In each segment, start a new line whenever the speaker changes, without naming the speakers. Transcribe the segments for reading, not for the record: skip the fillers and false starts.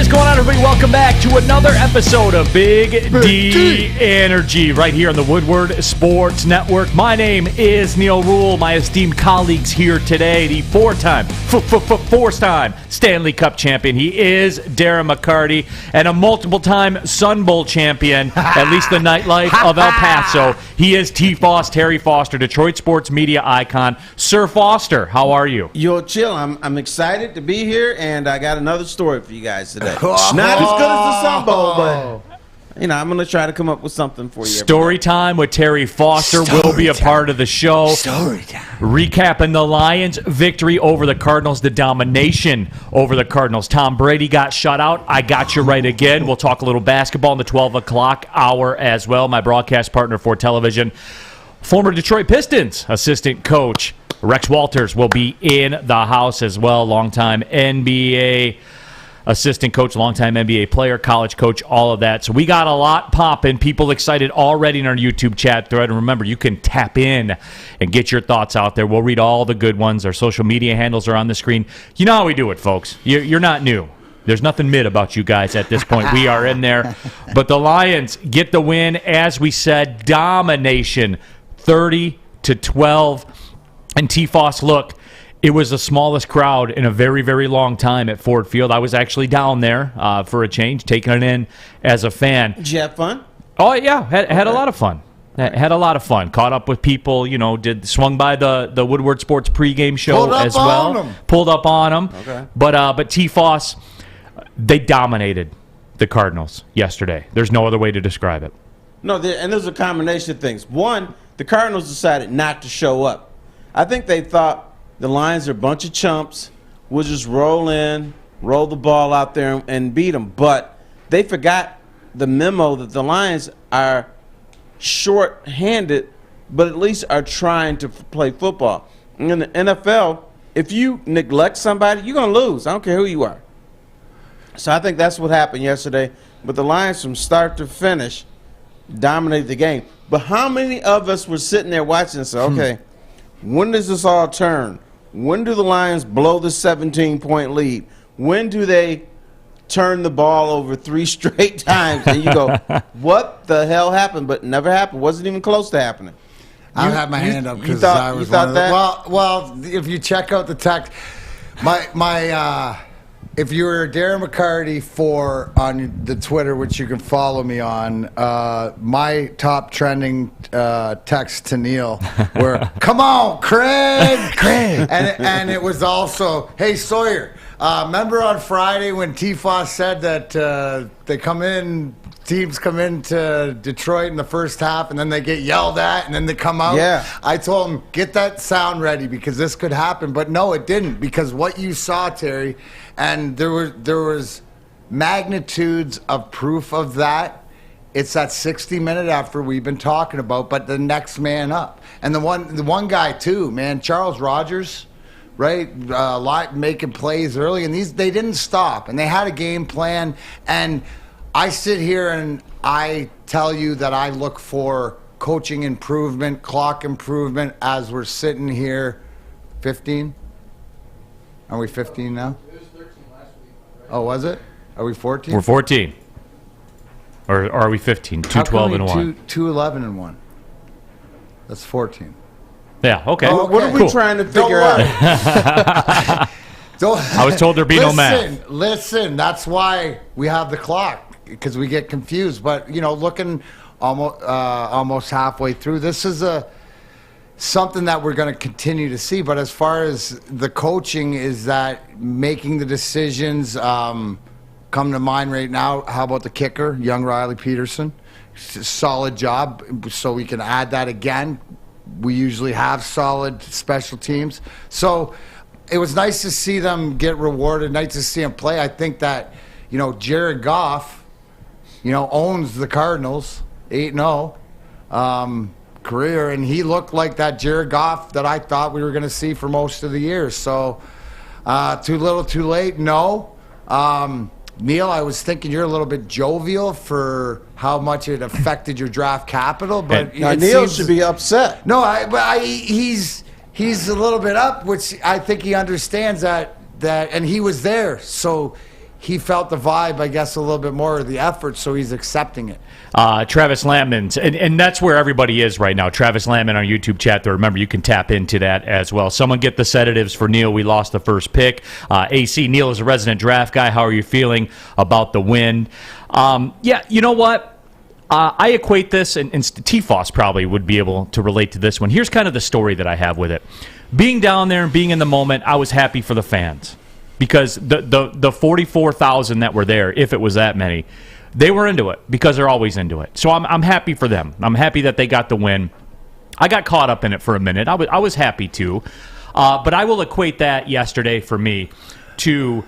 is going on, everybody? Welcome back to another episode of Big D Energy right here on the Woodward Sports Network. My name is Neil Rule. My esteemed colleagues here today, the four-time Stanley Cup champion. He is Darren McCarty, and a multiple-time Sun Bowl champion, at least the nightlife of El Paso. He is Terry Foster, Detroit sports media icon. Sir Foster, how are you?
Yo, chill. I'm excited to be here, and I got another story for you guys today. Not as good as the Sun Bowl, but I'm going to try to come up with something for you.
Story time with Terry Foster will be a part of the show.
Story time.
Recapping the Lions' victory over the Cardinals, the domination over the Cardinals. Tom Brady got shut out. I got you right again. We'll talk a little basketball in the 12 o'clock hour as well. My broadcast partner for television, former Detroit Pistons assistant coach Rex Walters, will be in the house as well. Longtime NBA assistant coach, longtime NBA player, college coach, all of that. So we got a lot popping. People excited already in our YouTube chat thread. And remember, you can tap in and get your thoughts out there. We'll read all the good ones. Our social media handles are on the screen. You know how we do it, folks. You're not new. There's nothing mid about you guys at this point. We are in there. But the Lions get the win, as we said, domination, 30-12. And T-Foss, look, it was the smallest crowd in a very, very long time at Ford Field. I was actually down there for a change, taking it in as a fan.
Did you have fun?
Oh, yeah. Had a lot of fun. Had a lot of fun. Caught up with people, swung by the Woodward Sports pregame show as well. Pulled up on them.
Okay.
But T-Foss, they dominated the Cardinals yesterday. There's no other way to describe it.
No, and there's a combination of things. One, the Cardinals decided not to show up. I think they thought the Lions are a bunch of chumps. We'll just roll the ball out there and beat them. But they forgot the memo that the Lions are short-handed, but at least are trying to play football. In the NFL, if you neglect somebody, you're going to lose. I don't care who you are. So I think that's what happened yesterday. But the Lions, from start to finish, dominated the game. But how many of us were sitting there watching and said, okay, when does this all turn? When do the Lions blow the 17-point lead? When do they turn the ball over 3 straight times? And you go, what the hell happened? But it never happened. Wasn't even close to happening.
I had my hand up because I was one of the, well, if you check out the text, if you were Darren McCarty on the Twitter, which you can follow me on, my top trending text to Neil were, come on, Craig. And it was also, hey, Sawyer, remember on Friday when T-Foss said that teams come into Detroit in the first half and then they get yelled at and then they come out?
Yeah.
I told him, get that sound ready because this could happen. But no, it didn't, because what you saw, Terry, and there was magnitudes of proof of that. It's that 60-minute effort we've been talking about, but the next man up. And the one guy too, man, Charles Rogers, right? A lot making plays early, and they didn't stop, and they had a game plan. And I sit here and I tell you that I look for coaching improvement, clock improvement as we're sitting here. 15? Are we 15 now?
It was 13 last week. Right?
Oh, was it? Are we 14?
We're 14. Or are we 15? 2-12-1.
2-11-1. That's 14.
Yeah, okay.
Oh,
What are we trying to figure out?
I was told there'd be no math.
Listen, that's why we have the clock, because we get confused. But, looking almost halfway through, this is something that we're going to continue to see. But as far as the coaching, is that making the decisions come to mind right now? How about the kicker, young Riley Peterson? Solid job, so we can add that again. We usually have solid special teams. So it was nice to see them get rewarded, nice to see them play. I think that, Jared Goff, owns the Cardinals, 8-0 career, and he looked like that Jared Goff that I thought we were going to see for most of the year. So too little, too late? No. Neil, I was thinking you're a little bit jovial for how much it affected your draft capital, but
Neil should be upset.
No, he's a little bit up, which I think he understands that, and he was there, so he felt the vibe, I guess, a little bit more of the effort, so he's accepting it.
Travis Lampman's, and that's where everybody is right now. Travis Lampman, our YouTube chat, there. Remember, you can tap into that as well. Someone get the sedatives for Neil. We lost the first pick. AC, Neil is a resident draft guy. How are you feeling about the win? Yeah, you know what? I equate this, and T-Foss probably would be able to relate to this one. Here's kind of the story that I have with it. Being down there and being in the moment, I was happy for the fans. Because the 44,000 that were there, if it was that many, they were into it because they're always into it. So I'm happy for them. I'm happy that they got the win. I got caught up in it for a minute. I was happy too. But I will equate that yesterday for me to,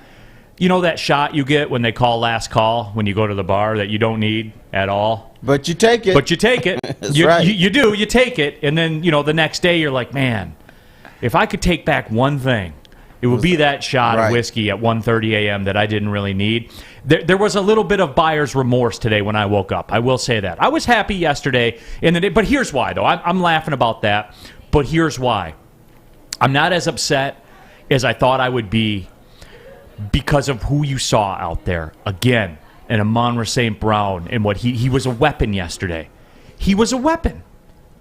you know, that shot you get when they call last call when you go to the bar that you don't need at all.
But you take it.
But you take it.
That's right.
You do. You take it. And then, you know, the next day you're like, man, if I could take back one thing, it would be that shot of whiskey at 1:30 a.m. that I didn't really need. There was a little bit of buyer's remorse today when I woke up. I will say that. I was happy yesterday, but here's why, though. I'm laughing about that, but here's why. I'm not as upset as I thought I would be because of who you saw out there. Again, and Amon-Ra St. Brown and what he was a weapon yesterday. He was a weapon.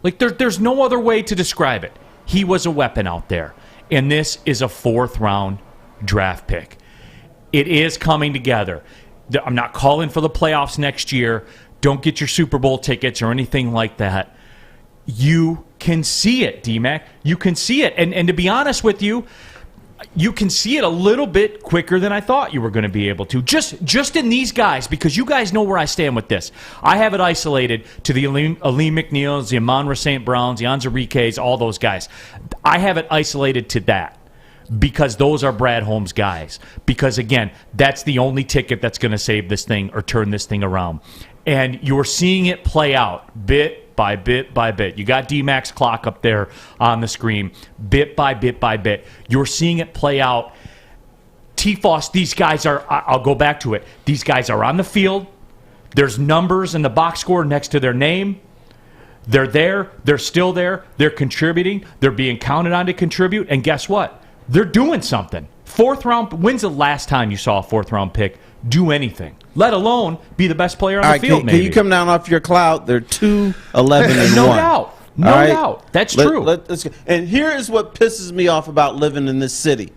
Like, there's no other way to describe it. He was a weapon out there. And this is a 4th-round draft pick. It is coming together. I'm not calling for the playoffs next year. Don't get your Super Bowl tickets or anything like that. You can see it, D-Mac. You can see it. And to be honest with you, you can see it a little bit quicker than I thought you were going to be able to. Just in these guys, because you guys know where I stand with this. I have it isolated to the Aleem McNeils, the Amon-Ra St. Browns, the Onwuzurike's, all those guys. I have it isolated to that because those are Brad Holmes guys. Because, again, that's the only ticket that's going to save this thing or turn this thing around. And you're seeing it play out bit by bit by bit. You got D-Mac's clock up there on the screen. Bit by bit by bit. You're seeing it play out. T-Foss, these guys are, I'll go back to it. These guys are on the field. There's numbers in the box score next to their name. They're there. They're still there. They're contributing. They're being counted on to contribute. And guess what? They're doing something. 4th round. When's the last time you saw a 4th round pick do anything, let alone be the best player on the field?
Can you come down off your cloud? They're 2-11-1.
No doubt. No doubt. That's true.
And here is what pisses me off about living in this city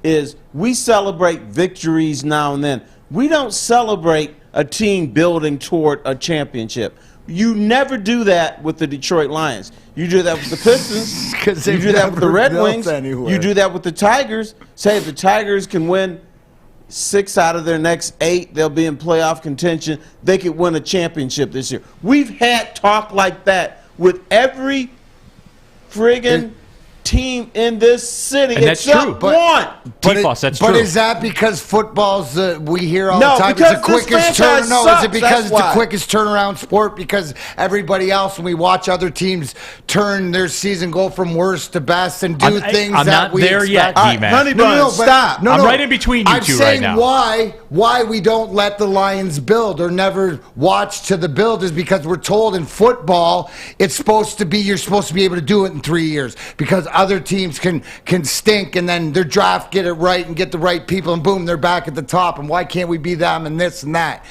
is we celebrate victories now and then. We don't celebrate a team building toward a championship. You never do that with the Detroit Lions. You do that with the Pistons. You do that with the Red Wings. You do that with the Tigers. Say if the Tigers can win 6 out of their next 8, they'll be in playoff contention. They could win a championship this year. We've had talk like that with every friggin' team in this city except one.
That's true.
But is that because football's we hear all the time
because
it's the quickest turnaround? No, is it because it's the quickest turnaround sport? Because everybody else, when we watch other teams turn their season, go from worst to best, and do things
I'm
that
not
we
there
expect.
yet, D-Man.
Honey bun, stop.
I'm right in between you two right now.
I'm saying why we don't let the Lions build or never watch to the build is because we're told in football it's supposed to be, you're supposed to be able to do it in 3 years because other teams can stink and then their draft get it right and get the right people and boom, they're back at the top. And why can't we be them and this and that?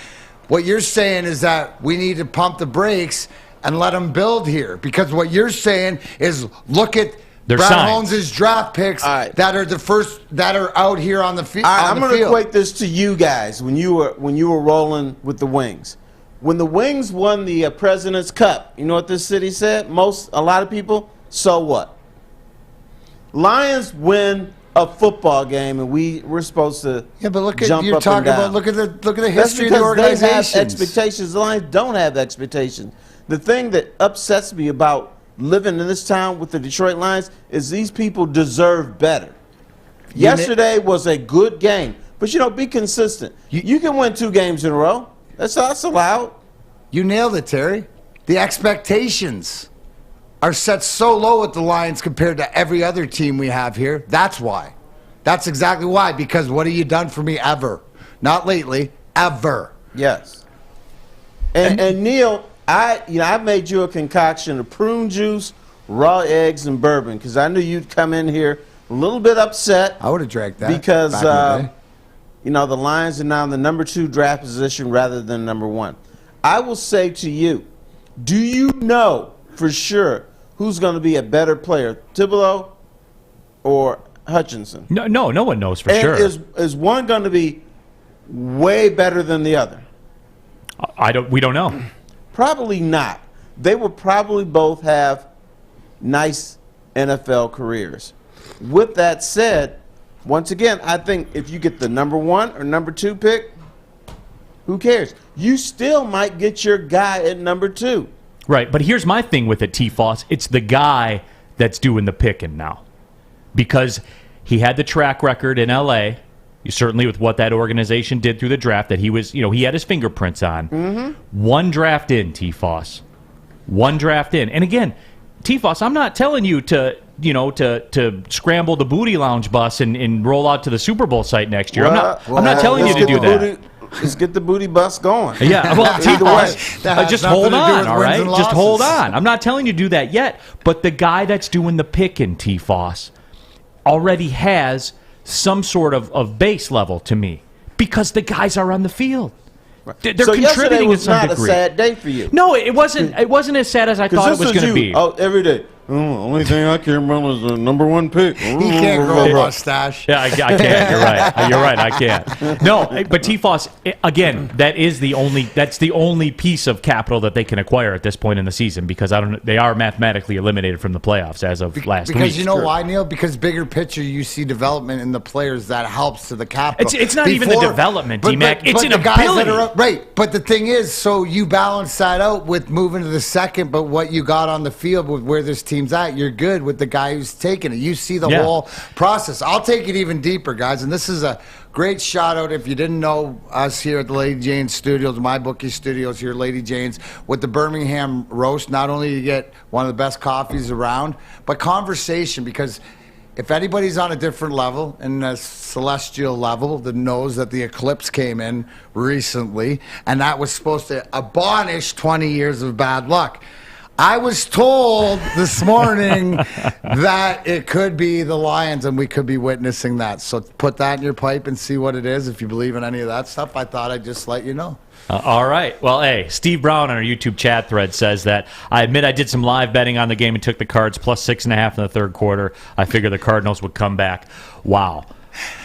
What you're saying is that we need to pump the brakes and let them build here, because what you're saying is look at Brad Holmes' draft picks that are the first that are out here on the field.
I'm going to equate this to you guys when you were rolling with the Wings. When the Wings won the President's Cup, you know what this city said? A lot of people. So what? Lions win a football game, and we're supposed to
but look at
jump
you're
up
talking
and down.
about look at the history of
That's
the
because they have
organization.
expectations. The Lions don't have expectations. The thing that upsets me about living in this town with the Detroit Lions is these people deserve better. Yesterday was a good game, but be consistent. You can win 2 games in a row. That's allowed.
You nailed it, Terry. The expectations are set so low with the Lions compared to every other team we have here. That's why. That's exactly why. Because what have you done for me ever? Not lately, ever.
Yes. And Neil, I made you a concoction of prune juice, raw eggs, and bourbon because I knew you'd come in here a little bit upset.
I would have drank that
because the Lions are now in the number 2 draft position rather than number 1. I will say to you, do you know for sure who's going to be a better player, Thibodeau or Hutchinson?
No one knows for sure.
Is one going to be way better than the other?
We don't know.
Probably not. They will probably both have nice NFL careers. With that said, once again, I think if you get the number 1 or number 2 pick, who cares? You still might get your guy at number 2.
Right, but here's my thing with it, T-Foss. It's the guy that's doing the picking now. Because he had the track record in L.A., certainly with what that organization did through the draft, that he was, he had his fingerprints on. Mm-hmm. One draft in, T-Foss. One draft in. And again, T-Foss, I'm not telling you to scramble the Booty Lounge bus and roll out to the Super Bowl site next year. I'm not telling you to do that.
Let's get the booty bus going.
Yeah, well, either way, just hold on, all right? Just hold on. I'm not telling you to do that yet, but the guy that's doing the picking, T-Foss, already has some sort of base level to me because the guys are on the field. They're
so
contributing
was
in some
not
degree.
A sad day for you.
No, it wasn't. It wasn't as sad as I thought it was going to be.
Oh, every day. Only thing I care about is the number 1 pick.
He can't grow a mustache.
Yeah, I can't. You're right. You're right. I can't. No, but T-Foss, again, that's the only piece of capital that they can acquire at this point in the season because they are mathematically eliminated from the playoffs as of last week.
Because you know why, Neil? Because bigger picture, you see development in the players that helps to the capital.
It's not even the development, D-Mac. It's an ability.
Right, but the thing is, so you balance that out with moving to the second, but what you got on the field with where this team's at, you're good with the guy who's taking it. You see the whole process. I'll take it even deeper, guys, and this is a great shout out. If you didn't know us here at the Lady Jane's Studios, my bookie studios here, Lady Jane's, with the Birmingham roast, not only do you get one of the best coffees around, but conversation, because if anybody's on a different level, in a celestial level, that knows that the eclipse came in recently, and that was supposed to abolish 20 years of bad luck. I was told this morning that it could be the Lions, and we could be witnessing that. So put that in your pipe and see what it is. If you believe in any of that stuff, I thought I'd just let you know.
All right. Well, hey, Steve Brown on our YouTube chat thread says that I admit I did some live betting on the game and took the Cards plus 6.5 in the third quarter. I figured the Cardinals would come back. Wow.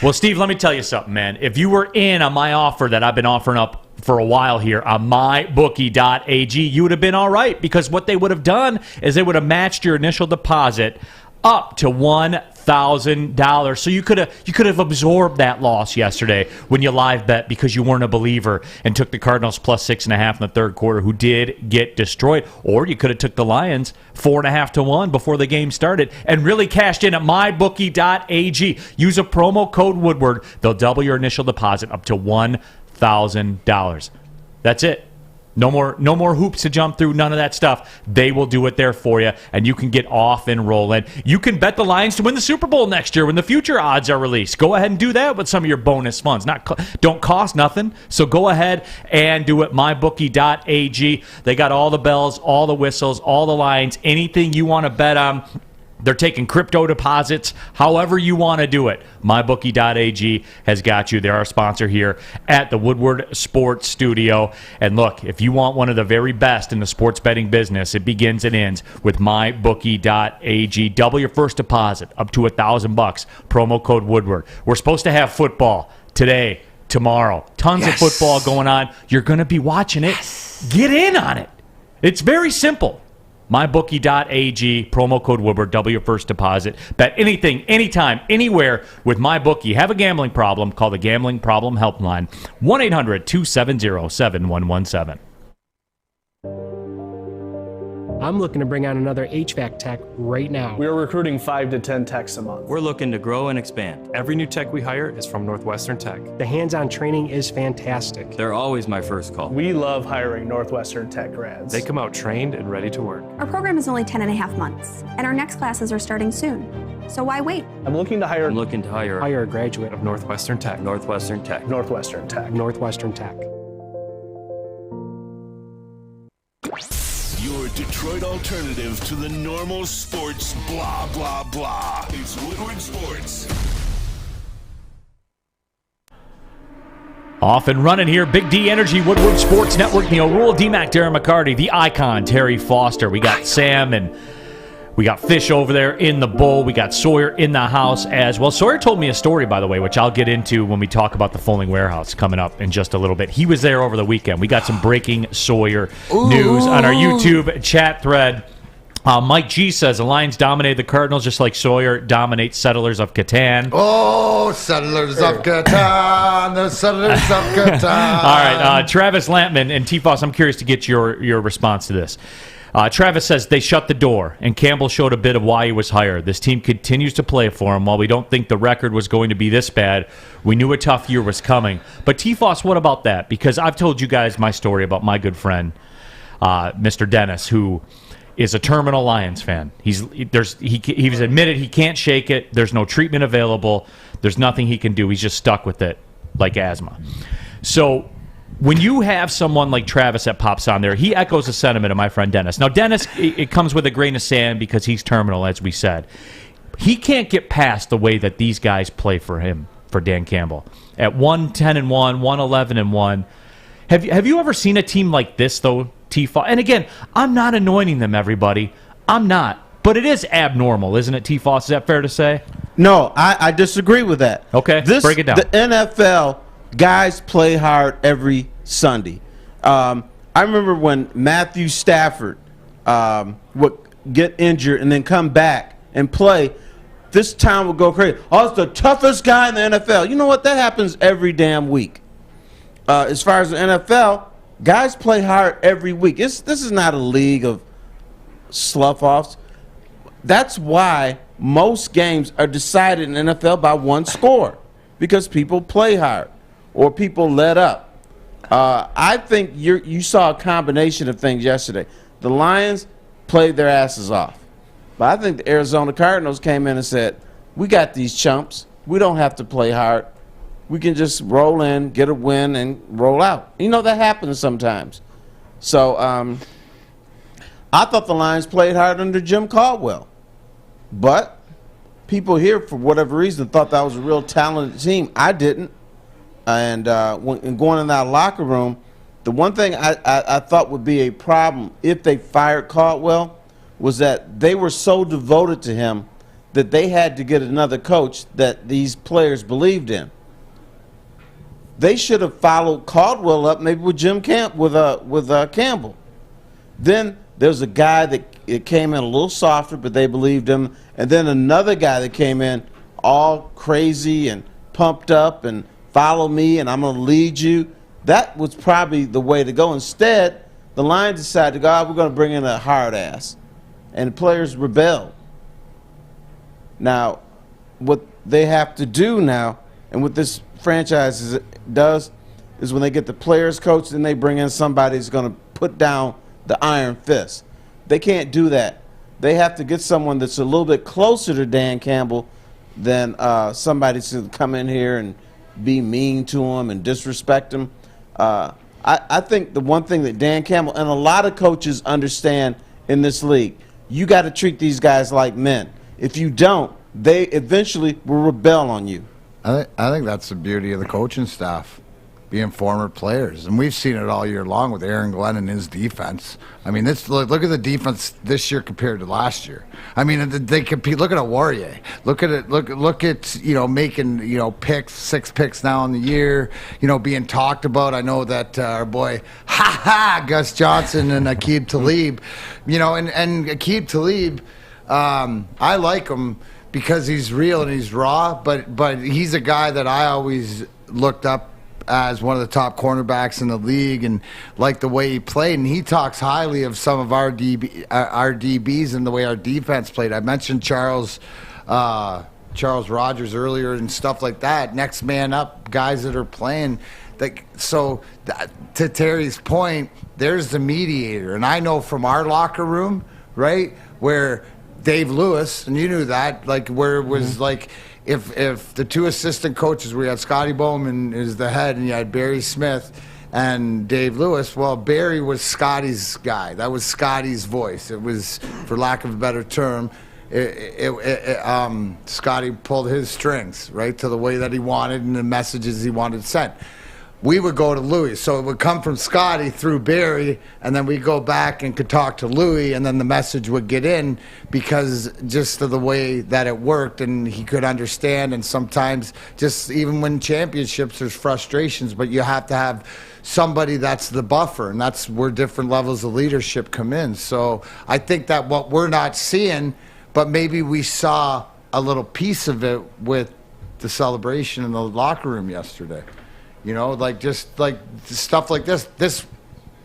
Well, Steve, let me tell you something, man. If you were in on my offer that I've been offering up for a while here on mybookie.ag, you would have been all right, because what they would have done is they would have matched your initial deposit up to $1,000. So you could have absorbed that loss yesterday when you live bet because you weren't a believer and took the Cardinals plus 6.5 in the third quarter, who did get destroyed. Or you could have took the Lions 4.5 to 1 before the game started and really cashed in at mybookie.ag. Use a promo code Woodward. They'll double your initial deposit up to $1,000. That's it. No more hoops to jump through, none of that stuff. They will do it there for you, and you can get off and rolling. You can bet the Lions to win the Super Bowl next year when the future odds are released. Go ahead and do that with some of your bonus funds. Don't cost nothing, so go ahead and do it. mybookie.ag. They got all the bells, all the whistles, all the lines, anything you want to bet on. They're taking crypto deposits, however you want to do it. MyBookie.ag has got you. They're our sponsor here at the Woodward Sports Studio. And look, if you want one of the very best in the sports betting business, it begins and ends with MyBookie.ag. Double your first deposit up to $1,000. Promo code Woodward. We're supposed to have football today, tomorrow. Tons of football going on. You're going to be watching it. Get in on it. It's very simple. MyBookie.ag, promo code Woodward, double your first deposit. Bet anything, anytime, anywhere with MyBookie. Have a gambling problem? Call the Gambling Problem Helpline, 1-800-270-7117.
I'm looking to bring on another HVAC tech right now.
We are recruiting 5 to 10 techs a month.
We're looking to grow and expand.
Every new tech we hire is from Northwestern Tech.
The hands-on training is fantastic.
They're always my first call.
We love hiring Northwestern Tech grads.
They come out trained and ready to work.
Our program is only 10 and a half months, and our next classes are starting soon. So why wait?
I'm looking to hire
Hire a graduate
of Northwestern Tech.
Northwestern Tech.
Northwestern Tech.
Northwestern Tech.
Your Detroit alternative to the normal sports blah, blah, blah. It's Woodward Sports.
Off and running here. Big D Energy, Woodward Sports Network, Neil Rule, D-Mac, Darren McCarty, the icon, Terry Foster. We got Sam and we got Fish over there in the bowl. We got Sawyer in the house as well. Sawyer told me a story, by the way, which I'll get into when we talk about the Foaling Warehouse coming up in just a little bit. He was there over the weekend. We got some breaking Sawyer news on our YouTube chat thread. Mike G says the Lions dominated the Cardinals just like Sawyer dominates Settlers of Catan.
Oh, Settlers of Catan, the Settlers of Catan.
All right, Travis Lampman and T-Foss, I'm curious to get your response to this. Travis says they shut the door, and Campbell showed a bit of why he was hired. This team continues to play for him. While we don't think the record was going to be this bad, we knew a tough year was coming. But T-Foss, what about that? Because I've told you guys my story about my good friend, Mr. Dennis, who is a terminal Lions fan. He's admitted he can't shake it. There's no treatment available. There's nothing he can do. He's just stuck with it like asthma. So when you have someone like Travis that pops on there, he echoes the sentiment of my friend Dennis. Now, Dennis, it comes with a grain of sand because he's terminal, as we said. He can't get past the way that these guys play for him, for Dan Campbell. At 1-10-1, 1-11-1. Have you ever seen a team like this, though, T-Foss? And again, I'm not anointing them, everybody. I'm not. But it is abnormal, isn't it, T-Foss? Is that fair to say?
No, I disagree with that.
Okay, break it down.
The NFL, guys play hard every Sunday. I remember when Matthew Stafford would get injured and then come back and play, this town would go crazy. Oh, it's the toughest guy in the NFL. You know what? That happens every damn week. As far as the NFL, guys play hard every week. This is not a league of slough-offs. That's why most games are decided in the NFL by one score, because people play hard or people let up. I think you saw a combination of things yesterday. The Lions played their asses off. But I think the Arizona Cardinals came in and said, we got these chumps. We don't have to play hard. We can just roll in, get a win, and roll out. You know, that happens sometimes. So I thought the Lions played hard under Jim Caldwell. But people here, for whatever reason, thought that was a real talented team. I didn't. And when going in that locker room, the one thing I thought would be a problem if they fired Caldwell was that they were so devoted to him that they had to get another coach that these players believed in. They should have followed Caldwell up maybe with Campbell. Then there's a guy that came in a little softer, but they believed him. And then another guy that came in all crazy and pumped up and follow me and I'm going to lead you. That was probably the way to go. Instead, the Lions decided to go, we're going to bring in a hard ass. And the players rebelled. Now, what they have to do now, and what this franchise does, is when they get the players coached, then they bring in somebody who's going to put down the iron fist. They can't do that. They have to get someone that's a little bit closer to Dan Campbell than somebody to come in here and be mean to him and disrespect him. I think the one thing that Dan Campbell and a lot of coaches understand in this league, you got to treat these guys like men. If you don't, they eventually will rebel on you.
I think that's the beauty of the coaching staff, being former players. And we've seen it all year long with Aaron Glenn and his defense. I mean, look at the defense this year compared to last year. I mean, they compete. Look at a Warrior. Look at it. Look at, you know, making, you know, picks, 6 picks now in the year, you know, being talked about. I know that our boy, Gus Johnson and Aqib Talib, you know, and Aqib Talib, I like him because he's real and he's raw, but he's a guy that I always looked up as one of the top cornerbacks in the league and liked the way he played. And he talks highly of some of our DBs and the way our defense played. I mentioned Charles Rogers earlier and stuff like that. Next man up, guys that are playing. So to Terry's point, there's the mediator. And I know from our locker room, right, where Dave Lewis, and you knew that, like where it was like if the two assistant coaches, we had Scotty Bowman as the head and you had Barry Smith and Dave Lewis, well, Barry was Scotty's guy. That was Scotty's voice. It was, for lack of a better term, Scotty pulled his strings, right, to the way that he wanted and the messages he wanted sent. we would go to Louis. So it would come from Scotty through Barry, and then we go back and could talk to Louis, and then the message would get in because just of the way that it worked, and he could understand. And sometimes just even when championships, there's frustrations, but you have to have somebody that's the buffer, and that's where different levels of leadership come in. So I think that what we're not seeing, but maybe we saw a little piece of it with the celebration in the locker room yesterday. You know, like just like stuff like this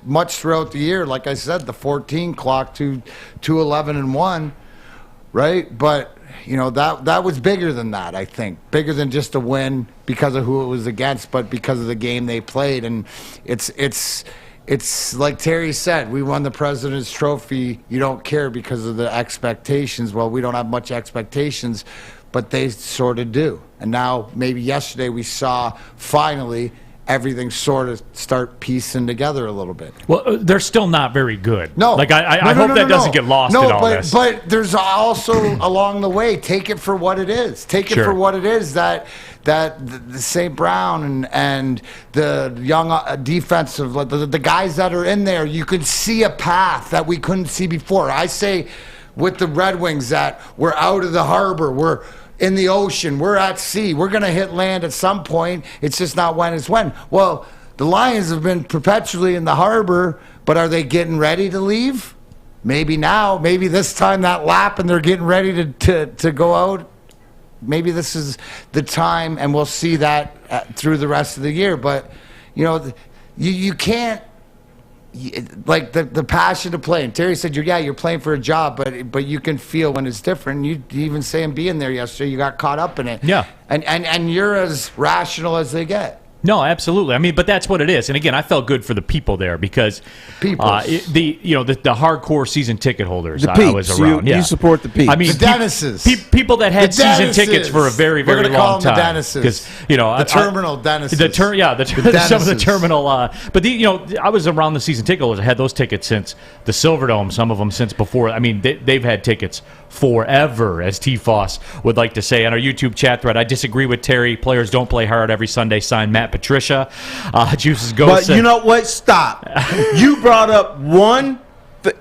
much throughout the year. Like I said, the 14 clock to 11-1, right? But you know that was bigger than that. I think bigger than just a win because of who it was against, but because of the game they played. And it's like Terry said, we won the President's Trophy. You don't care because of the expectations. Well, we don't have much expectations, but they sort of do. And now maybe yesterday we saw finally everything sort of start piecing together a little bit.
Well, they're still not very good.
No.
Like, I hope that doesn't get lost in all this.
But there's also along the way, take it for what it is. Take it for what it is that the St. Brown and the young defensive, the guys that are in there, you could see a path that we couldn't see before. I say with the Red Wings that we're out of the harbor, we're in the ocean, we're at sea, we're going to hit land at some point. It's just not when, it's when. Well, the Lions have been perpetually in the harbor, but are they getting ready to leave? Maybe now, maybe this time that lap and they're getting ready to go out. Maybe this is the time, and we'll see that through the rest of the year. But, you know, you can't, like the passion to play. And Terry said, you're playing for a job, but you can feel when it's different. You even saying being there yesterday, you got caught up in it.
Yeah.
And you're as rational as they get.
No, absolutely. I mean, but that's what it is. And again, I felt good for the people there because the hardcore season ticket holders I was around.
You support the peeps.
I mean,
the Dennises.
People that had season tickets for a very, very long
call them
time.
The Dennises.
Because, you know,
the terminal Dennises.
Some of the terminal. But I was around the season ticket holders. I had those tickets since the Silverdome. Some of them since before. I mean, they've had tickets forever, as T-Foss would like to say on our YouTube chat thread. I disagree with Terry. Players don't play hard every Sunday. Sign Matt Patricia. Juices Ghost.
But you know what? Stop. You brought up one,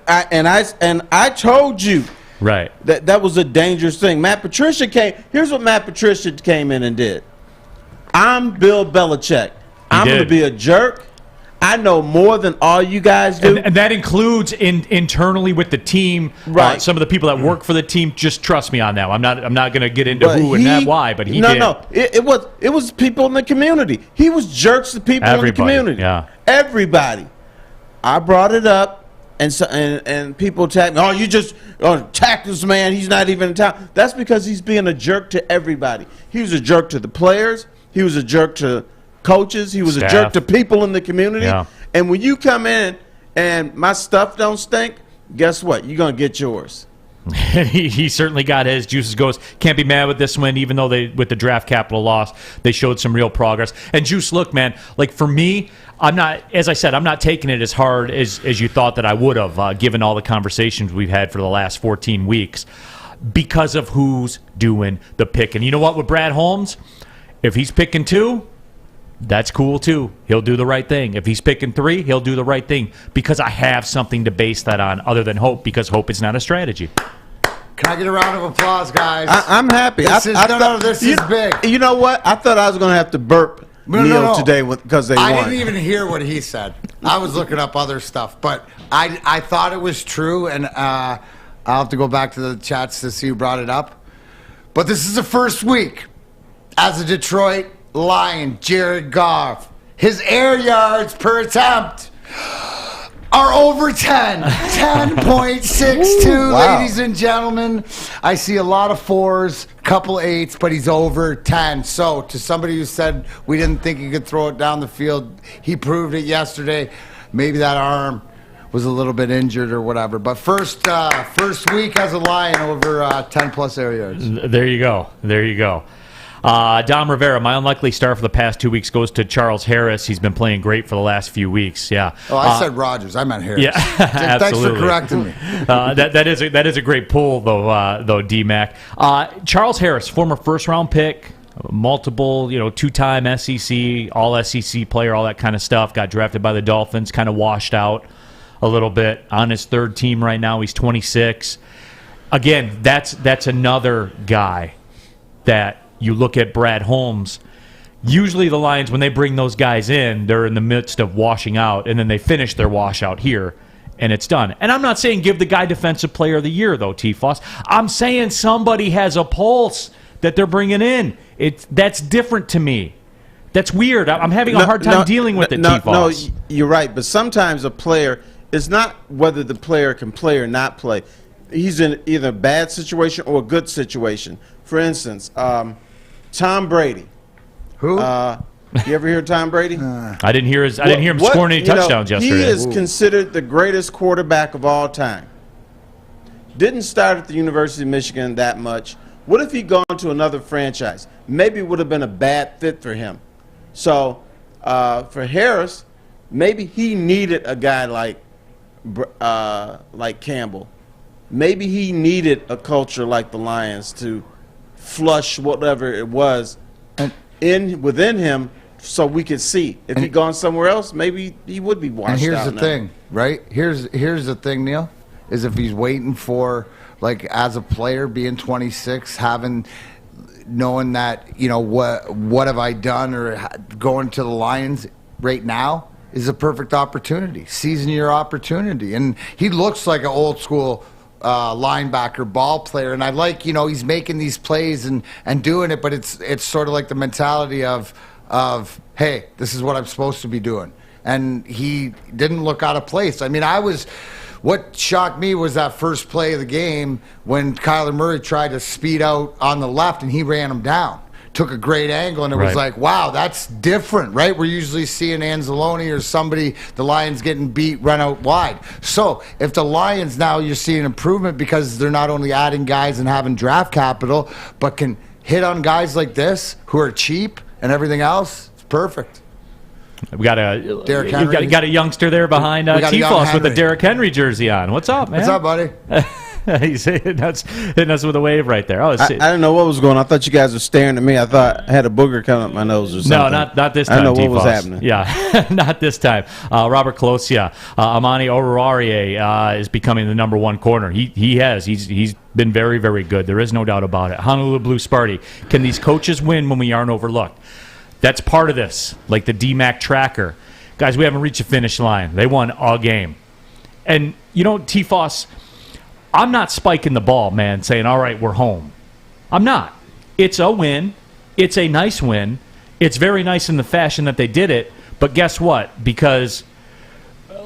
and I told you
right
that was a dangerous thing. Matt Patricia came. Here's what Matt Patricia came in and did. I'm Bill Belichick. I'm going to be a jerk. I know more than all you guys do.
And that includes internally with the team.
Right.
Some of the people that work for the team. Just trust me on that. I'm not going to get into who and why, but he did.
No. It was people in the community. He was jerks to people in the community.
Yeah.
Everybody. I brought it up, and people attacked me. Oh, you just attacked this man. He's not even in town. That's because he's being a jerk to everybody. He was a jerk to the players. He was a jerk to coaches. He was a jerk to people in the community.
Yeah.
And when you come in and my stuff don't stink, guess what? You're going to get yours.
he certainly got his. Juices Ghost can't be mad with this win, even though with the draft capital loss, they showed some real progress. And Juice, look, man, like for me, I'm not taking it as hard as you thought that I would have, given all the conversations we've had for the last 14 weeks, because of who's doing the picking. You know what, with Brad Holmes, if he's picking 2, that's cool too. He'll do the right thing. If he's picking 3, he'll do the right thing, because I have something to base that on other than hope, because hope is not a strategy.
Can I get a round of applause, guys?
I'm happy.
This is big.
You know what? I thought I was going to have to burp Neil today because they won.
I didn't even hear what he said. I was looking up other stuff, but I thought it was true, and I'll have to go back to the chats to see who brought it up. But this is the first week as a Detroit Lion, Jared Goff. His air yards per attempt are over 10. 10.62,
wow.
Ladies and gentlemen. I see a lot of 4s, a couple 8s, but he's over 10. So, to somebody who said we didn't think he could throw it down the field, he proved it yesterday. Maybe that arm was a little bit injured or whatever. But first week as a Lion, over 10-plus air yards.
There you go. Dom Rivera, my unlikely start for the past 2 weeks goes to Charles Harris. He's been playing great for the last few weeks. Yeah.
Oh, I said Rogers. I meant Harris.
Yeah,
Thanks for correcting me.
That is a great pull though, D-Mac. Charles Harris, former first-round pick, multiple, two-time SEC, all SEC player, all that kind of stuff. Got drafted by the Dolphins, kind of washed out a little bit. On his third team right now, he's 26. Again, that's another guy that you look at. Brad Holmes. Usually the Lions, when they bring those guys in, they're in the midst of washing out, and then they finish their washout here, and it's done. And I'm not saying give the guy Defensive Player of the Year, though, T-Foss. I'm saying somebody has a pulse that they're bringing in. That's different to me. That's weird. I'm having a hard time dealing with it, T-Foss.
No, you're right. But sometimes a player, it's not whether the player can play or not play. He's in either a bad situation or a good situation. For instance, Tom Brady.
Who?
You ever hear Tom Brady?
I didn't hear him scoring any touchdowns yesterday.
He is considered the greatest quarterback of all time. Didn't start at the University of Michigan that much. What if he'd gone to another franchise? Maybe it would have been a bad fit for him. So for Harris, maybe he needed a guy like Campbell. Maybe he needed a culture like the Lions to flush whatever it was within him, so we could see. If he'd gone somewhere else, maybe he would be washed out.
And here's the
now.
thing, right? Here's the thing, Neil, is if he's waiting for, like, as a player, being 26, knowing that, what have I done, or going to the Lions right now is a perfect opportunity, seizing your opportunity. And he looks like an old school linebacker ball player, and I like, he's making these plays and doing it, but it's sort of like the mentality of hey, this is what I'm supposed to be doing. And he didn't look out of place. I mean, what shocked me was that first play of the game when Kyler Murray tried to speed out on the left and he ran him down. Took a great angle, and it was like, wow, that's different, right? We're usually seeing Anzalone or somebody, the Lions getting beat, run out wide. So if the Lions now, you're seeing improvement because they're not only adding guys and having draft capital, but can hit on guys like this who are cheap and everything else, it's perfect.
We got a youngster there behind T-Foss with the Derrick Henry jersey on. What's up, man?
What's up, buddy?
He's hitting us with a wave right there.
I didn't know what was going on. I thought you guys were staring at me. I thought I had a booger coming up my nose or something.
No, not this time.
I don't know what was happening.
Yeah, not this time. Robert Closia, Amani Oruwariye is becoming the number one corner. He's been very, very good. There is no doubt about it. Honolulu Blue Sparty. Can these coaches win when we aren't overlooked? That's part of this, like the DMAC tracker. Guys, we haven't reached the finish line. They won a game. And, T-Foss, I'm not spiking the ball, man, saying, all right, we're home. I'm not. It's a win. It's a nice win. It's very nice in the fashion that they did it. But guess what? Because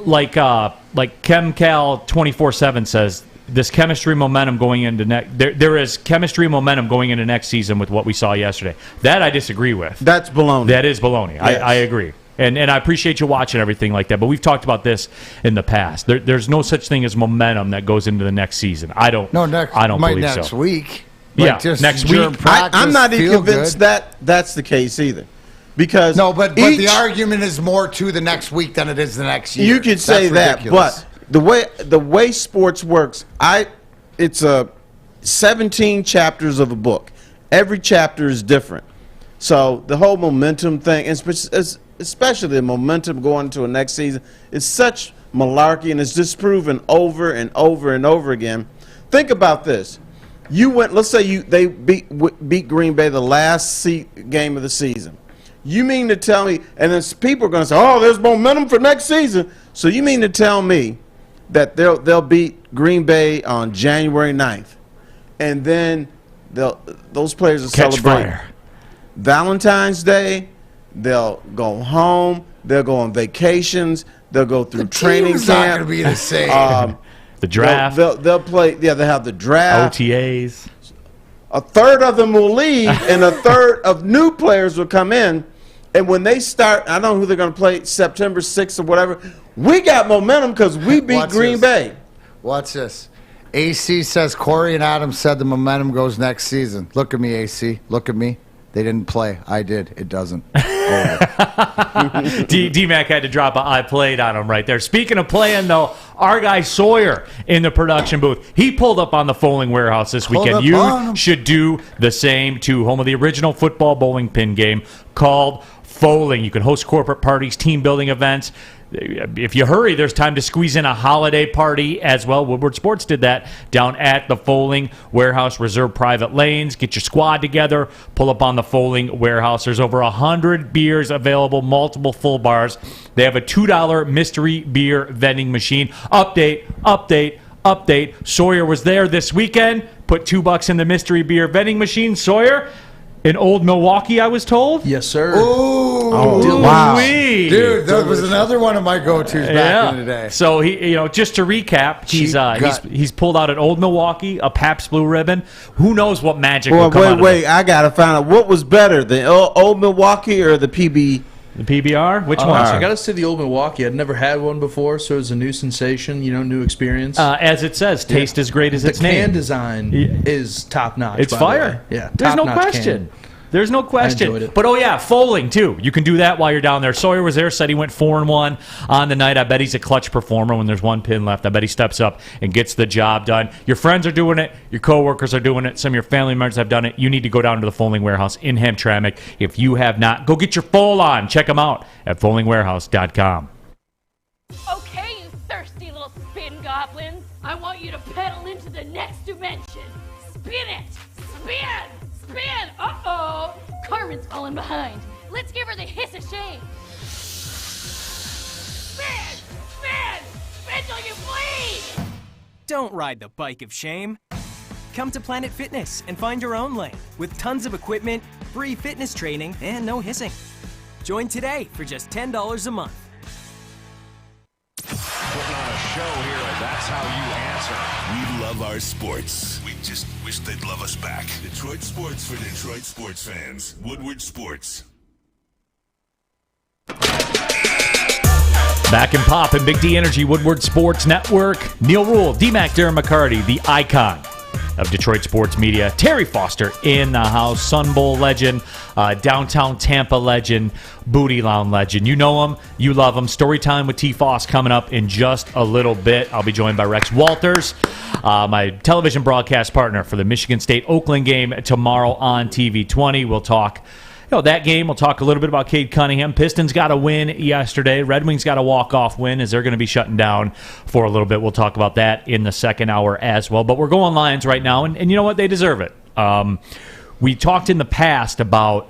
like ChemCal 24/7 says, this chemistry momentum going into there is chemistry momentum going into next season with what we saw yesterday. That I disagree with. That's baloney. That is baloney. Yes. I agree. And I appreciate you watching everything like that. But we've talked about this in the past. There's no such thing as momentum that goes into the next season. I don't believe so.
Next week.
Yeah, next week.
I'm not even convinced that that's the case either. Because
but the argument is more to the next week than it is the next year.
You could say that, but the way sports works, it's 17 chapters of a book. Every chapter is different. So the whole momentum thing, especially the momentum going into a next season, is such malarkey, and it's disproven over and over and over again. Think about this. Let's say they beat Green Bay the last game of the season. You mean to tell me, and then people are going to say, oh, there's momentum for next season. So you mean to tell me that they'll beat Green Bay on January 9th, and then those players will celebrate
fire.
Valentine's Day, they'll go home, they'll go on vacations, they'll go through training camp.
Not going to be the same.
The draft.
They'll play. Yeah, they have the draft.
OTAs.
A third of them will leave, and a third of new players will come in. And when they start, I don't know who they're going to play, September 6th or whatever. We got momentum because we beat Green Bay.
Watch this. AC says Corey and Adam said the momentum goes next season. Look at me, AC. Look at me. They didn't play. I did. It doesn't.
D-Mac had to drop a I played on him right there. Speaking of playing, though, our guy Sawyer in the production booth, he pulled up on the Foaling Warehouse this weekend. You should do the same, too. Home of the original football bowling pin game called Foaling. You can host corporate parties, team building events. If you hurry, there's time to squeeze in a holiday party as well. Woodward Sports did that down at the Foaling Warehouse. Reserve private lanes. Get your squad together. Pull up on the Foaling Warehouse. There's over 100 beers available, multiple full bars. They have a $2 mystery beer vending machine. Update. Sawyer was there this weekend. Put $2 in the mystery beer vending machine. Sawyer, in Old Milwaukee, I was told.
Yes, sir.
Oh, wow. Dude, that was another one of my go-tos back in the day.
So, he, just to recap, he's pulled out an Old Milwaukee, a Pabst Blue Ribbon. Who knows what magic will come out of it.
Wait, I got to find out. What was better, the Old Milwaukee or the PB?
The PBR? Which one?
I got to say the Old Milwaukee. I'd never had one before, so it was a new sensation, new experience.
As it says, taste as great as its name.
The can design is top-notch.
It's fire.
Yeah,
there's no question. There's no question.
I enjoyed it.
But, Foaling, too. You can do that while you're down there. Sawyer was there, said he went 4-1 on the night. I bet he's a clutch performer when there's one pin left. I bet he steps up and gets the job done. Your friends are doing it. Your coworkers are doing it. Some of your family members have done it. You need to go down to the Foaling Warehouse in Hamtramck. If you have not, go get your Foal on. Check them out at foalingwarehouse.com.
Okay, you thirsty little spin goblins. I want you to pedal into the next dimension. Spin it! Spin! Spin! Uh-oh! Carmen's falling behind. Let's give her the hiss of shame. Spin! Spin! Spin till you bleed!
Don't ride the bike of shame. Come to Planet Fitness and find your own lane with tons of equipment, free fitness training, and no hissing. Join today for just $10 a month.
Putting on a show here, and that's how you answer. We love our sports. We just wish they'd love us back. Detroit sports for Detroit sports fans. Woodward Sports.
Back and pop and Big D Energy, Woodward Sports Network. Neil Rule, D-Mac, Darren McCarty, the icon of Detroit sports media. Terry Foster in the house, Sun Bowl legend, downtown Tampa legend, Booty Lounge legend. You know him, you love him. Story time with T. Foss coming up in just a little bit. I'll be joined by Rex Walters, my television broadcast partner for the Michigan State-Oakland game tomorrow on TV 20. We'll talk that game. We'll talk a little bit about Cade Cunningham. Pistons got a win yesterday. Red Wings got a walk-off win as they're going to be shutting down for a little bit. We'll talk about that in the second hour as well. But we're going Lions right now, and you know what? They deserve it. We talked in the past about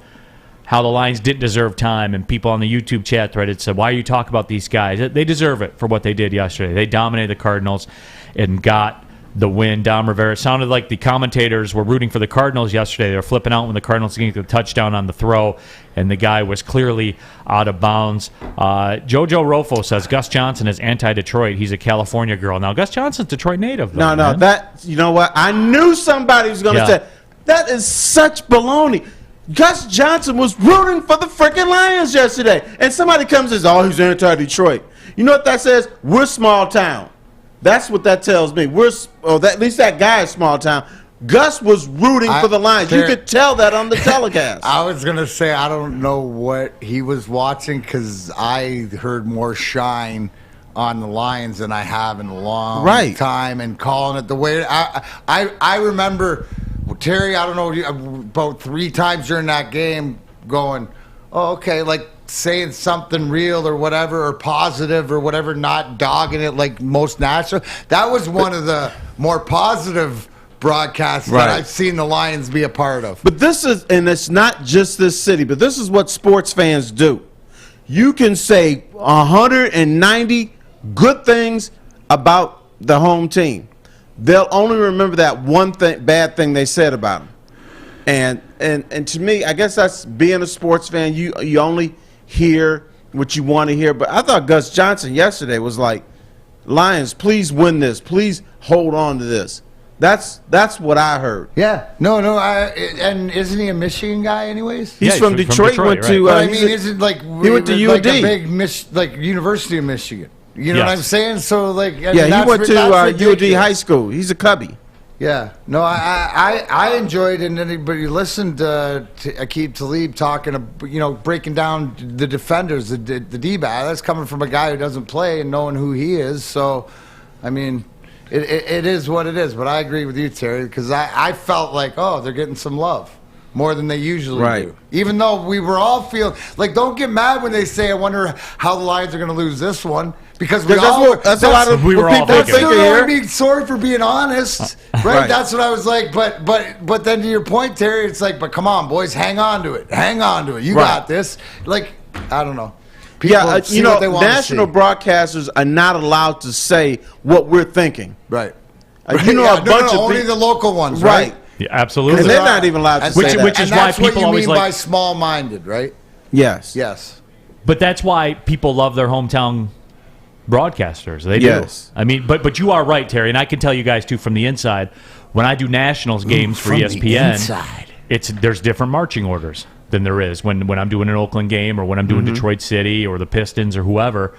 how the Lions didn't deserve time, and people on the YouTube chat thread said, why are you talking about these guys? They deserve it for what they did yesterday. They dominated the Cardinals and got the win. Dom Rivera sounded like the commentators were rooting for the Cardinals yesterday. They were flipping out when the Cardinals getting the touchdown on the throw, and the guy was clearly out of bounds. Jojo Rofo says Gus Johnson is anti-Detroit. He's a California girl. Now, Gus Johnson's Detroit native, though.
No, that, you know what? I knew somebody was going to say, that is such baloney. Gus Johnson was rooting for the freaking Lions yesterday. And somebody comes and says, oh, he's anti-Detroit. You know what that says? We're small town. That's what that tells me. At least that guy is small town. Gus was rooting for the Lions. You could tell that on the telecast.
I was going to say, I don't know what he was watching because I heard more shine on the Lions than I have in a long time, and calling it the way I remember, Terry, I don't know, about 3 times during that game going, oh, okay, like saying something real or whatever, or positive or whatever, not dogging it like most national. That was one of the more positive broadcasts that I've seen the Lions be a part of.
But this is, and it's not just this city, but this is what sports fans do. You can say 190 good things about the home team. They'll only remember that one bad thing they said about them. And to me, I guess that's being a sports fan. You only hear what you want to hear. But I thought Gus Johnson yesterday was like, Lions, please win this. Please hold on to this. That's what I heard.
Yeah. No. And isn't he a Michigan guy anyways?
He's from Detroit. Went to.
I mean, isn't like
he went to UD,
like a big University of Michigan. You know what I'm saying? So like,
he went to UD High School. He's a Cubby.
Yeah, no, I enjoyed it, and anybody listened to Aqib Talib talking, breaking down the defenders, the D-back. That's coming from a guy who doesn't play and knowing who he is. So, I mean, it is what it is. But I agree with you, Terry, because I felt like, they're getting some love. More than they usually do. Even though we were all feeling like, don't get mad when they say, I wonder how the Lions are going to lose this one. Because we all,
that's a lot of
we were all
people
thinking
here.
I mean, sorry for being honest, right? That's what I was like. But then to your point, Terry, it's like, but come on, boys, hang on to it. Hang on to it. You got this. Like, I don't know. People see what they want
national
to see.
broadcasters are not allowed to say what we're thinking.
Right.
A bunch of
only the local ones,
right?
Yeah, absolutely.
And they're not even allowed to say that.
Which is
and
why
that's what
people
you
always
mean
like
by small-minded, right?
Yes.
Yes.
But that's why people love their hometown broadcasters. They do.
Yes.
I mean, but you are right, Terry, and I can tell you guys too from the inside. When I do Nationals games for ESPN, there's different marching orders than there is when I'm doing an Oakland game or when I'm doing Detroit City or the Pistons or whoever.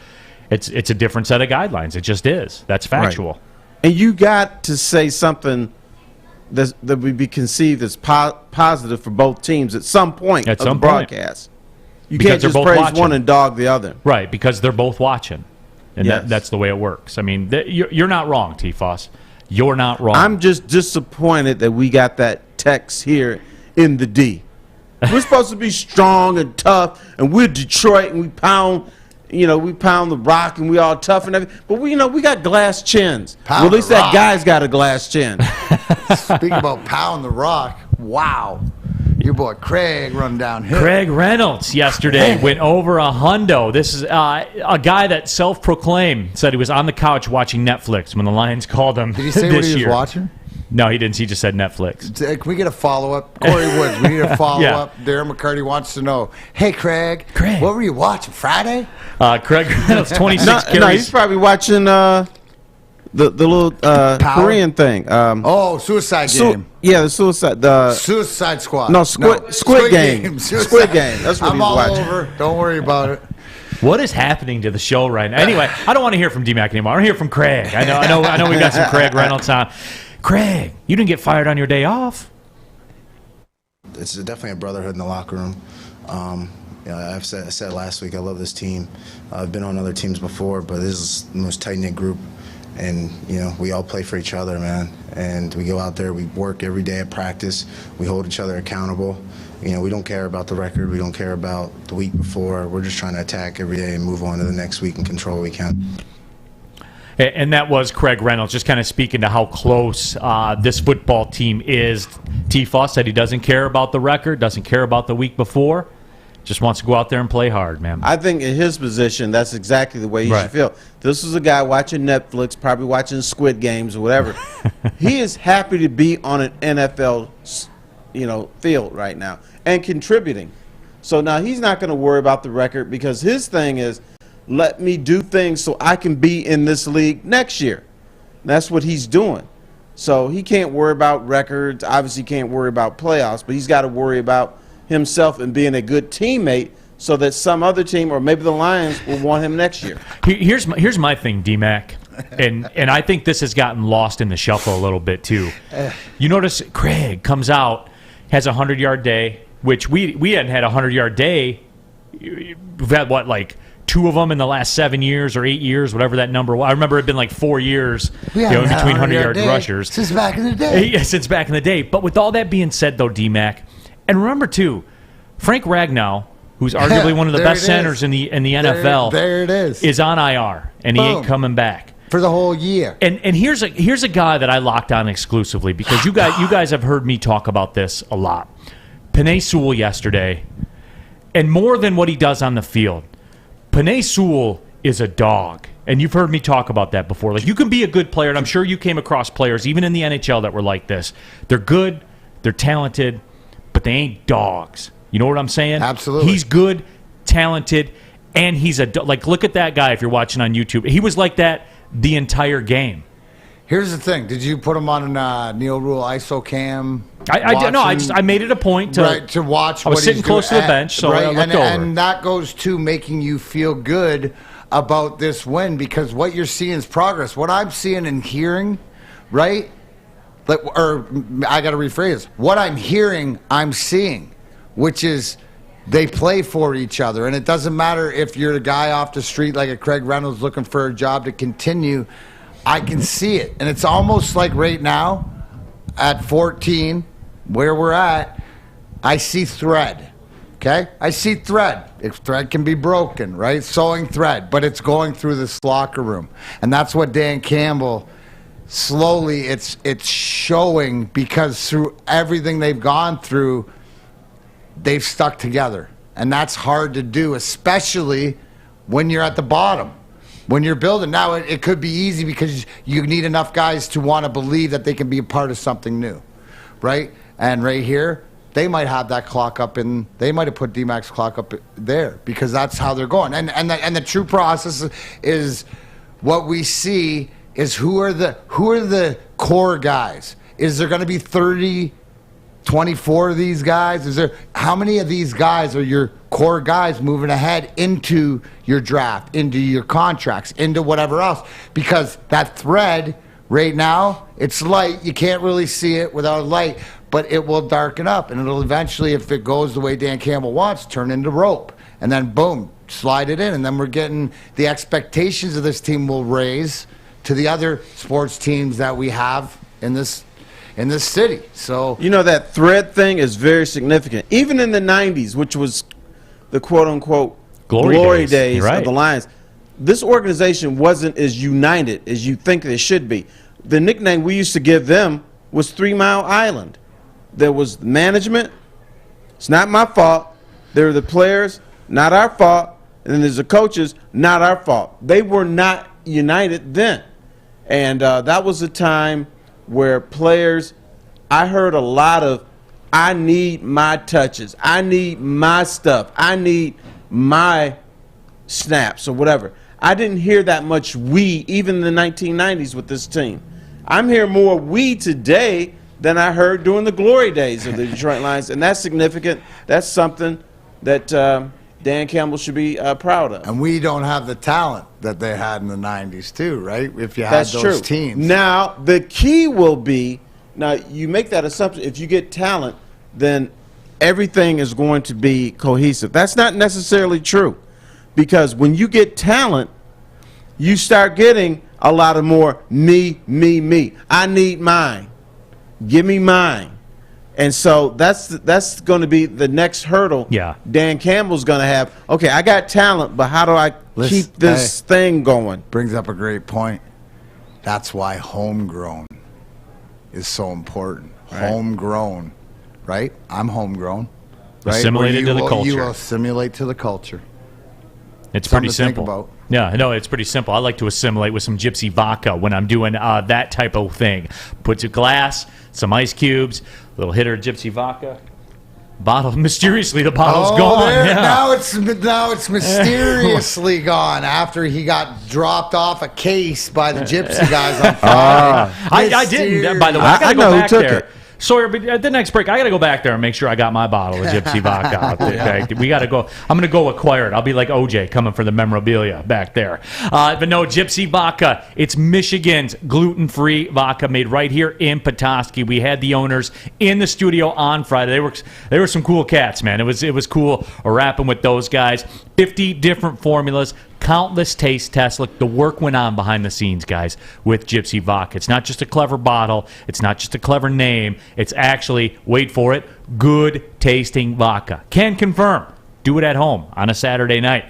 It's a different set of guidelines. It just is. That's factual.
Right. And you got to say something that would be conceived as positive for both teams at some point of the broadcast. You can't just praise one and dog the other.
Right, because they're both watching. And that's the way it works. I mean, you're not wrong, T-Foss. You're not wrong.
I'm just disappointed that we got that text here in the D. We're supposed to be strong and tough, and we're Detroit, and we pound the rock, and we all tough and everything. But we got glass chins. Well, at least that guy's got a glass chin.
Speaking about pound the rock, wow. Your boy Craig run downhill.
Craig Reynolds yesterday went over a hundo. This is a guy that self-proclaimed said he was on the couch watching Netflix when the Lions called him.
Did he say what he was watching?
No, he didn't. He just said Netflix.
Can we get a follow-up? Corey Woods, we need a follow-up. Darren McCarty wants to know, hey, Craig, what were you watching Friday?
Craig Reynolds, 26 carries.
No, he's probably watching the little Korean thing.
Suicide Game.
The
Suicide Squad.
No, Squid Game. Squid Game. That's what
I'm
he's
all
watching.
over. Don't worry about it.
What is happening to the show right now? Anyway, I don't want to hear from D-Mac anymore. I want to hear from Craig. I know we got some Craig Reynolds on. Craig, you didn't get fired on your day off.
It's definitely a brotherhood in the locker room. I said last week, I love this team. I've been on other teams before, but this is the most tight-knit group. And, we all play for each other, man. And we go out there, we work every day at practice. We hold each other accountable. We don't care about the record. We don't care about the week before. We're just trying to attack every day and move on to the next week and control what we can.
And that was Craig Reynolds, just kind of speaking to how close this football team is. T-Foss said he doesn't care about the record, doesn't care about the week before, just wants to go out there and play hard, man.
I think in his position, that's exactly the way he should feel. This is a guy watching Netflix, probably watching Squid Games or whatever. He is happy to be on an NFL, field right now and contributing. So now he's not going to worry about the record because his thing is, let me do things so I can be in this league next year. That's what he's doing. So he can't worry about records, obviously can't worry about playoffs, but he's got to worry about himself and being a good teammate so that some other team or maybe the Lions will want him next year.
Here's my thing, D-Mac, and I think this has gotten lost in the shuffle a little bit too. You notice Craig comes out, has a 100-yard day, which we hadn't had a 100-yard day. We've had, two of them in the last 7 years or 8 years, whatever that number was. I remember it had been 4 years in between 100-yard rushers.
Since back in the day.
Yeah, since back in the day. But with all that being said, though, D-Mac, and remember, too, Frank Ragnow, who's arguably one of the best centers in the NFL,
there it is
on IR, and he ain't coming back.
For the whole year.
And here's a guy that I locked on exclusively because you guys have heard me talk about this a lot. Penei Sewell yesterday, and more than what he does on the field, Penei Sewell is a dog. And you've heard me talk about that before. You can be a good player, and I'm sure you came across players, even in the NHL, that were like this. They're good, they're talented, but they ain't dogs. You know what I'm saying?
Absolutely.
He's good, talented, and he's a look at that guy if you're watching on YouTube. He was like that the entire game.
Here's the thing. Did you put him on a Neil Rule ISO cam?
I made it a point to
watch.
I was sitting close to the bench, so I looked over.
And that goes to making you feel good about this win because what you're seeing is progress. What I'm seeing and hearing, right, or I got to rephrase, what I'm hearing, I'm seeing, which is they play for each other. And it doesn't matter if you're a guy off the street like a Craig Reynolds looking for a job to continue. I can see it. And it's almost like right now at 14, where we're at, I see thread. Okay? I see thread. If thread can be broken, right? Sewing thread. But it's going through this locker room. And that's what Dan Campbell, slowly, it's showing, because through everything they've gone through, they've stuck together. And that's hard to do, especially when you're at the bottom. When you're building. Now, it could be easy because you need enough guys to want to believe that they can be a part of something new, right? And right here, they might have that clock up in, they might have put D-Mac's clock up there because that's how they're going. And the true process is what we see is who are the core guys? Is there going to be 30, 24 of these guys? How many of these guys are your core guys moving ahead into your draft, into your contracts, into whatever else? Because that thread right now, it's light. You can't really see it without light, but it will darken up, and it'll eventually, if it goes the way Dan Campbell wants, turn into rope. And then, boom, slide it in. And then we're getting the expectations of this team will raise to the other sports teams that we have in this city. So
you know, that thread thing is very significant. Even in the 90s, which was the quote-unquote glory days of the Lions, this organization wasn't as united as you think they should be. The nickname we used to give them was 3 Mile Island. There was management. It's not my fault. There were the players, not our fault. And then there's the coaches, not our fault. They were not united then. And that was a time where players, I heard a lot of, I need my touches. I need my stuff. I need my snaps or whatever. I didn't hear that much we, even in the 1990s with this team. I'm hearing more we today than I heard during the glory days of the Detroit Lions, and that's significant. That's something that Dan Campbell should be proud of.
And we don't have the talent that they had in the 90s too, right? If you had those teams.
Now, the key will be, now you make that assumption, if you get talent, then everything is going to be cohesive. That's not necessarily true, because when you get talent, you start getting a lot of more me. I need mine. Give me mine. And so that's going to be the next hurdle.
Yeah.
Dan Campbell's going to have. Okay, I got talent, but how do I keep this thing going?
Brings up a great point. That's why homegrown is so important.
Right.
Homegrown, right? I'm homegrown. Right?
Assimilated to the culture.
You will assimilate to the culture.
It's
Something
pretty
to think
simple.
about.
Yeah, no, it's pretty simple. I like to assimilate with some gypsy vodka when I'm doing that type of thing. Put a glass, some ice cubes, a little hitter of gypsy vodka. Bottle, mysteriously, the bottle's gone.
There,
yeah.
Now it's mysteriously gone after he got dropped off a case by the gypsy guys on Friday.
I didn't, by the way. I got to go
know who
back
took
there.
it.
Sawyer, but at the next break, I got to go back there and make sure I got my bottle of gypsy vodka out there. Okay? We got to go. I'm going to go acquire it. I'll be like OJ coming for the memorabilia back there. But no, gypsy vodka. It's Michigan's gluten-free vodka made right here in Petoskey. We had the owners in the studio on Friday. They were some cool cats, man. It was cool rapping with those guys. 50 different formulas. Countless taste tests. Look, the work went on behind the scenes, guys, with Gypsy Vodka. It's not just a clever bottle. It's not just a clever name. It's actually, wait for it, good tasting vodka. Can confirm. Do it at home on a Saturday night.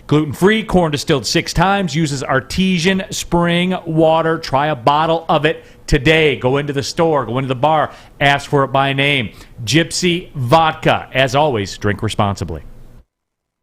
Gluten-free, corn distilled 6 times, uses artesian spring water. Try a bottle of it today. Go into the store, go into the bar, ask for it by name. Gypsy Vodka. As always, drink responsibly.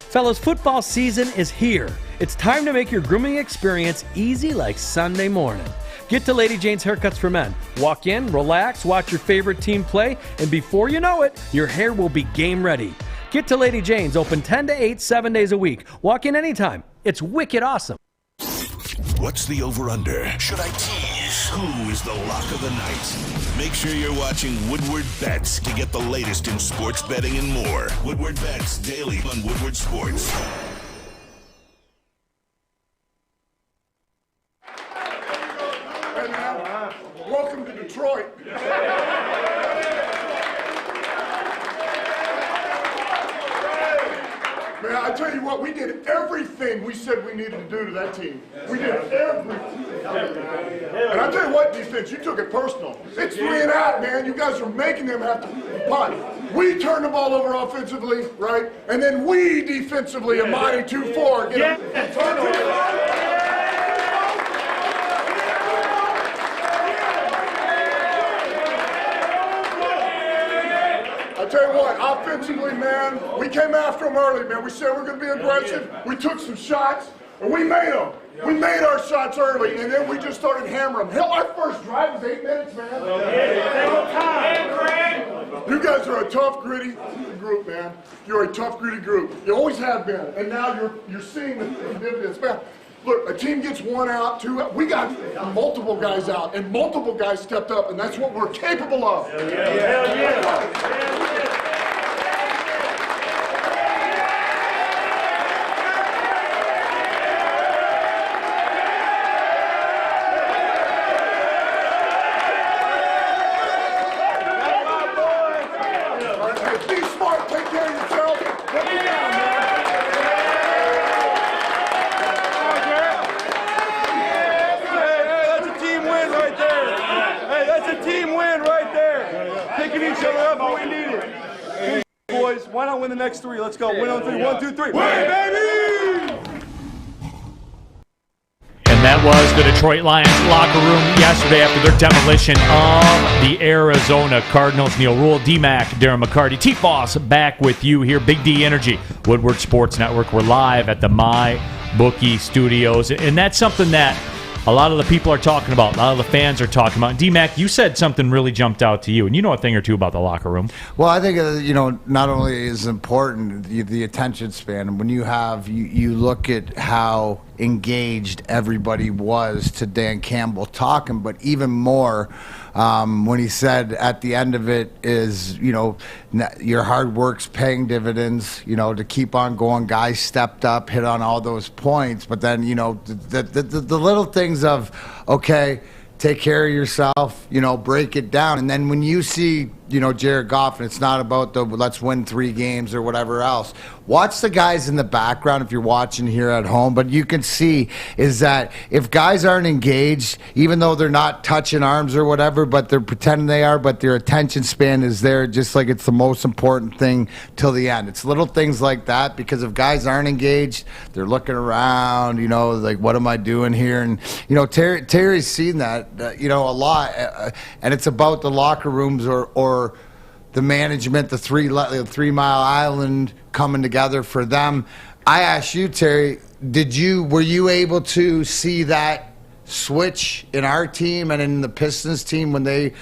Fellas, football season is here. It's time to make your grooming experience easy like Sunday morning. Get to Lady Jane's Haircuts for Men. Walk in, relax, watch your favorite team play, and before you know it, your hair will be game ready. Get to Lady Jane's, open 10 to 8, 7 days a week. Walk in anytime. It's wicked awesome.
What's the over-under? Should I tease? Who is the lock of the night? Make sure you're watching Woodward Bets to get the latest in sports betting and more. Woodward Bets daily on Woodward Sports.
Welcome welcome to Detroit. Man, I tell you what, we did everything we said we needed to do to that team. We did everything. And I tell you what, defense, you took it personal. It's 3 and out, man. You guys are making them have to punt. We turn the ball over offensively, right? And then we defensively, a mighty 2-4, get a turnover. I tell you what, offensively, man, we came after them early, man. We said we're going to be aggressive. We took some shots, and we made them. We made our shots early, and then we just started hammering them. Hell, our first drive was 8 minutes, man. You guys are a tough, gritty group, man. You're a tough, gritty group. You always have been, and now you're seeing the dividends, man. Look, a team gets 1 out, 2 out. We got multiple guys out, and multiple guys stepped up, and that's what we're capable of. Hell yeah. Be smart, take care of yourself. Put me down, man.
Picking each other up when we need it. Hey, boys, why not win the next 3? Let's go. Win on 3. 1, 2, 3. Win, baby!
And that was the Detroit Lions locker room yesterday after their demolition of the Arizona Cardinals. Neil Rule, D-Mac, Darren McCarty, T-Foss back with you here. Big D Energy, Woodward Sports Network. We're live at the My Bookie Studios. And that's something that a lot of the people are talking about. A lot of the fans are talking about. D-Mac, you said something really jumped out to you, and you know a thing or two about the locker room.
Well, I think, not only is important the attention span, when you have, you look at how engaged everybody was to Dan Campbell talking, but even more when he said at the end of it is, your hard work's paying dividends, to keep on going. Guys stepped up, hit on all those points, but then, the little things of, okay, take care of yourself, break it down. And then when you see, Jared Goff, and it's not about the let's win 3 games or whatever else, watch the guys in the background if you're watching here at home. But you can see is that if guys aren't engaged, even though they're not touching arms or whatever, but they're pretending they are, but their attention span is there, just like it's the most important thing till the end. It's little things like that, because if guys aren't engaged, they're looking around, like, what am I doing here? And, Terry's seen that, a lot. And it's about the locker rooms or the management, the 3 Mile Island coming together for them. I asked you, Terry, were you able to see that switch in our team and in the Pistons team when they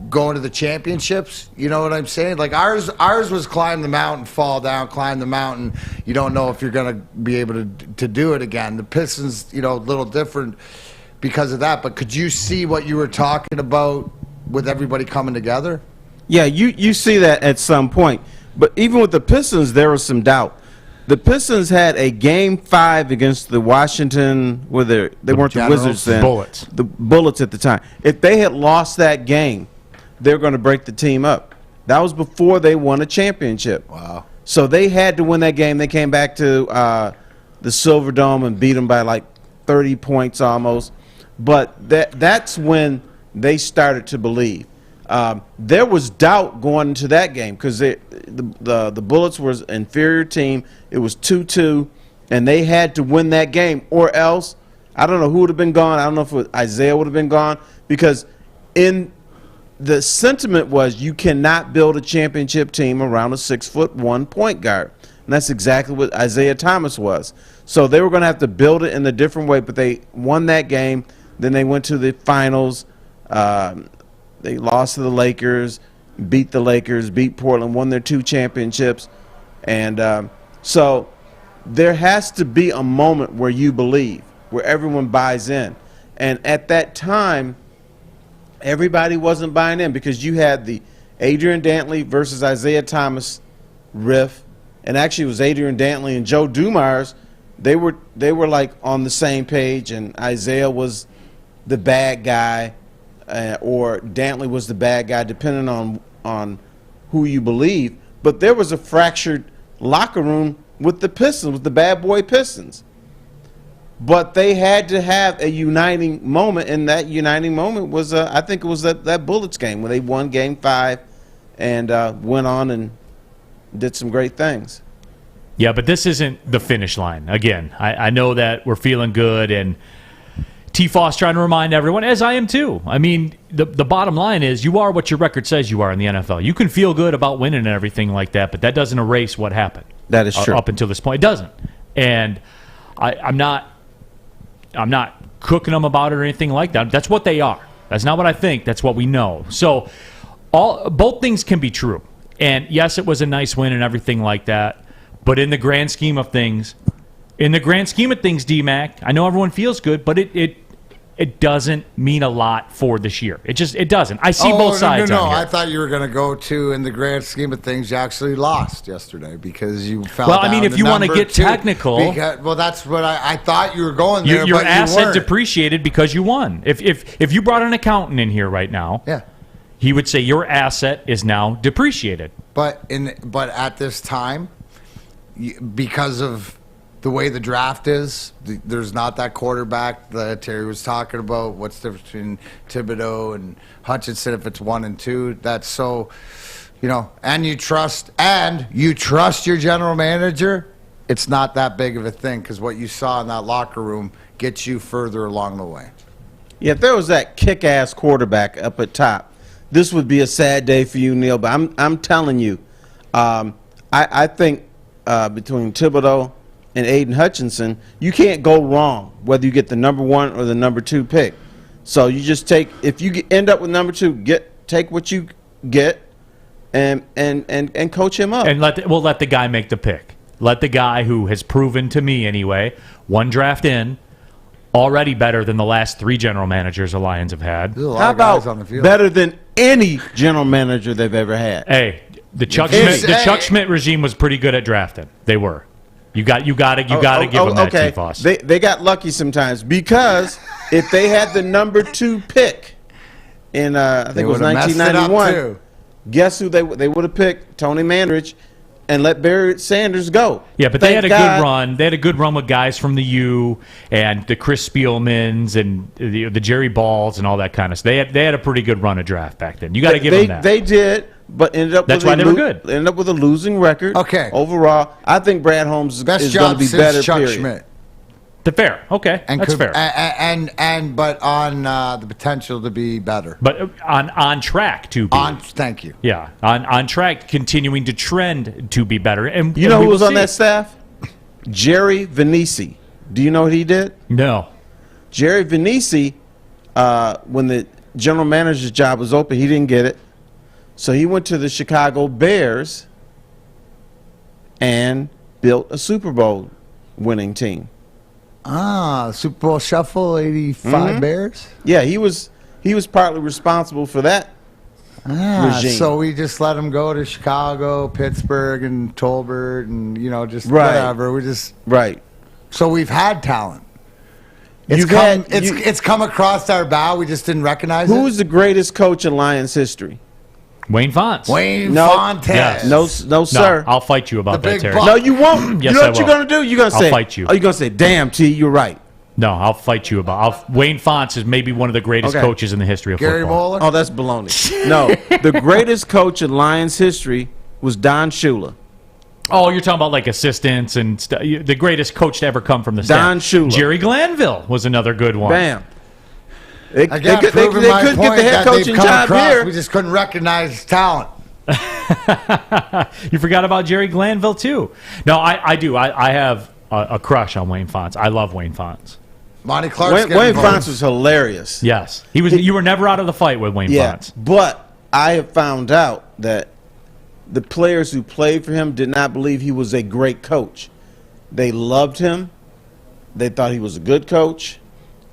go into the championships? You know what I'm saying? Like ours was climb the mountain, fall down, climb the mountain. You don't know if you're going to be able to do it again. The Pistons, a little different because of that. But could you see what you were talking about with everybody coming together?
Yeah, you see that at some point. But even with the Pistons, there was some doubt. The Pistons had a Game 5 against the Washington, they weren't the Wizards then.
Bullets.
The Bullets at the time. If they had lost that game, they were going to break the team up. That was before they won a championship.
Wow.
So they had to win that game. They came back to the Silver Dome and beat them by like 30 points almost. But that's when they started to believe. There was doubt going into that game because the Bullets was an inferior team. It was 2-2, and they had to win that game, or else I don't know who would have been gone. I don't know if Isaiah would have been gone, because in the sentiment was you cannot build a championship team around a 6'1" point guard, and that's exactly what Isaiah Thomas was. So they were going to have to build it in a different way, but they won that game. Then they went to the finals. They lost to the Lakers, beat the Lakers, beat Portland, won their 2 championships. And so there has to be a moment where you believe, where everyone buys in. And at that time, everybody wasn't buying in, because you had the Adrian Dantley versus Isaiah Thomas riff. And actually it was Adrian Dantley and Joe Dumars. They were like on the same page, and Isaiah was the bad guy. or Dantley was the bad guy, depending on who you believe. But there was a fractured locker room with the Pistons, with the bad boy Pistons. But they had to have a uniting moment, and that uniting moment was, I think it was that Bullets game when they won Game 5 and went on and did some great things.
Yeah, but this isn't the finish line. Again, I know that we're feeling good, and T-Foss trying to remind everyone, as I am too. I mean, the bottom line is you are what your record says you are in the NFL. You can feel good about winning and everything like that, but that doesn't erase what happened.
That is true.
Up until this point, it doesn't. And I'm not cooking them about it or anything like that. That's what they are. That's not what I think. That's what we know. So both things can be true. And yes, it was a nice win and everything like that. But in the grand scheme of things, D-Mac, I know everyone feels good, but it doesn't mean a lot for this year. It doesn't. I see both sides.
No,
on here.
I thought you were going to go to, in the grand scheme of things, you actually lost yesterday because you fell
Well,
down
I mean, if
to
you want to
number
get
2.
Well,
that's what I thought you were going there,
your
but
asset
you weren't.
depreciated because you won. If you brought an accountant in here right now,
yeah,
he would say your asset is now depreciated.
But at this time, because of the way the draft is, there's not that quarterback that Terry was talking about. What's the difference between Thibodeau and Hutchinson if it's 1 and 2? That's so, and you trust your general manager. It's not that big of a thing because what you saw in that locker room gets you further along the way.
Yeah, if there was that kick-ass quarterback up at top, this would be a sad day for you, Neil. But I'm telling you, I think between Thibodeau and Aiden Hutchinson, you can't go wrong whether you get the number 1 or the number 2 pick. So you just if you end up with number 2, take what you get and coach him up.
And we'll let the guy make the pick. Let the guy who has proven to me anyway, one draft in, already better than the last 3 general managers the Lions have had.
How about better than any general manager they've ever had?
Hey, the Chuck Schmidt regime was pretty good at drafting. They were. You got to give them that, T-Foss.
They got lucky sometimes because if they had the number 2 pick in I think it was 1991, guess who they would have picked? Tony Mandarich and let Barry Sanders go.
Yeah, but they had a good run. They had a good run with guys from the U and the Chris Spielmans and the Jerry Balls and all that kind of stuff. They had a pretty good run of draft back then. You got to give them that.
They did. But ended up
That's why they were good.
Ended up with a losing record.
Okay.
Overall, I think Brad Holmes is going to be
since
better.
Chuck
period.
Schmidt.
Fair. Okay. That's fair.
But on the potential to be better.
But on track to be.
Thank you.
Yeah. On track, continuing to trend to be better. And
you know who was on that staff? Jerry Venisi. Do you know what he did?
No.
Jerry Venisi, when the general manager's job was open, he didn't get it. So he went to the Chicago Bears and built a Super Bowl winning team.
Super Bowl Shuffle, 85 Bears?
Yeah, he was partly responsible for that regime.
So we just let him go to Chicago, Pittsburgh, and Tolbert, and whatever. We just So we've had talent. It's come across our bow. We just didn't recognize it.
Who's the greatest coach in Lions history?
Wayne Fontes.
Fontes.
Yes. No, sir.
I'll fight you about that, Terry.
No, you won't.
Yes,
you know what you're going to do? You're going to say,
I'll fight you.
Oh, you're going to say, damn, T, you're right.
No, I'll fight you about Wayne Fontes is maybe one of the greatest coaches in the history of
Gary
football.
Moeller?
Oh, that's baloney. No, the greatest coach in Lions history was Don Shula.
Oh, you're talking about like assistants and stuff. The greatest coach to ever come from the staff.
Don Shula.
Jerry Glanville was another good one.
Bam.
They couldn't get the head coaching job here. We just couldn't recognize talent.
You forgot about Jerry Glanville too. No, I do. I have a crush on Wayne Fontes. I love Wayne Fontes.
Monty Clark's
Wayne Fontes was hilarious.
Yes, he was. You were never out of the fight with Wayne Fontes.
But I have found out that the players who played for him did not believe he was a great coach. They loved him. They thought he was a good coach.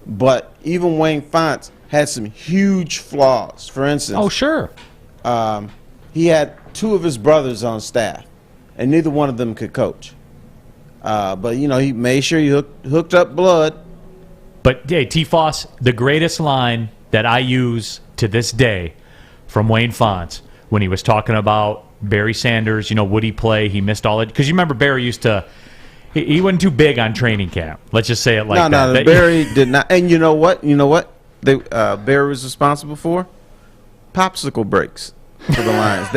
But even Wayne Fontes had some huge flaws. For instance,
oh sure,
he had 2 of his brothers on staff, and neither one of them could coach. But he made sure he hooked up blood.
But hey, T-Foss, the greatest line that I use to this day from Wayne Fonts when he was talking about Barry Sanders. Would he play? He missed all it. Because you remember Barry used to – he wasn't too big on training camp. Let's just say it like that.
No, Barry did not. And you know what? Barry was responsible for? Popsicle breaks for the Lions.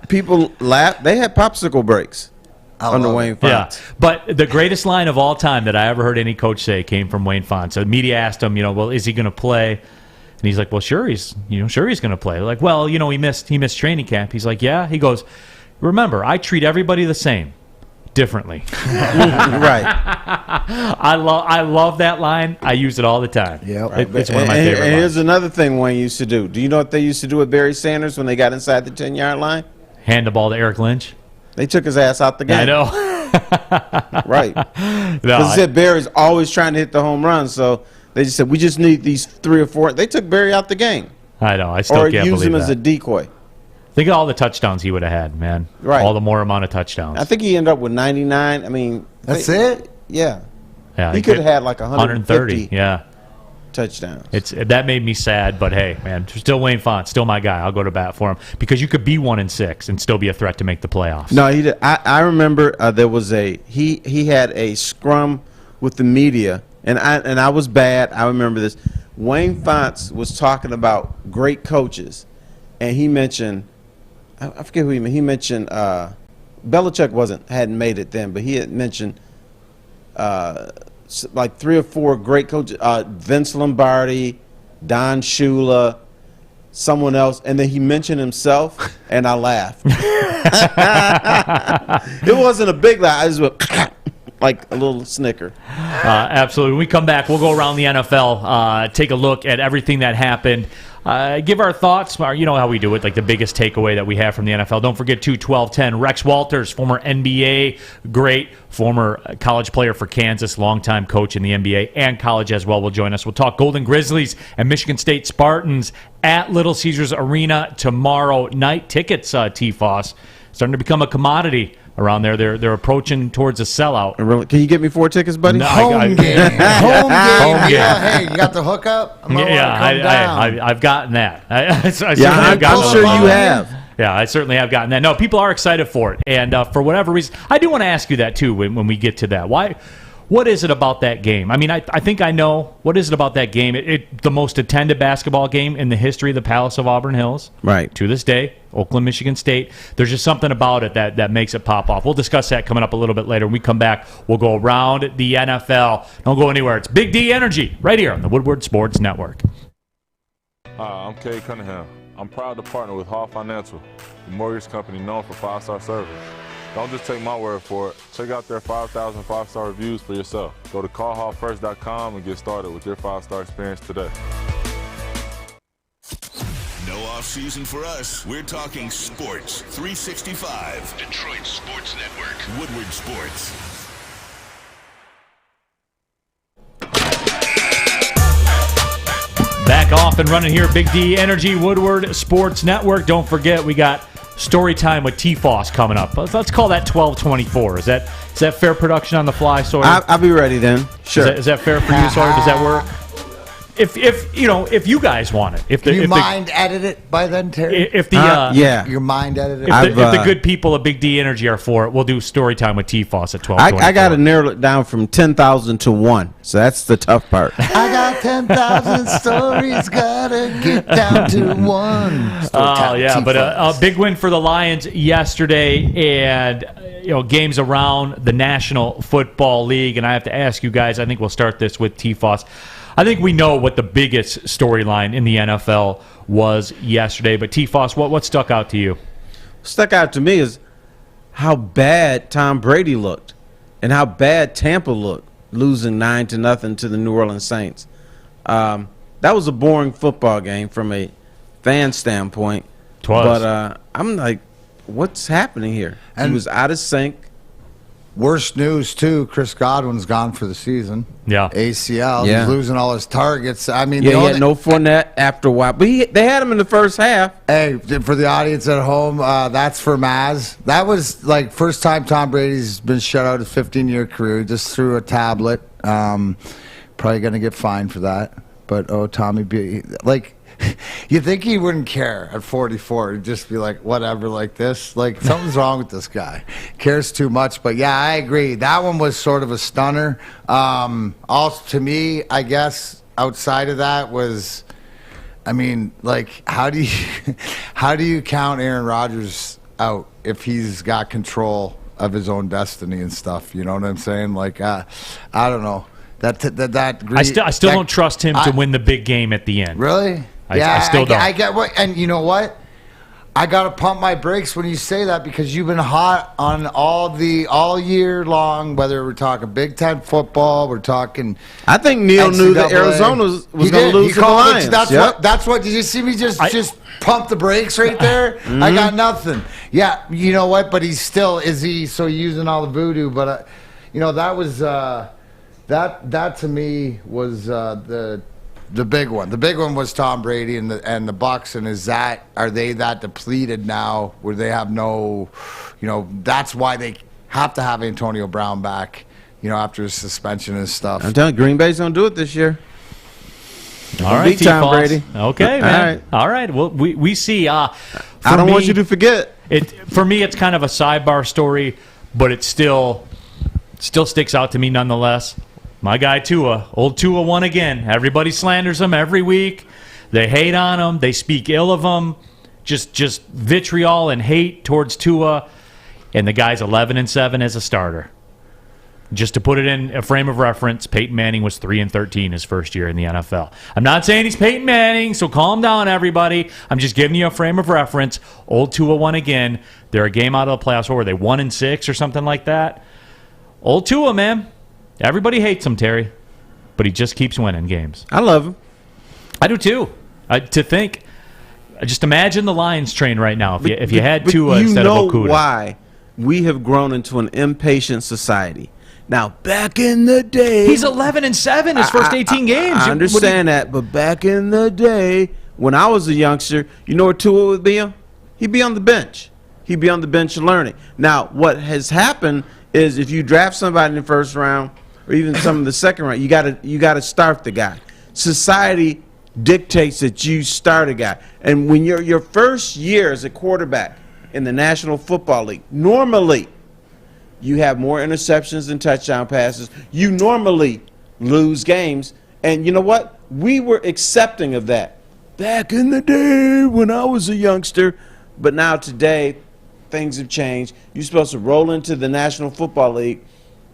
People laugh. They had popsicle breaks under Wayne Fonts.
Yeah, but the greatest line of all time that I ever heard any coach say came from Wayne Fonts. So the media asked him, well, is he going to play? And he's like, well, sure he's going to play. They're like, well, he missed training camp. He's like, yeah. He goes, remember, I treat everybody the same, differently.
Right.
I love that line. I use it all the time.
Yeah,
it's one of my favorite lines.
Here's another thing Wayne used to do. Do you know what they used to do with Barry Sanders when they got inside the 10-yard line?
Hand the ball to Eric Lynch.
They took his ass out the game.
I know.
Right. Because he said Barry's always trying to hit the home run, so they just said, we just need these 3 or 4. They took Barry out the game.
I know. I still can't believe that.
Or use him as a decoy.
Think of all the touchdowns he would have had, man.
Right.
All the more amount of touchdowns.
I think he ended up with 99. I mean,
that's it?
Yeah.
Yeah.
He could have had like
130. Yeah.
Touchdowns.
That made me sad, but hey, man, still Wayne Fonts, still my guy. I'll go to bat for him because you could be 1-6 and still be a threat to make the playoffs.
No, he did. I remember there was he had a scrum with the media, and I was bad. I remember this. Wayne Fonts was talking about great coaches, and he mentioned I forget who he mentioned. He mentioned Belichick hadn't made it then, but he had mentioned like 3 or 4 great coaches, Vince Lombardi, Don Shula, someone else, and then he mentioned himself, and I laughed. It wasn't a big laugh. I just went like a little snicker.
Absolutely. When we come back, we'll go around the NFL, take a look at everything that happened. Give our thoughts. You know how we do it, like the biggest takeaway that we have from the NFL. Don't forget 12-10. Rex Walters, former NBA great, former college player for Kansas, longtime coach in the NBA and college as well, will join us. We'll talk Golden Grizzlies and Michigan State Spartans at Little Caesars Arena tomorrow night. Tickets, T-Foss, starting to become a commodity around there. They're approaching towards a sellout.
Really? Can you get me 4 tickets, buddy?
No, home game. Home game. Yeah, hey, you got the hookup?
I've gotten that. I'm
sure you have.
Yeah, I certainly have gotten that. No, people are excited for it. And for whatever reason, I do want to ask you that, too, when we get to that. What is it about that game? I mean, I think I know. What is it about that game? The most attended basketball game in the history of the Palace of Auburn Hills.
Right.
To this day, Oakland, Michigan State. There's just something about it that makes it pop off. We'll discuss that coming up a little bit later. When we come back, we'll go around the NFL. Don't go anywhere. It's Big D Energy right here on the Woodward Sports Network.
Hi, I'm Cade Cunningham. I'm proud to partner with Hall Financial, the mortgage company known for 5-star service. Don't just take my word for it. Check out their 5,000 5-star reviews for yourself. Go to callhallfirst.com and get started with your 5-star experience today.
No off season for us. We're talking sports 365. Detroit Sports Network. Woodward Sports.
Back off and running here, Big D Energy, Woodward Sports Network. Don't forget, we got story time with T-Foss coming up. Let's call that 12:24. Is that fair production on the fly, Sawyer?
I'll be ready then. Sure.
Is that fair for you, Sawyer? Does that work? If you guys want it,
Can you mind edit it by then, Terry? Your mind edit it.
If the good people of Big D Energy are for it, we'll do story time with T-Foss at 12:24.
I got to narrow it down from 10,000 to 1, so that's the tough part.
I got 10,000 stories, gotta get down to 1.
Oh yeah, but a big win for the Lions yesterday, and games around the National Football League. And I have to ask you guys. I think we'll start this with T-Foss. I think we know what the biggest storyline in the NFL was yesterday. But T-Foss, what stuck out to you?
Stuck out to me is how bad Tom Brady looked and how bad Tampa looked, losing 9-0 to the New Orleans Saints. That was a boring football game from a fan standpoint. But I'm like, what's happening here? And he was out of sync.
Worst news, too, Chris Godwin's gone for the season.
Yeah.
ACL.
Yeah.
He's losing all his targets. I mean,
he had no Fournette after a while. But they had him in the first half.
Hey, for the audience at home, that's for Maz. That was, first time Tom Brady's been shut out his 15-year career. He just threw a tablet. Probably going to get fined for that. but Tommy B, like, you think he wouldn't care at 44? He'd just be like, whatever, like this. Like, something's wrong with this guy. Cares too much. But yeah, I agree. That one was sort of a stunner. Also, to me, I guess outside of that was, I mean, like, how do you count Aaron Rodgers out if he's got control of his own destiny and stuff? You know what I'm saying? Like, I don't know.
I still don't trust him to win the big game at the end.
Really?
I still don't.
I get what, and you know what? I gotta pump my brakes when you say that, because you've been hot on all year long. Whether we're talking Big Ten football, we're talking.
I think Neil knew that Arizona was going to lose to the Lions.
That's what. Did you see me just pump the brakes right there?
Mm-hmm.
I got nothing. Yeah, you know what? But is he so using all the voodoo? But that was that to me was the big one. The big one was Tom Brady and the Bucs. And are they that depleted now where they have no, that's why they have to have Antonio Brown back, after his suspension and stuff.
I'm telling you, Green Bay's going to do it this year.
All right,
beat Tom Brady.
Okay, man. All right. Well, we see. I
don't want you to forget.
For me, it's kind of a sidebar story, but it still sticks out to me nonetheless. My guy Tua, old Tua won again. Everybody slanders him every week. They hate on him. They speak ill of him. Just vitriol and hate towards Tua. And the guy's 11-7 as a starter. Just to put it in a frame of reference, Peyton Manning was 3-13 his first year in the NFL. I'm not saying he's Peyton Manning, so calm down, everybody. I'm just giving you a frame of reference. Old Tua won again. They're a game out of the playoffs. What were they, 1-6 or something like that? Old Tua, man. Everybody hates him, Terry, but he just keeps winning games.
I love him.
I do too. Just imagine the Lions train right now if you had Tua instead of Okudah.
You know why we have grown into an impatient society. Now, back in the day,
he's 11-7 his first 18 games.
I understand that, but back in the day when I was a youngster, you know where Tua would be on? He'd be on the bench. He'd be on the bench learning. Now, what has happened is if you draft somebody in the first round, or even some of the second round, you gotta start the guy. Society dictates that you start a guy. And when you're your first year as a quarterback in the National Football League, normally you have more interceptions than touchdown passes. You normally lose games. And you know what? We were accepting of that back in the day when I was a youngster. But now today, things have changed. You're supposed to roll into the National Football League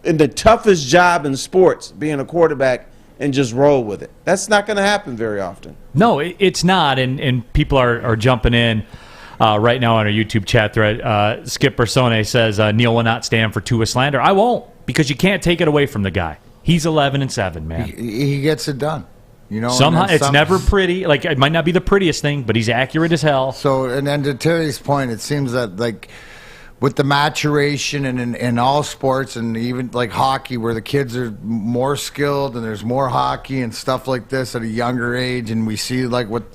in the toughest job in sports, being a quarterback, and just roll with it. That's not going to happen very often.
No, it's not, and people are jumping in right now on our YouTube chat thread. Skip Persone says, Neil will not stand for Tua slander. I won't, because you can't take it away from the guy. He's 11-7, man.
He gets it done.
Somehow it's never pretty. Like, it might not be the prettiest thing, but he's accurate as hell.
So, and then to Terry's point, it seems that, like, with the maturation and in all sports, and even like hockey, where the kids are more skilled and there's more hockey and stuff like this at a younger age, and we see like with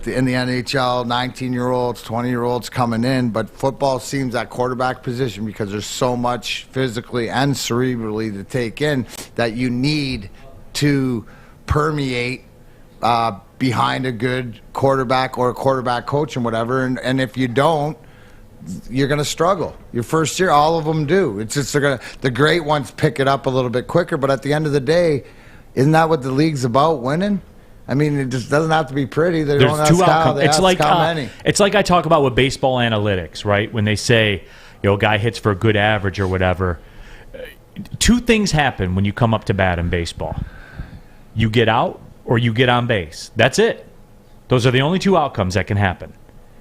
in the NHL, 19-year-olds, 20-year-olds coming in, but football seems that quarterback position, because there's so much physically and cerebrally to take in, that you need to permeate behind a good quarterback or a quarterback coach and whatever, and if you don't, you're going to struggle. Your first year, all of them do. It's just the great ones pick it up a little bit quicker, but at the end of the day, isn't that what the league's about, winning? I mean, it just doesn't have to be pretty. There's
two outcomes. It's like I talk about with baseball analytics, right? When they say, a guy hits for a good average or whatever, two things happen when you come up to bat in baseball. You get out or you get on base. That's it. Those are the only two outcomes that can happen.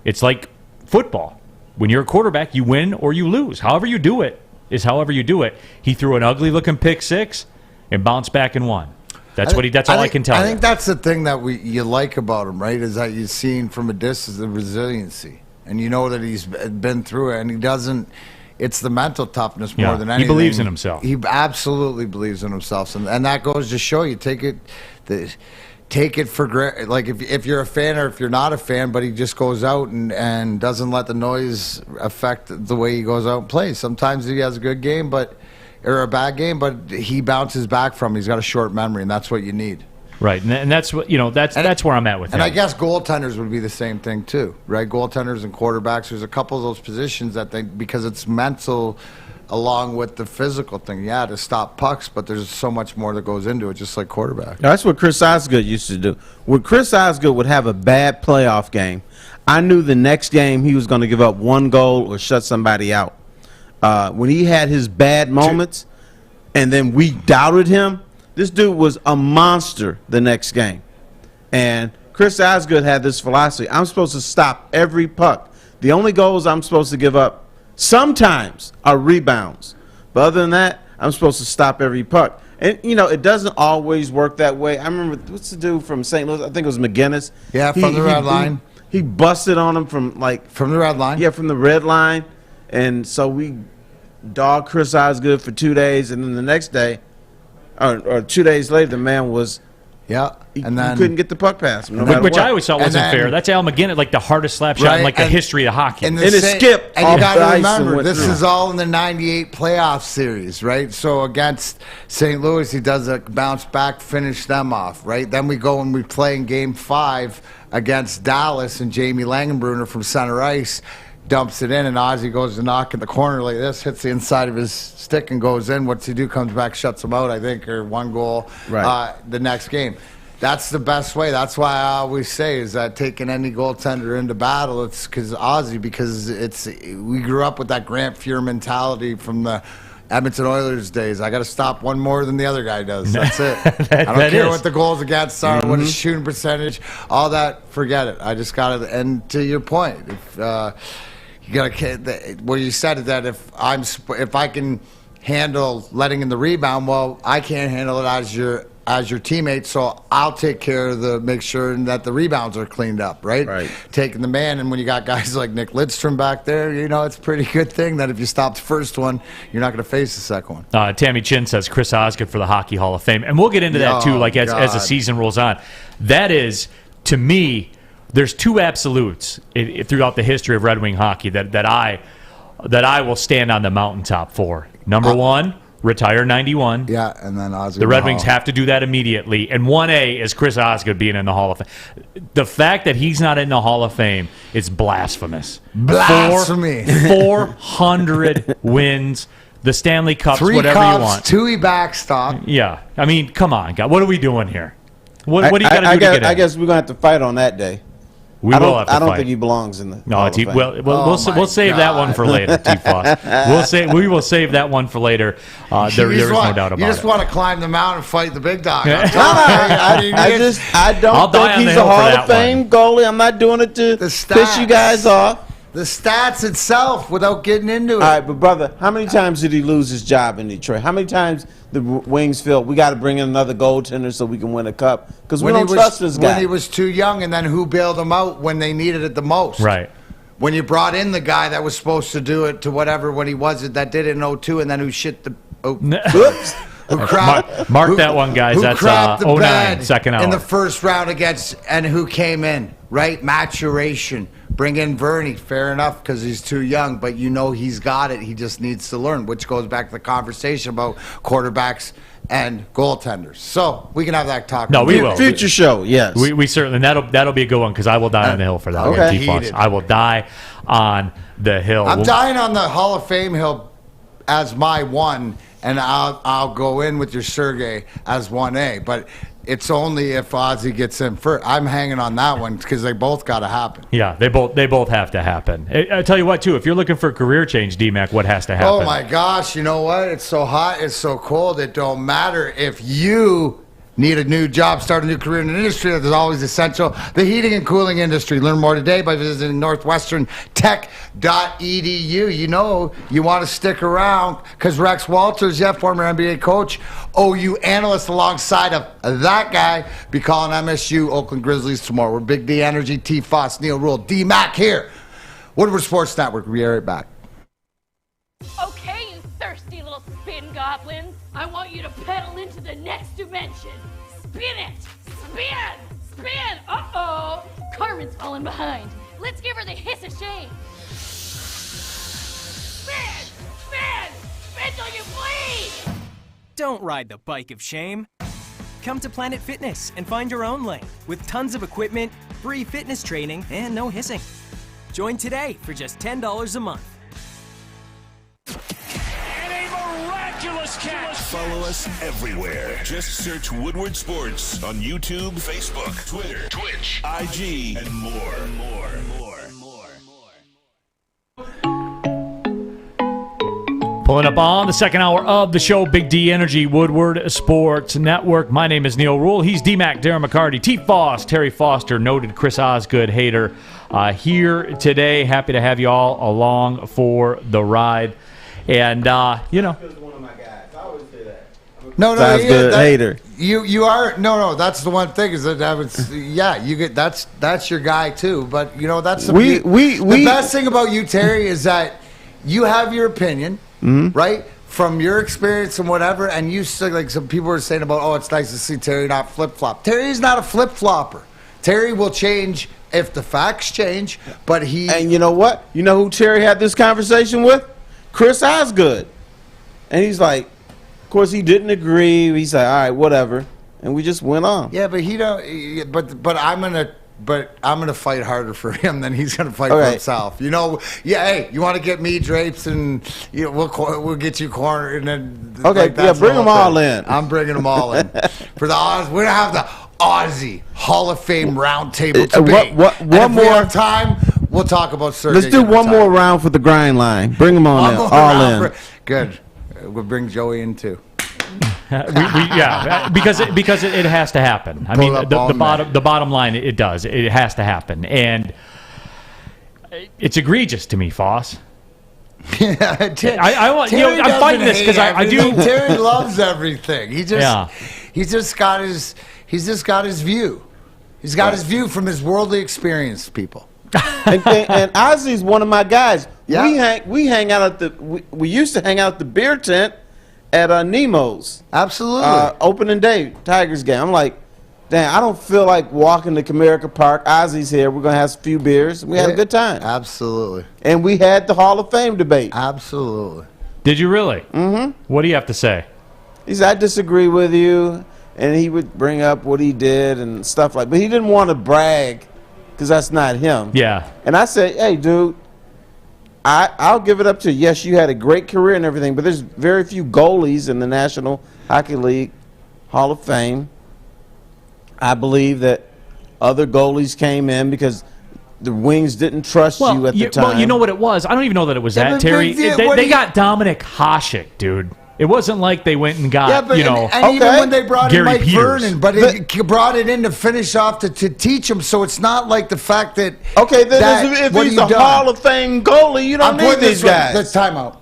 It's like football. When you're a quarterback, you win or you lose. However you do it is however you do it. He threw an ugly-looking pick six and bounced back and won. That's all I can tell you.
I think that's the thing that you like about him, right? Is that you've seen from a distance the resiliency, and you know that he's been through it, and he doesn't. It's the mental toughness more than anything.
He believes in himself.
He absolutely believes in himself, and that goes to show you. Take it for granted. Like if you're a fan or if you're not a fan, but he just goes out and doesn't let the noise affect the way he goes out and plays. Sometimes he has a good game, or a bad game, but he bounces back from it. He's got a short memory, and that's what you need.
Right, and that's what that's where I'm at with him.
And I guess goaltenders would be the same thing too, right? Goaltenders and quarterbacks. There's a couple of those positions that because it's mental, along with the physical thing. Yeah, to stop pucks, but there's so much more that goes into it, just like quarterback.
That's what Chris Osgood used to do. When Chris Osgood would have a bad playoff game, I knew the next game he was going to give up one goal or shut somebody out. When he had his bad moments, and then we doubted him, this dude was a monster the next game. And Chris Osgood had this philosophy: I'm supposed to stop every puck. The only goals I'm supposed to give up sometimes are rebounds. But other than that, I'm supposed to stop every puck. And, it doesn't always work that way. I remember, what's the dude from St. Louis? I think it was McGinnis.
Yeah, from the red line.
He busted on him from
the red line?
Yeah, from the red line. And so we dogged Chris Osgood for 2 days. And then the next day, or 2 days later, the man was...
Yeah,
and then he couldn't get the puck past him,
which I always thought wasn't fair. That's Al McGinnis, like the hardest slap shot in the history of hockey.
And it skipped. And you got to remember, this is all in the '98 playoff series, right? So against St. Louis, he does a bounce back, finish them off, right? Then we go and we play in Game 5 against Dallas, and Jamie Langenbrunner from center ice dumps it in, and Ozzy goes to knock in the corner like this, hits the inside of his stick and goes in. What's he do? Comes back, shuts him out, I think, or one goal the next game. That's the best way. That's why I always say is that taking any goaltender into battle, it's because Ozzy, because we grew up with that Grant Fuhr mentality from the Edmonton Oilers days. I got to stop one more than the other guy does. That's it. I don't care what the goals against are, what his shooting percentage, all that. Forget it. I just got to. And to your point, if you got to, what you said is that if I can handle letting in the rebound, well, I can't handle it as your teammate, so I'll take care of make sure that the rebounds are cleaned up, right? Taking the man, and when you got guys like Nick Lidstrom back there, it's a pretty good thing that if you stop the first one, you're not going to face the second one.
Tammy Chin says Chris Osgood for the Hockey Hall of Fame, and we'll get into that too, as the season rolls on. That is, to me, there's two absolutes throughout the history of Red Wing hockey that I will stand on the mountaintop for. Number one, retire 91.
Yeah, and then Osgood.
The Red Wings have to do that immediately. And 1A is Chris Osgood being in the Hall of Fame. The fact that he's not in the Hall of Fame is blasphemous.
Blasphemy.
400 wins, the Stanley Cups,
3
whatever
cups,
you want.
2 backstop.
Yeah. I mean, come on, God. What are we doing here? What do you got to do to get in?
I guess we're going to have to fight on that day.
I don't
think he belongs in the
No,
Hall of Fame.
we'll save that one for later, T-Foss. We will save that one for later. There is no doubt about it.
You just want to climb the mountain and fight the big dog.
I don't think he's a Hall of Fame goalie. I'm not doing it to piss you guys off.
The stats itself, without getting into it.
All right, but brother, how many times did he lose his job in Detroit? How many times the Wings felt we got to bring in another goaltender so we can win a cup? Because we don't trust this guy.
When he was too young, and then who bailed him out when they needed it the most?
Right.
When you brought in the guy that was supposed to do it to whatever when he wasn't, that did it in 02, and then who shit the... Oops.
Mark that one, guys. That's 09, second hour.
In the first round and who came in, right? Maturation. Bring in Verney, fair enough, because he's too young, but he's got it. He just needs to learn, which goes back to the conversation about quarterbacks and goaltenders. So we can have that talk.
No, we will.
Future show, yes.
We certainly, that'll be a good one, because I will die on the hill for that one, T-Foss. I will die on the hill.
I'm dying on the Hall of Fame hill as my one, and I'll go in with your Sergey as 1A, but it's only if Ozzy gets in first. I'm hanging on that one because they both got to happen.
Yeah, they both have to happen. I tell you what, too, if you're looking for a career change, D-Mac, what has to happen?
Oh, my gosh. You know what? It's so hot. It's so cold. It don't matter if you need a new job, start a new career in an industry that is always essential. The heating and cooling industry. Learn more today by visiting northwesterntech.edu. You want to stick around because Rex Walters, former NBA coach, OU analyst alongside of that guy, be calling MSU Oakland Grizzlies tomorrow. We're Big D Energy, T. Foss, Neil Rule, D-Mac here. Woodward Sports Network. We'll be right back.
Okay, you thirsty little spin goblins. I want you to pedal into the next dimension. Spin it! Spin! Spin! Uh-oh! Carmen's falling behind. Let's give her the hiss of shame. Spin! Spin! Spin till you bleed!
Don't ride the bike of shame. Come to Planet Fitness and find your own lane with tons of equipment, free fitness training, and no hissing. Join today for just $10 a month.
Follow us everywhere. Just search Woodward Sports on YouTube, Facebook, Twitter, Twitch, IG, and more.
Pulling up on the second hour of the show, Big D Energy, Woodward Sports Network. My name is Neil Rule. He's D-Mac, Darren McCarty, T. Foss, Terry Foster, noted Chris Osgood hater here today. Happy to have you all along for the ride. And,
No,
Osgood hater.
You are that's the one thing is that was you get that's your guy too. But that's the best thing about you, Terry, is that you have your opinion, right, from your experience and whatever. And you like some people were saying about, it's nice to see Terry not flip flop. Terry's not a flip flopper. Terry will change if the facts change. But
and you know what? You know who Terry had this conversation with? Chris Osgood, and he's like. Of course, he didn't agree. He's like, all right, whatever, and we just went on.
Yeah, but he don't. But I'm gonna fight harder for him than he's gonna fight for himself. Hey, you want to get me drapes, and we'll get you cornered, and then
bring them all in.
I'm bringing them all in for the Oz. We're gonna have the Aussie Hall of Fame roundtable debate. One more time, we'll talk about Sergey.
Let's do one more round for the grind line. Bring them on in, all in.
Good. We'll bring Joey in too.
Because it has to happen. I mean, the bottom line, it does. It has to happen, and it's egregious to me, Foss. I'm fighting this because I do.
Terry loves everything. He's just got his view. He's got his view from his worldly experience, people.
and Ozzy's one of my guys. Yeah. We hang out at we used to hang out at the beer tent at Nemo's.
Absolutely.
Opening day Tigers game. I'm like, damn, I don't feel like walking to Comerica Park. Ozzy's here. We're gonna have a few beers. We had a good time.
Absolutely.
And we had the Hall of Fame debate.
Absolutely.
Did you really?
Mm-hmm.
What do you have to say?
He said, I disagree with you, and he would bring up what he did and stuff like. But he didn't want to brag. Because that's not him.
Yeah.
And I said, hey, dude, I'll give it up to you. Yes, you had a great career and everything, but there's very few goalies in the National Hockey League Hall of Fame. I believe that other goalies came in because the Wings didn't trust you at the time.
Well, you know what it was? I don't even know that it was that, Terry. They got Dominic Hasek, dude. It wasn't like they went and got,
and even when they brought
Gary
in Mike
Peters.
Vernon, but it brought it in to finish off to teach him. So it's not like the fact that
if he's a Hall of Fame goalie, you don't need these guys.
That's timeout.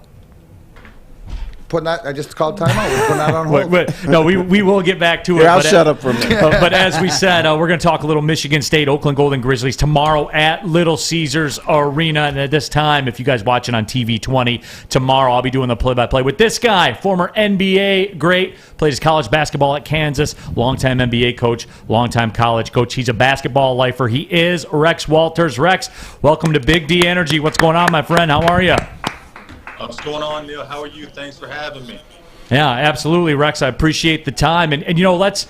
I just called timeout. We're putting that on hold.
No, we will get back to it.
I'll shut up for a minute.
But as we said, we're going to talk a little Michigan State, Oakland Golden Grizzlies tomorrow at Little Caesars Arena. And at this time, if you guys watching on TV 20, tomorrow I'll be doing the play-by-play with this guy, former NBA great, played his college basketball at Kansas, longtime NBA coach, longtime college coach. He's a basketball lifer. He is Rex Walters. Rex, welcome to Big D Energy. What's going on, my friend? How are you?
What's going on, Neil? How are you? Thanks for having me.
Yeah, absolutely, Rex. I appreciate the time. And let's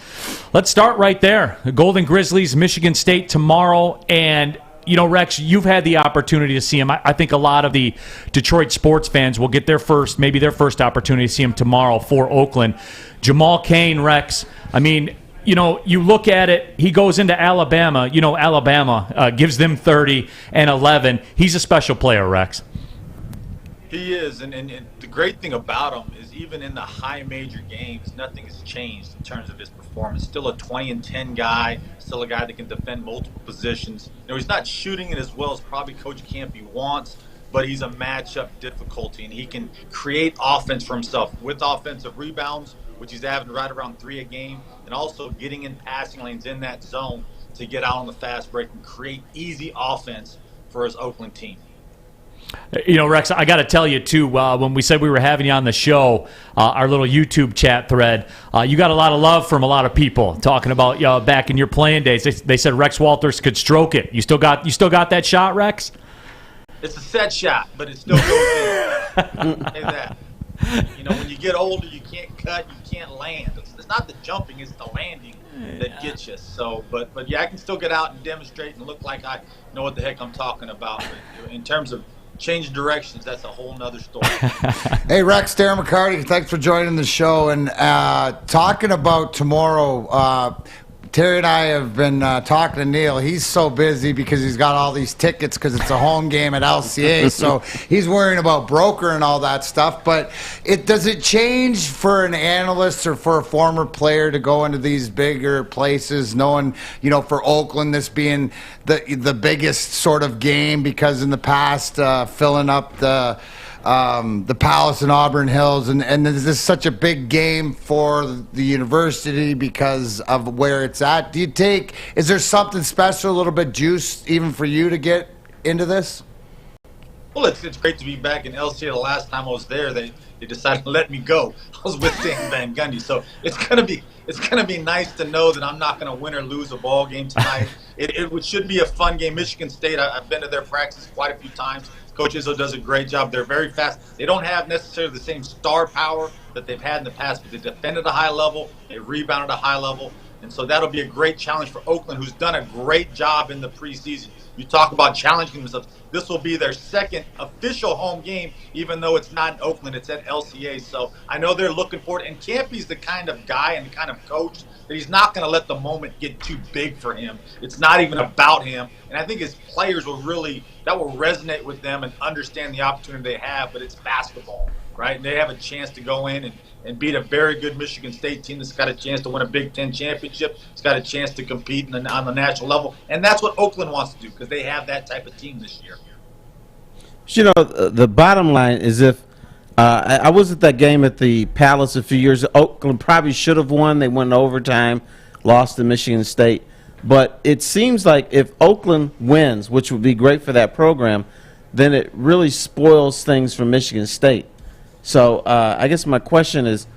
start right there. The Golden Grizzlies, Michigan State tomorrow. And, Rex, you've had the opportunity to see him. I think a lot of the Detroit sports fans will get their first opportunity to see him tomorrow for Oakland. Jamal Cain, Rex, I mean, you look at it, he goes into Alabama. Alabama gives them 30 and 11. He's a special player, Rex.
He is, and the great thing about him is even in the high major games, nothing has changed in terms of his performance. Still a 20-10 guy, still a guy that can defend multiple positions. He's not shooting it as well as probably Coach Campy wants, but he's a matchup difficulty, and he can create offense for himself with offensive rebounds, which he's having right around 3 a game, and also getting in passing lanes in that zone to get out on the fast break and create easy offense for his Oakland team.
Rex, I got to tell you, too, when we said we were having you on the show, our little YouTube chat thread, you got a lot of love from a lot of people talking about back in your playing days. They said Rex Walters could stroke it. You still got that shot, Rex?
It's a set shot, but it still goes in. Say that. You know, when you get older, you can't cut, you can't land. It's not the jumping, it's the landing that gets you. So, but yeah, I can still get out and demonstrate and look like I know what the heck I'm talking about. But in terms of changing directions, that's a whole nother story.
Hey, Rex, Darren McCarty, thanks for joining the show. And talking about tomorrow, Terry and I have been talking to Neil. He's so busy because he's got all these tickets because it's a home game at LCA. So he's worrying about broker and all that stuff. But does it change for an analyst or for a former player to go into these bigger places, knowing, you know, for Oakland, this being the biggest sort of game, because in the past, filling up the Palace and Auburn Hills, and this is such a big game for the university because of where it's at. Is there something special, a little bit juice even for you to get into this?
Well, it's great to be back in LCA. The last time I was there, they decided to let me go. I was with Dan Van Gundy, so it's gonna be nice to know that I'm not gonna win or lose a ball game tonight. It should be a fun game. Michigan State, I've been to their practice quite a few times. Coach Izzo does a great job. They're very fast. They don't have necessarily the same star power that they've had in the past, but they defended a high level, they rebounded a high level, and so that'll be a great challenge for Oakland, who's done a great job in the preseason. You talk about challenging themselves. This will be their second official home game, even though it's not in Oakland, it's at LCA. So I know they're looking for it, and Campy's the kind of guy and the kind of coach that he's not going to let the moment get too big for him. It's not even about him, and I think his players will resonate with them and understand the opportunity they have, but it's basketball, right? And they have a chance to go in and beat a very good Michigan State team that's got a chance to win a Big Ten championship. It's got a chance to compete on the national level, and that's what Oakland wants to do because they have that type of team this year.
You know, the bottom line is I was at that game at the Palace a few years ago. Oakland probably should have won. They went to overtime, lost to Michigan State. But it seems like if Oakland wins, which would be great for that program, then it really spoils things for Michigan State. So I guess my question is,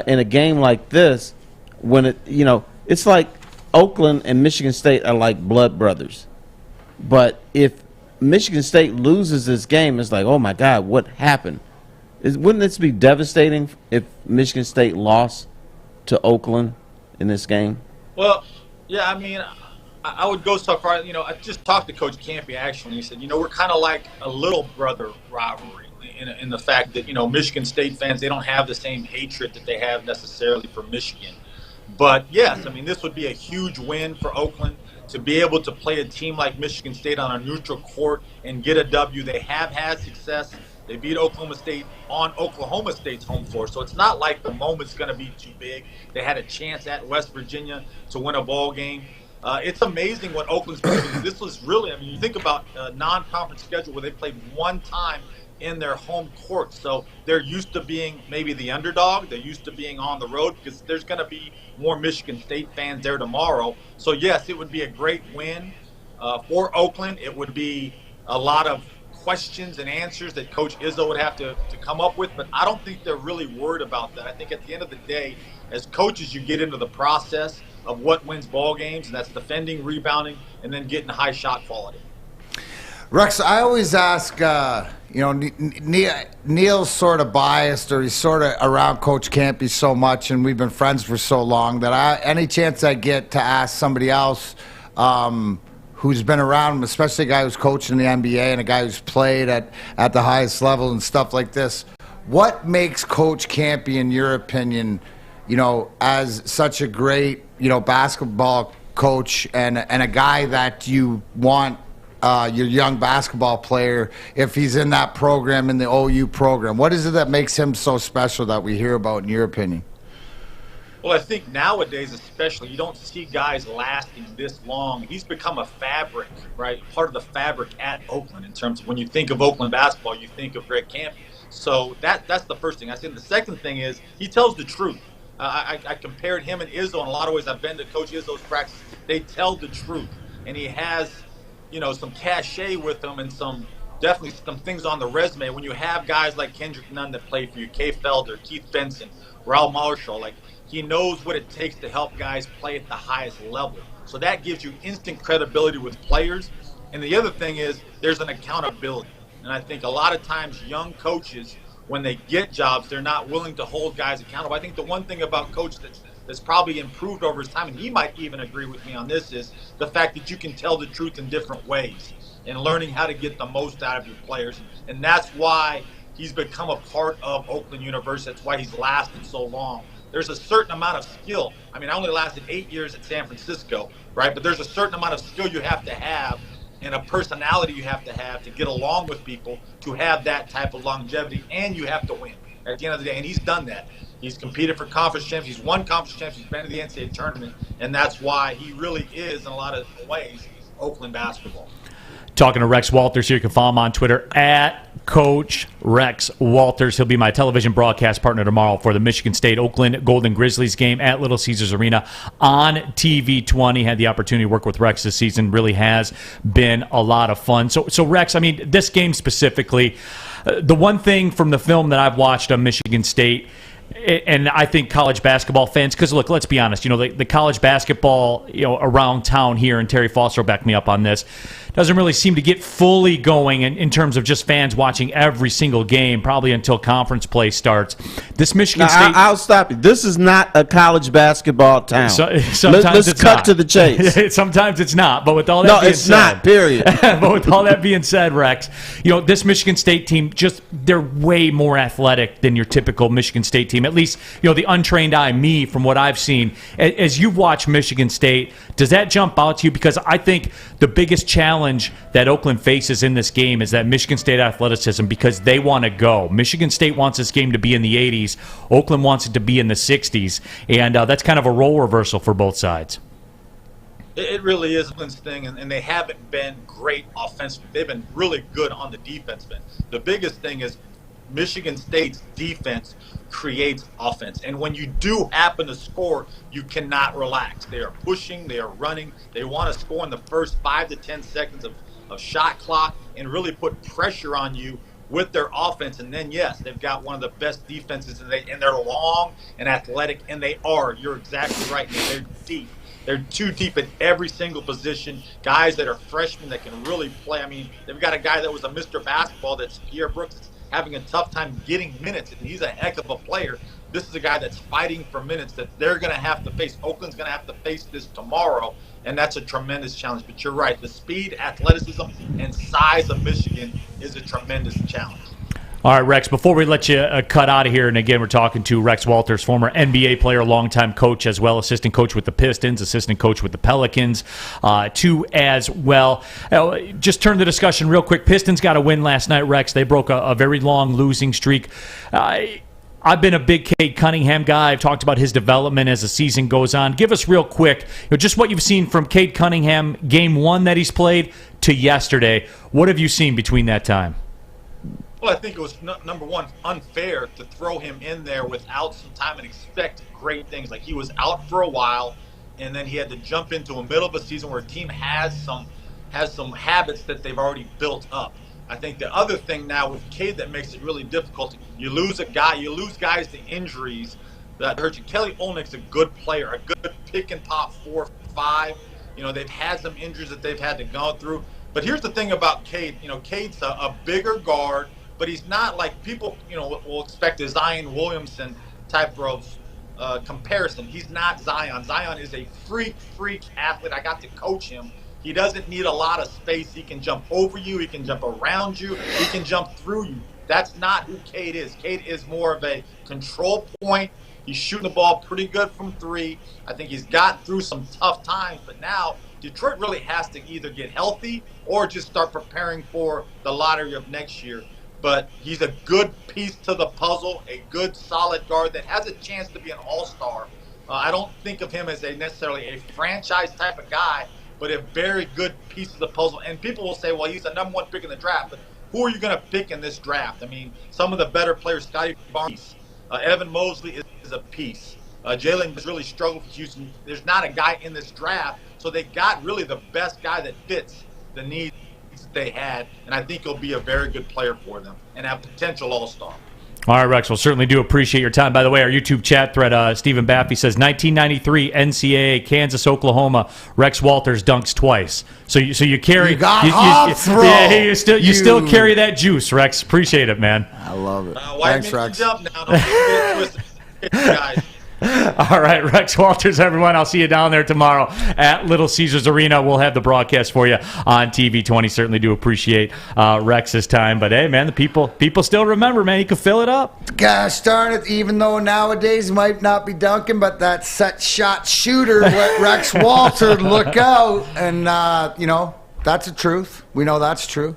in a game like this, when it's like Oakland and Michigan State are like blood brothers. But if Michigan State loses this game, it's like, oh my God, what happened? Wouldn't this be devastating if Michigan State lost to Oakland in this game?
Well, yeah, I mean, I would go so far. I just talked to Coach Campy actually, and he said, we're kind of like a little brother rivalry in the fact that, Michigan State fans, they don't have the same hatred that they have necessarily for Michigan. But yes, I mean, this would be a huge win for Oakland to be able to play a team like Michigan State on a neutral court and get a W. They have had success. They beat Oklahoma State on Oklahoma State's home floor. So it's not like the moment's going to be too big. They had a chance at West Virginia to win a ball game. It's amazing what Oakland's doing. This was really, I mean, you think about a non-conference schedule where they played one time in their home court. So they're used to being maybe the underdog. They're used to being on the road because there's going to be more Michigan State fans there tomorrow. So, yes, it would be a great win for Oakland. It would be a lot of questions and answers that Coach Izzo would have to come up with, but I don't think they're really worried about that. I think at the end of the day, as coaches, you get into the process of what wins ball games, and that's defending, rebounding, and then getting high shot quality.
Rex, I always ask, Neil's sort of biased, or he's sort of around Coach Campy so much, and we've been friends for so long, that any chance I get to ask somebody else who's been around him, especially a guy who's coached in the NBA and a guy who's played at the highest level and stuff like this, what makes Coach Campy, in your opinion, as such a great, basketball coach and a guy that you want your young basketball player, if he's in that program, in the OU program? What is it that makes him so special that we hear about, in your opinion?
Well, I think nowadays especially, you don't see guys lasting this long. He's become a fabric, right? Part of the fabric at Oakland in terms of when you think of Oakland basketball, you think of Greg Campy. So that's the first thing. I think the second thing is he tells the truth. I compared him and Izzo in a lot of ways. I've been to Coach Izzo's practice. They tell the truth. And he has, some cachet with him and definitely some things on the resume. When you have guys like Kendrick Nunn that play for you, Kay Felder, Keith Benson, Raul Marshall, he knows what it takes to help guys play at the highest level. So that gives you instant credibility with players. And the other thing is there's an accountability. And I think a lot of times young coaches when they get jobs, they're not willing to hold guys accountable. I think the one thing about Coach that's probably improved over his time, and he might even agree with me on this, is the fact that you can tell the truth in different ways and learning how to get the most out of your players. And that's why he's become a part of Oakland University. That's why he's lasted so long. There's a certain amount of skill. I mean, I only lasted 8 years at San Francisco, right? But there's a certain amount of skill you have to have and a personality you have to get along with people to have that type of longevity, and you have to win at the end of the day. And he's done that. He's competed for conference champs. He's won conference champs. He's been to the NCAA tournament, and that's why he really is, in a lot of ways, Oakland basketball.
Talking to Rex Walters here. You can follow him on Twitter at Coach Rex Walters. He'll be my television broadcast partner tomorrow for the Michigan State-Oakland Golden Grizzlies game at Little Caesars Arena on TV 20. Had the opportunity to work with Rex this season. Really has been a lot of fun. So Rex, I mean, this game specifically, the one thing from the film that I've watched on Michigan State, and I think college basketball fans, because look, let's be honest, the college basketball, around town here, and Terry Foster will back me up on this, doesn't really seem to get fully going in terms of just fans watching every single game, probably until conference play starts. This Michigan State...
I'll stop you. This is not a college basketball town.
Sometimes
let's cut to the chase.
Sometimes it's not, but with all that being said...
No, it's not, period.
But with all that being said, Rex, this Michigan State team, they're way more athletic than your typical Michigan State team. At least, the untrained eye, me, from what I've seen. As you've watched Michigan State, does that jump out to you? Because I think the biggest challenge that Oakland faces in this game is that Michigan State athleticism, because they want to go. Michigan State wants this game to be in the 80s. Oakland wants it to be in the 60s. And that's kind of a role reversal for both sides.
It really is Oakland's thing, and they haven't been great offensively. They've been really good on the defense end. The biggest thing is Michigan State's defense creates offense. And when you do happen to score, you cannot relax. They are pushing, they are running. They want to score in the first 5 to 10 seconds of shot clock and really put pressure on you with their offense. And then, yes, they've got one of the best defenses, and they're long and athletic, and they are. You're exactly right. They're deep. They're too deep at every single position. Guys that are freshmen that can really play. I mean, they've got a guy that was a Mr. Basketball, that's Pierre Brooks, having a tough time getting minutes, and he's a heck of a player. This is a guy that's fighting for minutes that they're going to have to face. Oakland's going to have to face this tomorrow, and that's a tremendous challenge. But you're right. The speed, athleticism, and size of Michigan is a tremendous challenge.
All right, Rex, before we let you cut out of here, and again, we're talking to Rex Walters, former NBA player, longtime coach as well, assistant coach with the Pistons, assistant coach with the Pelicans, too, as well. Just turn the discussion real quick. Pistons got a win last night, Rex. They broke a very long losing streak. I've been a big Cade Cunningham guy. I've talked about his development as the season goes on. Give us real quick, just what you've seen from Cade Cunningham, game one that he's played, to yesterday. What have you seen between that time?
Well, I think it was, number one, unfair to throw him in there without some time and expect great things. Like, he was out for a while, and then he had to jump into a middle of a season where a team has some habits that they've already built up. I think the other thing now with Cade that makes it really difficult, you lose guys to injuries that hurt you. Kelly Olynyk's a good player, a good pick and pop 4 or 5. They've had some injuries that they've had to go through. But here's the thing about Cade. Cade's a bigger guard, but he's not like people, will expect a Zion Williamson type of comparison. He's not Zion. Zion is a freak athlete. I got to coach him. He doesn't need a lot of space. He can jump over you. He can jump around you. He can jump through you. That's not who Cade is. Cade is more of a control point. He's shooting the ball pretty good from 3. I think he's got through some tough times, but now Detroit really has to either get healthy or just start preparing for the lottery of next year. But he's a good piece to the puzzle, a good solid guard that has a chance to be an all-star. I don't think of him as necessarily a franchise type of guy, but a very good piece of the puzzle. And people will say, well, he's the number 1 pick in the draft. But who are you going to pick in this draft? I mean, some of the better players, Scotty Barnes, Evan Mosley is a piece. Jalen has really struggled with Houston. There's not a guy in this draft. So they got really the best guy that fits the needs they had, and I think he'll be a very good player for them and have potential all-star.
All right, Rex, we'll certainly do appreciate your time. By the way, our YouTube chat thread, Stephen Baffey says 1993 NCAA, Kansas, Oklahoma, Rex Walters dunks twice. So you carry.
You got throw.
Yeah, you still carry that juice, Rex. Appreciate it, man.
I love it.
Thanks, Rex. Jump now. Don't get twisted, guys.
All right, Rex Walters, everyone. I'll see you down there tomorrow at Little Caesars Arena. We'll have the broadcast for you on TV20. Certainly do appreciate Rex's time. But, hey, man, the people still remember, man. You can fill it up.
Gosh darn it, even though nowadays might not be dunking, but that set shot shooter, Rex Walter, look out. And, that's the truth. We know that's true.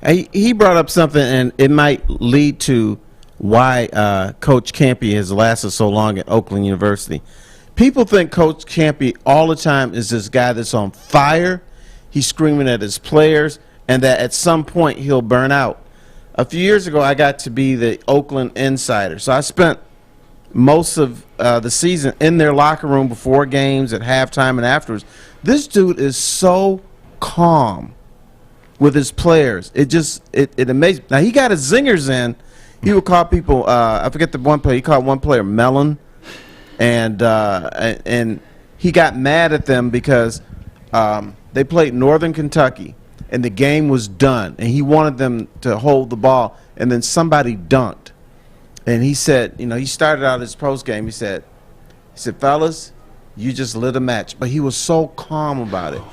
He brought up something, and it might lead to why Coach Campy has lasted so long at Oakland University. People think Coach Campy all the time is this guy that's on fire. He's screaming at his players, and that at some point he'll burn out. A few years ago, I got to be the Oakland insider. So I spent most of the season in their locker room before games, at halftime, and afterwards. This dude is so calm with his players. It amazes me. Now, he got his zingers in. He would call people, I forget the one player, he called one player Melon, and he got mad at them because they played Northern Kentucky, and the game was done, and he wanted them to hold the ball, and then somebody dunked. And he said, he started out his post game, he said, fellas, you just lit a match. But he was so calm about it.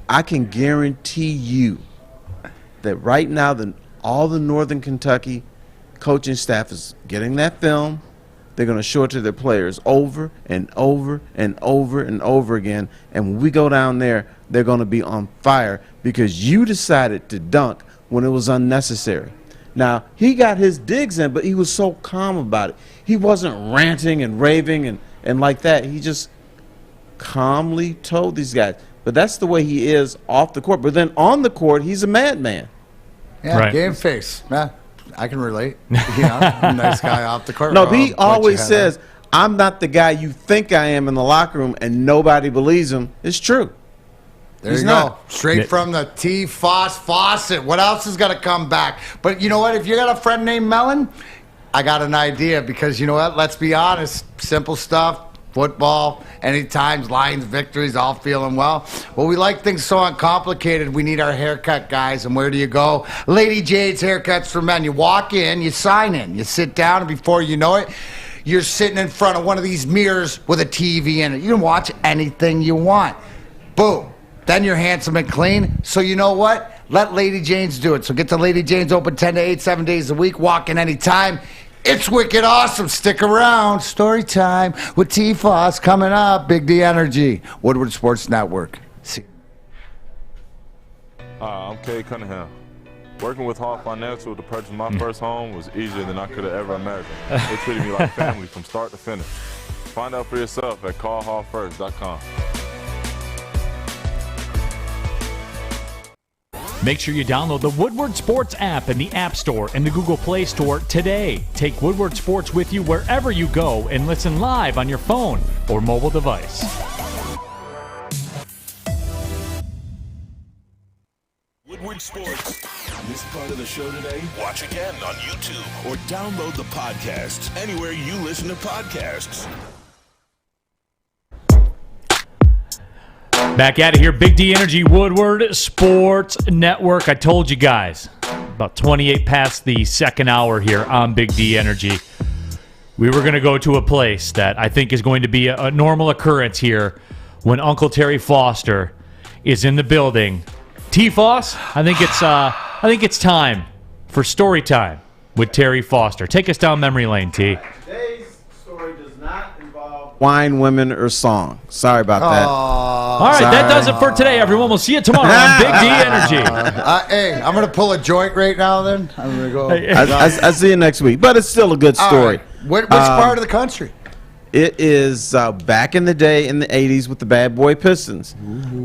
I can guarantee you that right now all the Northern Kentucky coaching staff is getting that film. They're going to show it to their players over and over and over and over again. And when we go down there, they're going to be on fire because you decided to dunk when it was unnecessary. Now, he got his digs in, but he was so calm about it. He wasn't ranting and raving and like that. He just calmly told these guys. But that's the way he is off the court. But then on the court, he's a madman.
Yeah,
right.
Game face. Yeah, I can relate. Nice guy off the court.
No, he always says, I'm not the guy you think I am in the locker room, and nobody believes him. It's true.
There you go. Straight from the T-Foss faucet. What else is going to come back? But you know what? If you got a friend named Mellon, I got an idea because, you know what? Let's be honest. Simple stuff. Football, anytime, Lions victories, all feeling well. Well, we like things so uncomplicated. We need our haircut, guys. And where do you go? Lady Jade's Haircuts for Men. You walk in, you sign in, you sit down, and before you know it, you're sitting in front of one of these mirrors with a TV in it. You can watch anything you want. Boom. Then you're handsome and clean. So you know what? Let Lady Jane's do it. So get to Lady Jane's, open 10 to 8, 7 days a week. Walk in anytime. It's wicked awesome. Stick around. Story time with T-Foss coming up. Big D Energy. Woodward Sports Network. See.
I'm Cade Cunningham. Working with Hall Financial to purchase my first home was easier than I could have ever imagined. They treated me like family from start to finish. Find out for yourself at callhallfirst.com.
Make sure you download the Woodward Sports app in the App Store and the Google Play Store today. Take Woodward Sports with you wherever you go and listen live on your phone or mobile device.
Woodward Sports. Missed part of the show today? Watch again on YouTube or download the podcast anywhere you listen to podcasts.
Back at it here, Big D Energy, Woodward Sports Network. I told you guys, about 28 past the second hour here on Big D Energy, we were going to go to a place that I think is going to be a normal occurrence here when Uncle Terry Foster is in the building. T-Foss, I think it's time for story time with Terry Foster. Take us down memory lane, T.
Today's story does not involve wine, women, or song. Sorry about that.
All right, that does it for today, everyone. We'll see you tomorrow on Big D Energy.
Hey, I'm going to pull a joint right now then. I'm going to go.
I see you next week. But it's still a good story.
Right. Which part of the country?
It is back in the day in the 80s with the bad boy Pistons.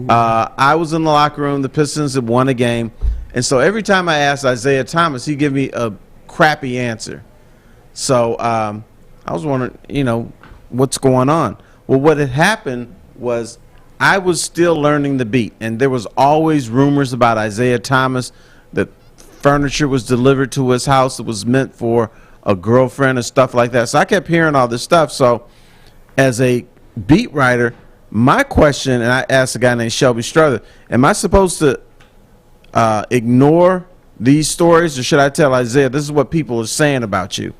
I was in the locker room. The Pistons had won a game. And so every time I asked Isaiah Thomas, he'd give me a crappy answer. So I was wondering, what's going on? Well, what had happened was I was still learning the beat. And there was always rumors about Isaiah Thomas, that furniture was delivered to his house that was meant for a girlfriend and stuff like that. So I kept hearing all this stuff. So as a beat writer, my question, and I asked a guy named Shelby Strother, am I supposed to ignore these stories, or should I tell Isaiah, this is what people are saying about you?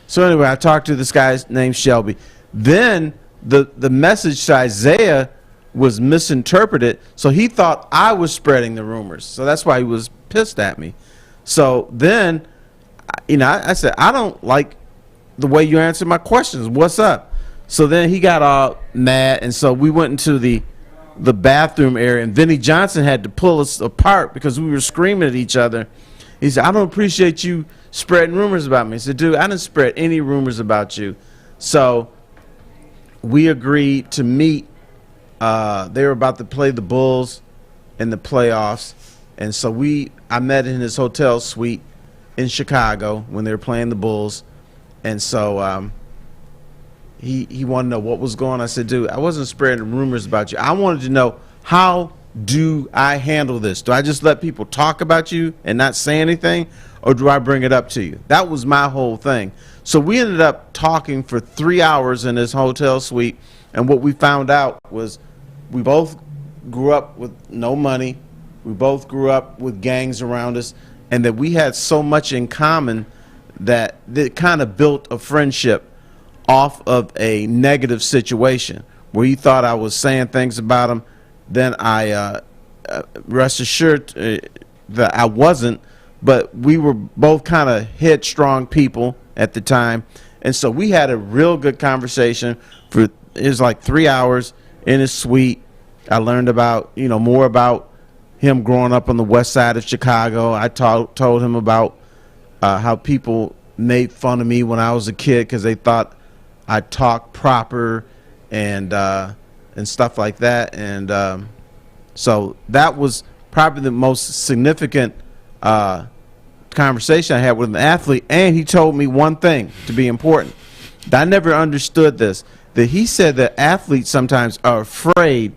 So anyway, I talked to this guy named Shelby. Then the message to Isaiah was misinterpreted, so he thought I was spreading the rumors. So that's why he was pissed at me. So then, I said, I don't like the way you answer my questions. What's up? So then he got all mad, and so we went into the bathroom area, and Vinny Johnson had to pull us apart because we were screaming at each other. He said, I don't appreciate you spreading rumors about me. I said, dude, I didn't spread any rumors about you. So we agreed to meet. They were about to play the Bulls in the playoffs, and so I met in his hotel suite in Chicago when they were playing the Bulls, and so he wanted to know what was going on. I said, dude, I wasn't spreading rumors about you. I wanted to know, how do I handle this? Do I just let people talk about you and not say anything, or do I bring it up to you? That was my whole thing. So we ended up talking for 3 hours in his hotel suite, and what we found out was we both grew up with no money. We both grew up with gangs around us, and that we had so much in common that it kind of built a friendship off of a negative situation where he thought I was saying things about him. Then I rest assured that I wasn't, but we were both kind of headstrong people at the time, and so we had a real good conversation for, it was like 3 hours in his suite. I learned about, more about him growing up on the west side of Chicago. I told him about how people made fun of me when I was a kid because they thought I talked proper and stuff like that. And so that was probably the most significant conversation I had with an athlete. And he told me one thing to be important. I never understood this, that he said that athletes sometimes are afraid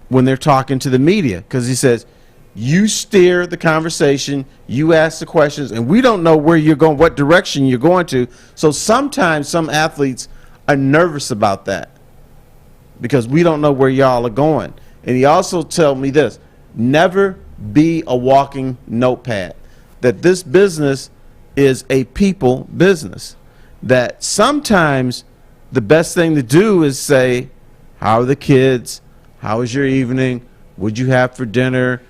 when they're talking to the media, because he says, you steer the conversation, you ask the questions, and we don't know where you're going, what direction you're going to. So sometimes some athletes are nervous about that because we don't know where y'all are going. And he also told me this, never be a walking notepad, that this business is a people business, that sometimes the best thing to do is say, how are the kids? How was your evening? What'd you have for dinner?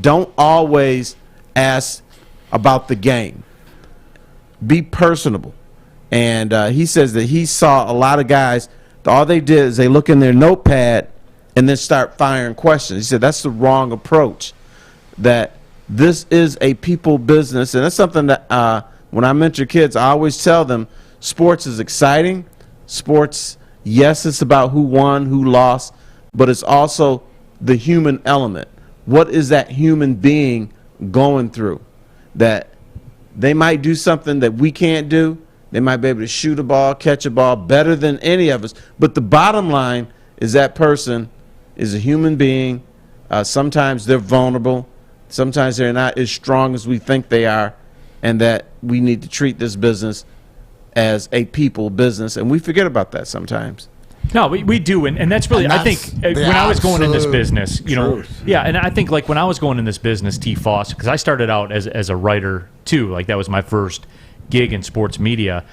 Don't always ask about the game. Be personable. And he says that he saw a lot of guys, all they did is they look in their notepad and then start firing questions. He said that's the wrong approach, that this is a people business. And that's something that when I mentor kids, I always tell them sports is exciting. Sports, yes, it's about who won, who lost, but it's also the human element. What is that human being going through? That they might do something that we can't do. They might be able to shoot a ball, catch a ball better than any of us. But the bottom line is that person is a human being. Sometimes they're vulnerable. Sometimes they're not as strong as we think they are. And that we need to treat this business as a people business. And we forget about that sometimes.
No, we do, and that's really, I think, when I was going in this business, yeah, and I think like when I was going in this business, T. Foss, because I started out as a writer too, like that was my first gig in sports media.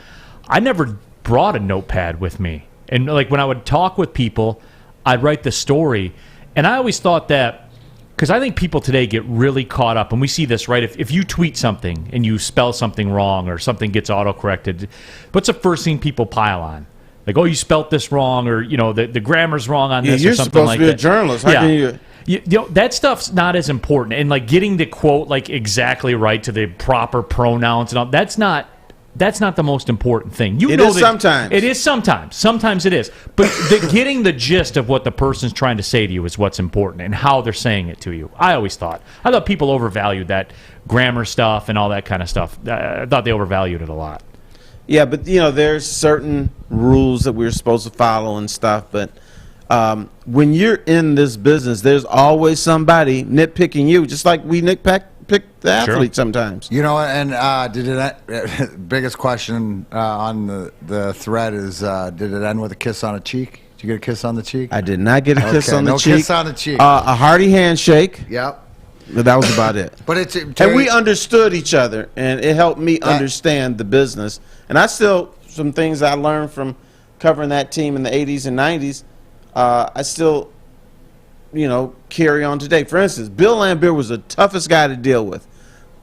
I never brought a notepad with me, and like when I would talk with people, I'd write the story, and I always thought that, because I think people today get really caught up, and we see this, right? If you tweet something and you spell something wrong or something gets autocorrected, what's the first thing people pile on? Like, oh, you spelt this wrong, or the grammar's wrong on this, or something like that.
You're supposed to be a journalist. How can you?
That stuff's not as important, and like getting the quote like exactly right to the proper pronouns and all. That's not the most important thing.
It is sometimes.
It is sometimes. Sometimes it is. But getting the gist of what the person's trying to say to you is what's important, and how they're saying it to you. I thought people overvalued that grammar stuff and all that kind of stuff. I thought they overvalued it a lot.
Yeah, but there's certain rules that we're supposed to follow and stuff. But when you're in this business, there's always somebody nitpicking you, just like we nitpick pick the athlete sometimes.
You know, and biggest question on the thread is, did it end with a kiss on a cheek? Did you get a kiss on the cheek?
I did not get a kiss on the cheek.
No kiss on the cheek.
A hearty handshake.
Yep.
But that was about it.
But
and we understood each other, and it helped me understand the business. And I still, some things I learned from covering that team in the 80s and 90s, I still, carry on today. For instance, Bill Laimbeer was the toughest guy to deal with.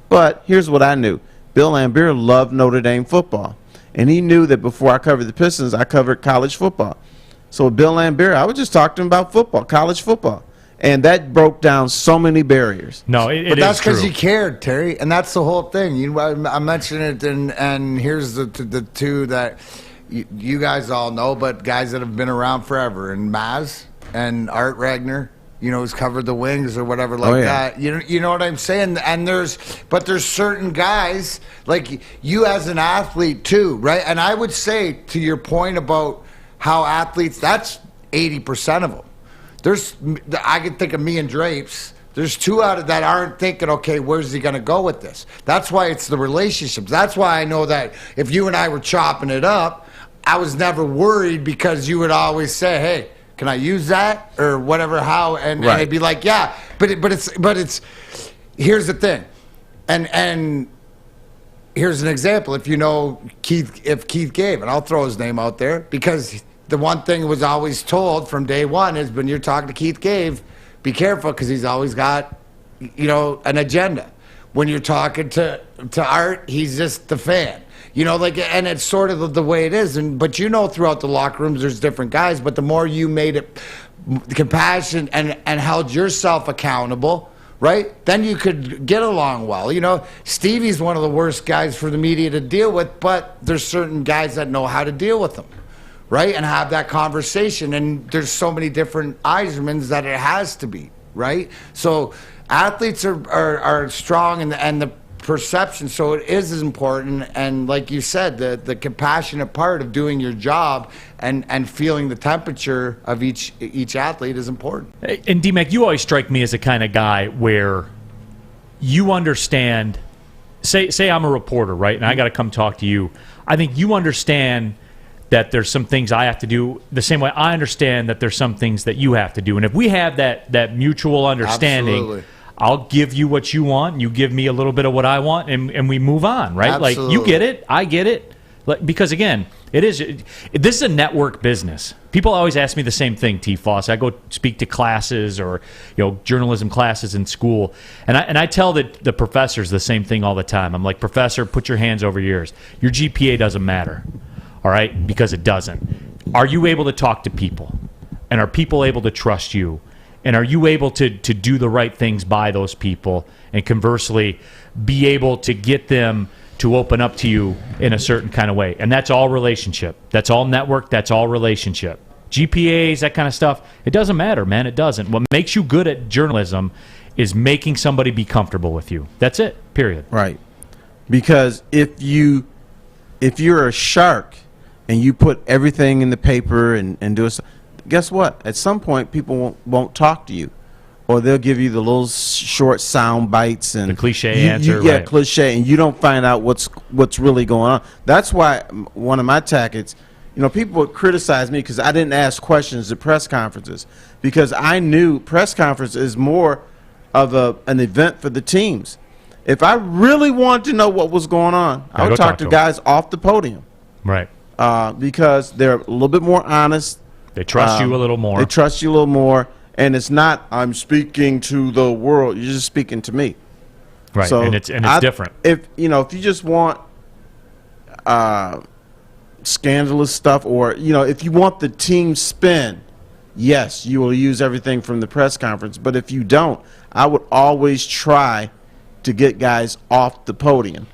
But here's what I knew. Bill Laimbeer loved Notre Dame football. And he knew that before I covered the Pistons, I covered college football. So with Bill Laimbeer, I would just talk to him about football, college football. And that broke down so many barriers.
No,
but that's because you cared, Terry, and that's the whole thing. I mentioned it, and here's the two that you guys all know, but guys that have been around forever, and Maz and Art Ragnar, who's covered the Wings or whatever that. You know what I'm saying? And there's certain guys like you as an athlete too, right? And I would say to your point about how athletes, that's 80% of them. I can think of me and Drapes. There's two out of that aren't thinking, okay, where's he going to go with this? That's why it's the relationships. That's why I know that if you and I were chopping it up, I was never worried because you would always say, hey, can I use that or whatever, how? And I'd be like, yeah, but it's here's the thing. And here's an example. If Keith gave, and I'll throw his name out there because the one thing was always told from day one is when you're talking to Keith Gave, be careful because he's always got, an agenda. When you're talking to Art, he's just the fan. And it's sort of the way it is. But throughout the locker rooms, there's different guys. But the more you made it compassion and held yourself accountable, right? Then you could get along well. Stevie's one of the worst guys for the media to deal with, but there's certain guys that know how to deal with them. Right, and have that conversation, and there's so many different Eisermans that it has to be, right? So athletes are strong, and the perception, so it is as important, and like you said, the compassionate part of doing your job and feeling the temperature of each athlete is important.
And D-Mac, you always strike me as the kind of guy where you understand, say I'm a reporter, right, and I got to come talk to you. I think you understand that there's some things I have to do the same way I understand that there's some things that you have to do. And if we have that mutual understanding,
Absolutely.
I'll give you what you want, and you give me a little bit of what I want, and we move on, right?
Absolutely.
Like, you get it, I get it. Because, again, this is a network business. People always ask me the same thing, T-Foss. I go speak to classes or journalism classes in school, and I tell the professors the same thing all the time. I'm like, professor, put your hands over your ears. Your GPA doesn't matter. All right, because it doesn't. Are you able to talk to people? And are people able to trust you? And are you able to do the right things by those people? And conversely, be able to get them to open up to you in a certain kind of way. And that's all relationship. That's all network. That's all relationship. GPAs, that kind of stuff, it doesn't matter, man. It doesn't. What makes you good at journalism is making somebody be comfortable with you. That's it, period.
Right. Because if you're a shark, and you put everything in the paper and do it, guess what? At some point, people won't talk to you, or they'll give you the little short sound bites and
the cliche answer.
Yeah,
right.
Cliche, and you don't find out what's really going on. That's why one of my tactics, people would criticize me because I didn't ask questions at press conferences because I knew press conference is more of an event for the teams. If I really wanted to know what was going on, I would talk to guys off the podium.
Right.
Because they're a little bit more honest.
They trust you a little more.
They trust you a little more, and it's not I'm speaking to the world. You're just speaking to me.
Right,
so
and it's different.
If if you just want scandalous stuff, or if you want the team spin, yes, you will use everything from the press conference. But if you don't, I would always try to get guys off the podium.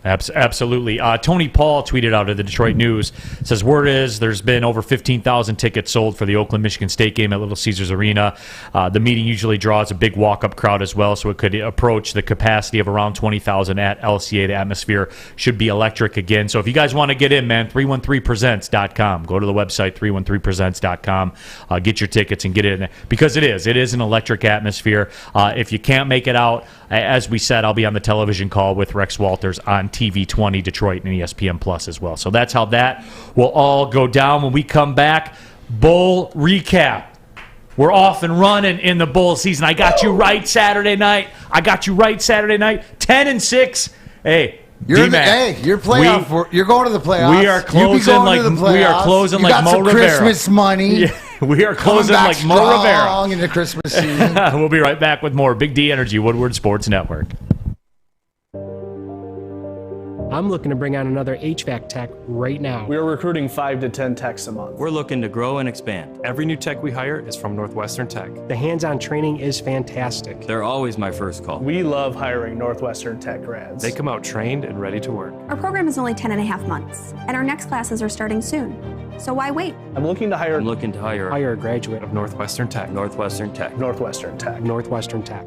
Absolutely. Tony Paul tweeted out of the Detroit News, says, word is there's been over 15,000 tickets sold for the Oakland-Michigan State game at Little Caesars Arena. The meeting usually draws a big walk-up crowd as well, so it could approach the capacity of around 20,000 at LCA. The atmosphere should be electric again. So if you guys want to get in, man, 313presents.com. Go to the website, 313presents.com. Get your tickets and get in, because it is an electric atmosphere. If you can't make it out, as we said, I'll be on the television call with Rex Walters on TV 20 Detroit and ESPN Plus as well. So that's how that will all go down. When we come back, bowl recap. We're off and running in the bowl season. I got you right Saturday night. 10-6. Hey,
you're playoff. You're going to the playoffs.
We are closing like Mo Rivera.
Christmas money.
Yeah, we are closing like Mo Rivera
in the Christmas season.
We'll be right back with more Big D Energy, Woodward Sports Network.
I'm looking to bring on another HVAC tech right now.
We are recruiting 5 to 10 techs a month.
We're looking to grow and expand.
Every new tech we hire is from Northwestern Tech.
The hands-on training is fantastic.
They're always my first call.
We love hiring Northwestern Tech grads.
They come out trained and ready to work.
Our program is only 10.5 months, and our next classes are starting soon. So why wait?
I'm looking to hire
a graduate
of Northwestern Tech.
Northwestern Tech.
Northwestern Tech.
Northwestern Tech.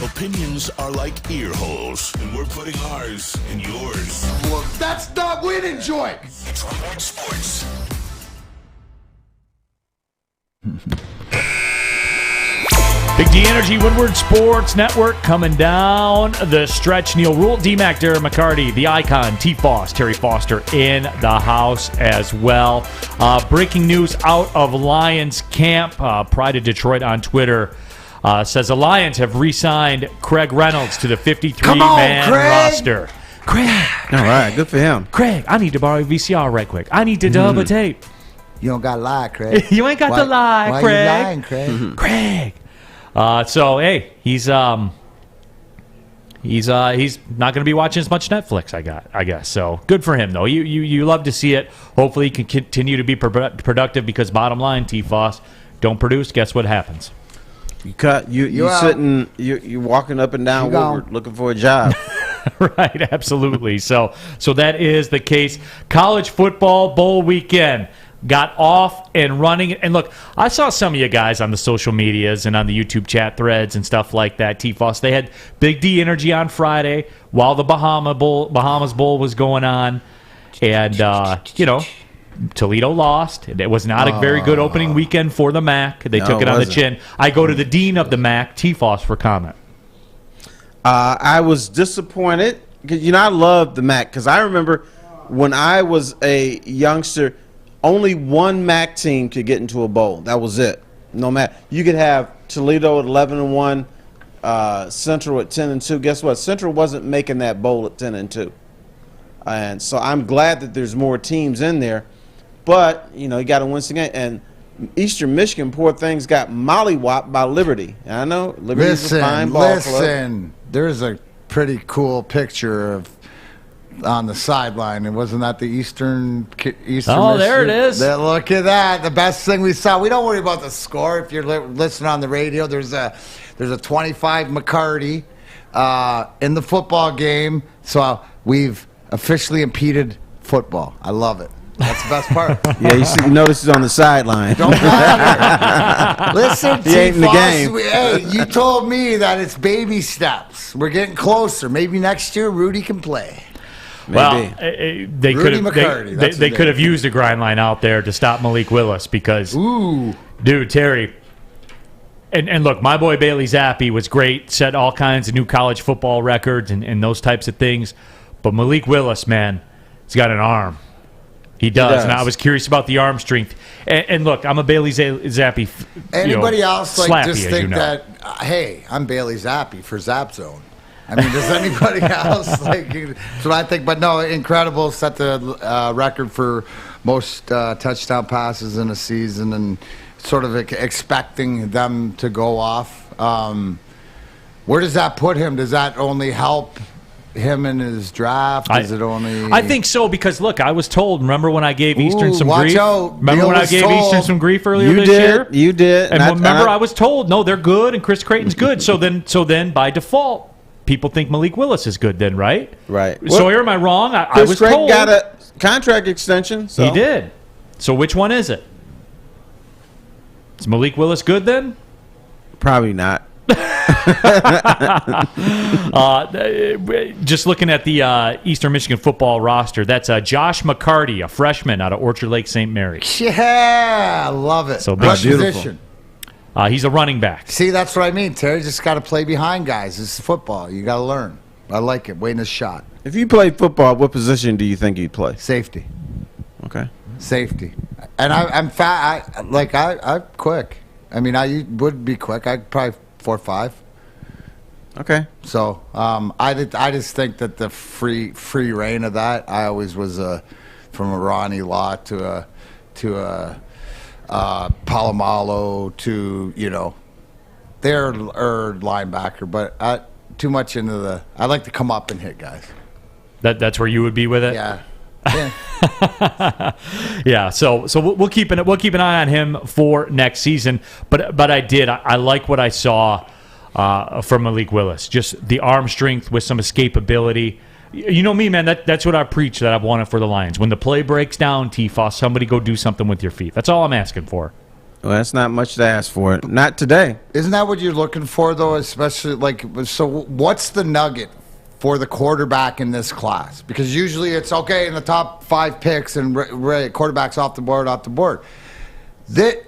Opinions are like ear holes, and we're putting ours in yours.
Well, that's not winning, joint.
It's Woodward Sports.
Big D Energy, Woodward Sports Network, coming down the stretch. Neil Rule, D-Mac, Darren McCarty, the icon, T-Foss, Terry Foster in the house as well. Breaking news out of Lions camp. Pride of Detroit on Twitter says the Lions have re-signed Craig Reynolds to the 53-man roster. Craig.
All right, good for him.
Craig, I need to borrow a VCR right quick. I need to dub a tape.
You don't got to lie, Craig.
You ain't got to lie,
why
Craig.
Why you lying, Craig?
Craig. So hey, he's not going to be watching as much Netflix. I guess. So good for him though. You love to see it. Hopefully he can continue to be productive, because bottom line, T-Foss, don't produce. Guess what happens?
You're walking up and down Woodward looking for a job.
Right, absolutely. So that is the case. College football bowl weekend got off and running. And look, I saw some of you guys on the social medias and on the YouTube chat threads and stuff like that, T-Foss. They had Big D Energy on Friday while the Bahamas Bowl was going on. And, Toledo lost. It was not a very good opening weekend for the MAC. They took it on the chin. I go to the dean of the MAC, T-Foss, for comment.
I was disappointed because, I love the MAC, because I remember when I was a youngster, only one MAC team could get into a bowl. That was it. No matter, you could have Toledo at 11-1, Central at 10-2. Guess what? Central wasn't making that bowl at 10-2, and so I'm glad that there's more teams in there. But you got to win some game. And Eastern Michigan, poor things, got mollywopped by Liberty. And I know Liberty's a fine ball club.
There's a pretty cool picture on the sideline, and wasn't that the Eastern Michigan?
There it is.
Look at that. The best thing we saw. We don't worry about the score. If you're listening on the radio, there's a 25 McCarty in the football game. So we've officially impeded football. I love it. That's the best part.
Yeah, you notice he's on the sideline.
Don't matter. Listen,
he ain't in the game.
Hey, you told me that it's baby steps. We're getting closer. Maybe next year Rudy can play.
Maybe.
Well, they could have used a grind line out there to stop Malik Willis, because, dude, Terry, and look, my boy Bailey Zappi was great, set all kinds of new college football records and those types of things, but Malik Willis, man, he's got an arm. He does, and I was curious about the arm strength. And look, I'm a Bailey Zappi.
Anybody else
slappy,
just think that? Hey, I'm Bailey Zappi for Zap Zone. I mean, does anybody else that's what I think? But no, incredible. Set the record for most touchdown passes in a season, and sort of expecting them to go off. Where does that put him? Does that only help him in his draft? Is it only?
I think so, because look, I was told. Remember when I gave Eastern some
watch
grief?
Out.
Remember when I gave Eastern some grief earlier this year?
You did.
And remember, I was told, no, they're good, and Chris Creighton's good. So then, by default, people think Malik Willis is good then, right?
Right.
Sawyer, am I wrong? I
Chris
was
Craig
told.
got a contract extension. So.
He did. So which one is it? Is Malik Willis good then?
Probably not.
Just looking at the Eastern Michigan football roster, that's Josh McCarty, a freshman out of Orchard Lake St. Mary.
Yeah, I love it.
So
What
beautiful.
position?
He's a running back.
See, that's what I mean, Terry. Just got to play behind guys. This is football. You got to learn. I like it. Waiting a shot.
If you played football, what position do you think you'd play?
Safety.
Okay.
Safety. And I'm fat. I'm quick. I mean, I would be quick. I'd probably 4.5.
Okay.
So I just think that the free reign of that. I always was from a Ronnie Lott to a Palomalo to they're linebacker, but too much into the. I like to come up and hit guys.
That's where you would be with it.
Yeah.
Yeah, so we'll keep an eye on him for next season. But I like what I saw from Malik Willis. Just the arm strength with some escapability. You know me, man. That's what I preach that I've wanted for the Lions. When the play breaks down, T-Foss, somebody go do something with your feet. That's all I'm asking for.
Well, that's not much to ask for. Not today.
Isn't that what you're looking for, though? Especially so what's the nugget for the quarterback in this class? Because usually it's okay in the top 5 picks and quarterbacks off the board.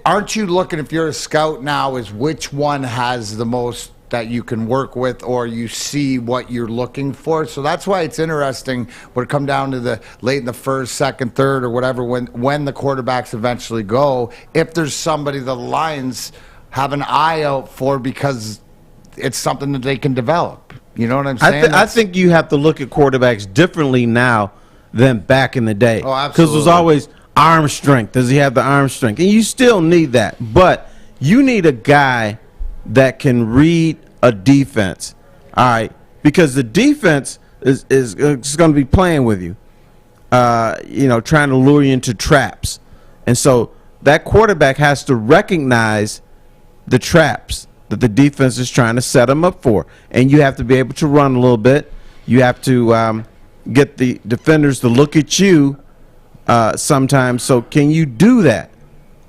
Aren't you looking, if you're a scout now, is which one has the most that you can work with, or you see what you're looking for? So that's why it's interesting when it come down to the late in the first, second, third, or whatever, when the quarterbacks eventually go, if there's somebody the Lions have an eye out for because it's something that they can develop. You know what I'm saying?
I think you have to look at quarterbacks differently now than back in the day.
Oh, absolutely.
Because there's always arm strength. Does he have the arm strength? And you still need that. But you need a guy that can read a defense. All right? Because the defense is going to be playing with you, trying to lure you into traps. And so that quarterback has to recognize the traps that the defense is trying to set them up for. And you have to be able to run a little bit. You have to get the defenders to look at you sometimes. So can you do that?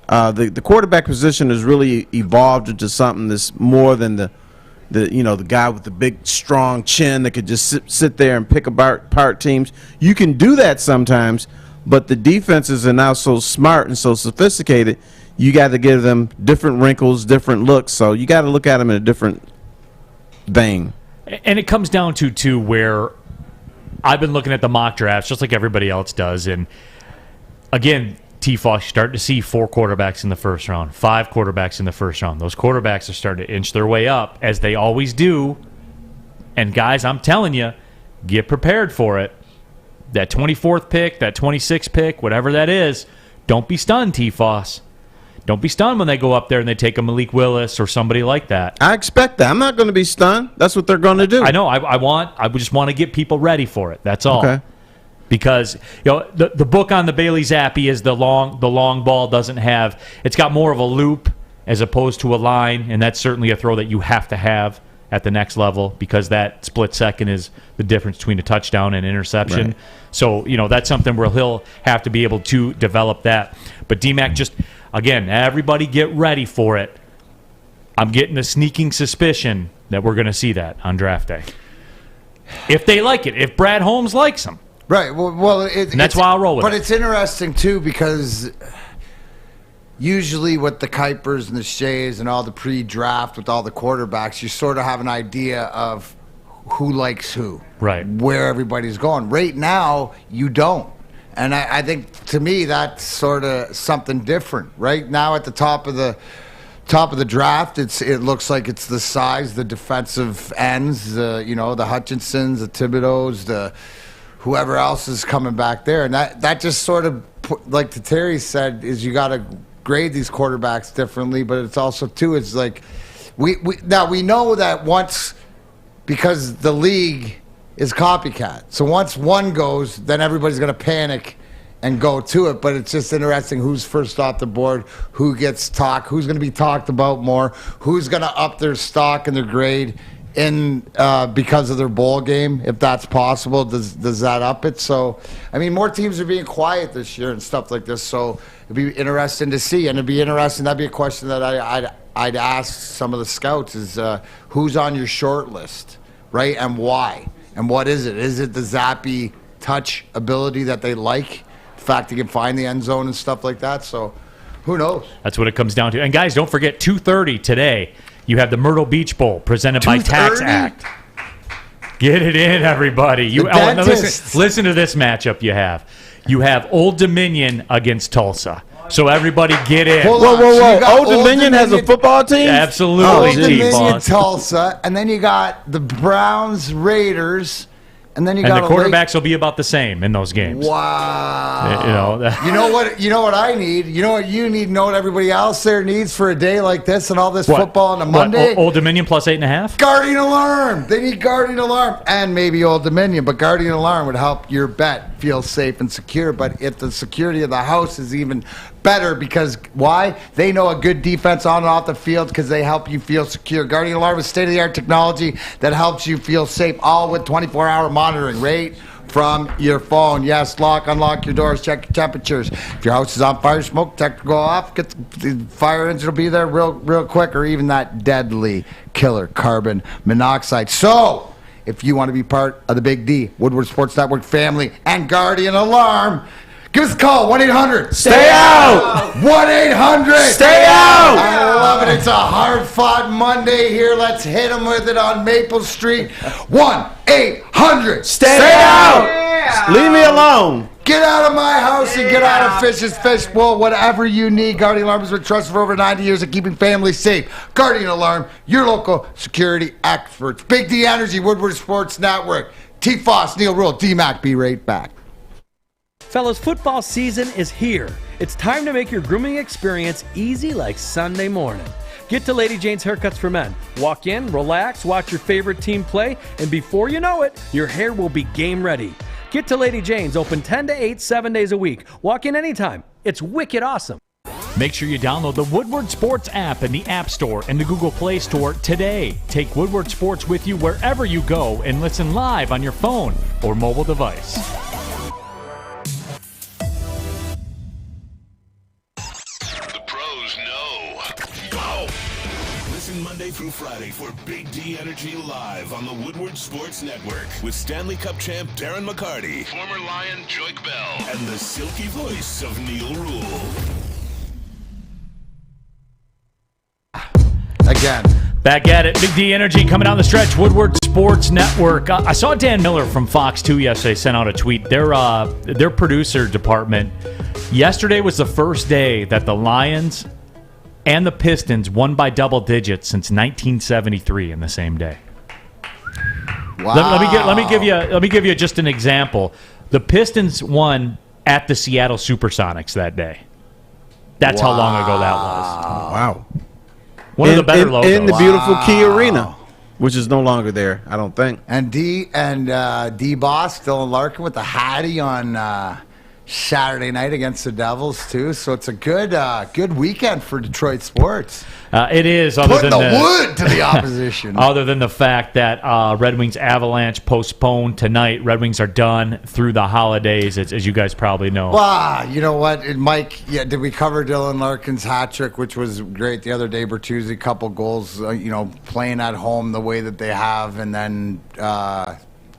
The quarterback position has really evolved into something that's more than the guy with the big, strong chin that could just sit there and pick apart teams. You can do that sometimes, but the defenses are now so smart and so sophisticated, you got to give them different wrinkles, different looks. So you got to look at them in a different vein.
And it comes down to where I've been looking at the mock drafts just like everybody else does. And again, T-Foss, you start to see 4 quarterbacks in the first round, 5 quarterbacks in the first round. Those quarterbacks are starting to inch their way up, as they always do. And guys, I'm telling you, get prepared for it. That 24th pick, that 26th pick, whatever that is, don't be stunned, T-Foss. Don't be stunned when they go up there and they take a Malik Willis or somebody like that.
I expect that. I'm not going to be stunned. That's what they're going to do.
I know. I just want to get people ready for it. That's all.
Okay.
Because the book on the Bailey Zappi is the long ball doesn't have. It's got more of a loop as opposed to a line, and that's certainly a throw that you have to have at the next level, because that split second is the difference between a touchdown and interception.
Right.
So that's something where he'll have to be able to develop that. But D-Mac, just again, everybody get ready for it. I'm getting a sneaking suspicion that we're going to see that on draft day, if they like it. If Brad Holmes likes him.
Right. Well,
and that's why I'll roll with it.
But it's interesting, too, because usually with the Kuipers and the Sheas and all the pre-draft with all the quarterbacks, you sort of have an idea of who likes who.
Right.
Where everybody's going. Right now, you don't. And I think, to me, that's sort of something different. Right now at the top of the draft, it looks like it's the size, the defensive ends, the Hutchinsons, the Thibodeaus, the whoever else is coming back there. And that just sort of, like Terry said, is you got to grade these quarterbacks differently. But it's also, too, it's like we know that once, because the league is copycat. So once one goes, then everybody's going to panic and go to it. But it's just interesting who's first off the board, who gets talked, who's going to be talked about more, who's going to up their stock and their grade in because of their bowl game, if that's possible. Does that up it? So, I mean, more teams are being quiet this year and stuff like this. So it'd be interesting to see, and it'd be interesting. That'd be a question that I'd ask some of the scouts: is who's on your short list, right, and why, and what is it? Is it the zappy touch ability that they like? The fact they can find the end zone and stuff like that. So, who knows?
That's what it comes down to. And guys, don't forget 2:30 today. You have the Myrtle Beach Bowl presented by Tax Act. Get it in, everybody. Now listen to this matchup you have. You have Old Dominion against Tulsa. So everybody get in.
Whoa. Old Dominion has a football team?
Absolutely.
Old Dominion, Tulsa. And then you got the Browns, Raiders. And then you got
the quarterbacks will be about the same in those games.
Wow. You know what I need? You know what you need? Know what everybody else there needs for a day like this and all this football on a Monday?
Old Dominion plus 8.5?
Guardian Alarm. They need Guardian Alarm. And maybe Old Dominion. But Guardian Alarm would help your bet feel safe and secure. But if the security of the house is even better, because why? They know a good defense on and off the field because they help you feel secure. Guardian Alarm is state-of-the-art technology that helps you feel safe, all with 24-hour monitoring right from your phone. Yes, unlock your doors, check your temperatures. If your house is on fire, smoke detector go off, get the fire engine will be there real quick, or even that deadly killer carbon monoxide. So, if you want to be part of the Big D, Woodward Sports Network family, and Guardian Alarm, give us a call, 1-800.
Stay out!
1-800.
Stay out!
I love it. It's a hard-fought Monday here. Let's hit them with it on Maple Street. 1-800.
Stay out!
Yeah.
Leave me alone.
Get out of my house and get out of Fish's Fishbowl. Whatever you need, Guardian Alarm has been trusted for over 90 years of keeping families safe. Guardian Alarm, your local security experts. Big D Energy, Woodward Sports Network. T. Foss, Neil Rule, D-Mac, be right back.
Fellas, football season is here. It's time to make your grooming experience easy like Sunday morning. Get to Lady Jane's Haircuts for Men. Walk in, relax, watch your favorite team play, and before you know it, your hair will be game ready. Get to Lady Jane's, open 10 to 8, 7 days a week. Walk in anytime. It's wicked awesome.
Make sure you download the Woodward Sports app in the App Store and the Google Play Store today. Take Woodward Sports with you wherever you go and listen live on your phone or mobile device.
The pros know. Go! Listen Monday through Friday for Big D Energy Live on the Woodward Sports Network with Stanley Cup champ Darren McCarty, former Lion Joik Bell, and the silky voice of Neil Rule.
Again.
Back at it. Big D Energy coming down the stretch. Woodward Sports Network. I saw Dan Miller from Fox 2 yesterday sent out a tweet. Their producer department, yesterday was the first day that the Lions and the Pistons won by double digits since 1973 in the same day.
Wow.
Let me give you just an example. The Pistons won at the Seattle Supersonics that day. That's how long ago that was.
Wow.
One of the better logos.
In the beautiful Key Arena, which is no longer there, I don't think.
And D Boss, Dylan Larkin with the Hattie on Saturday night against the Devils too. So it's a good weekend for Detroit sports.
It is.
Putting the wood to the opposition.
Other than the fact that Red Wings Avalanche postponed tonight. Red Wings are done through the holidays, as you guys probably know.
Wow, you know what, Mike? Yeah, did we cover Dylan Larkin's hat trick, which was great the other day? Bertuzzi, couple goals. Playing at home the way that they have, and then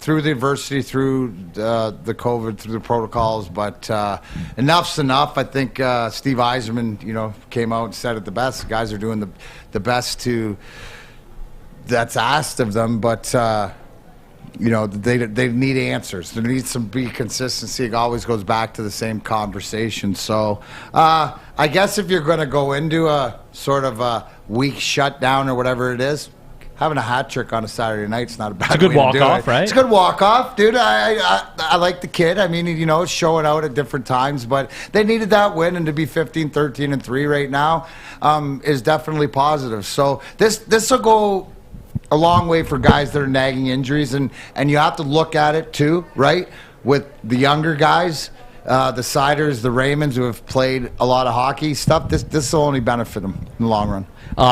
through the adversity, through the COVID, through the protocols. But enough's enough. I think Steve Yzerman, came out and said it the best. The guys are doing the best that's asked of them. But, they need answers. There needs to be consistency. It always goes back to the same conversation. So I guess if you're going to go into a sort of a week shutdown or whatever it is, having a hat trick on a Saturday night's not a bad way to do it.
It's a good walk-off, right?
It's a good walk-off, dude. I like the kid. I mean, it's showing out at different times, but they needed that win, and to be 15-13-3 right now is definitely positive. So this will go a long way for guys that are nagging injuries, and you have to look at it too, right? With the younger guys, the Siders, the Raymonds, who have played a lot of hockey stuff, this will only benefit them in the long run.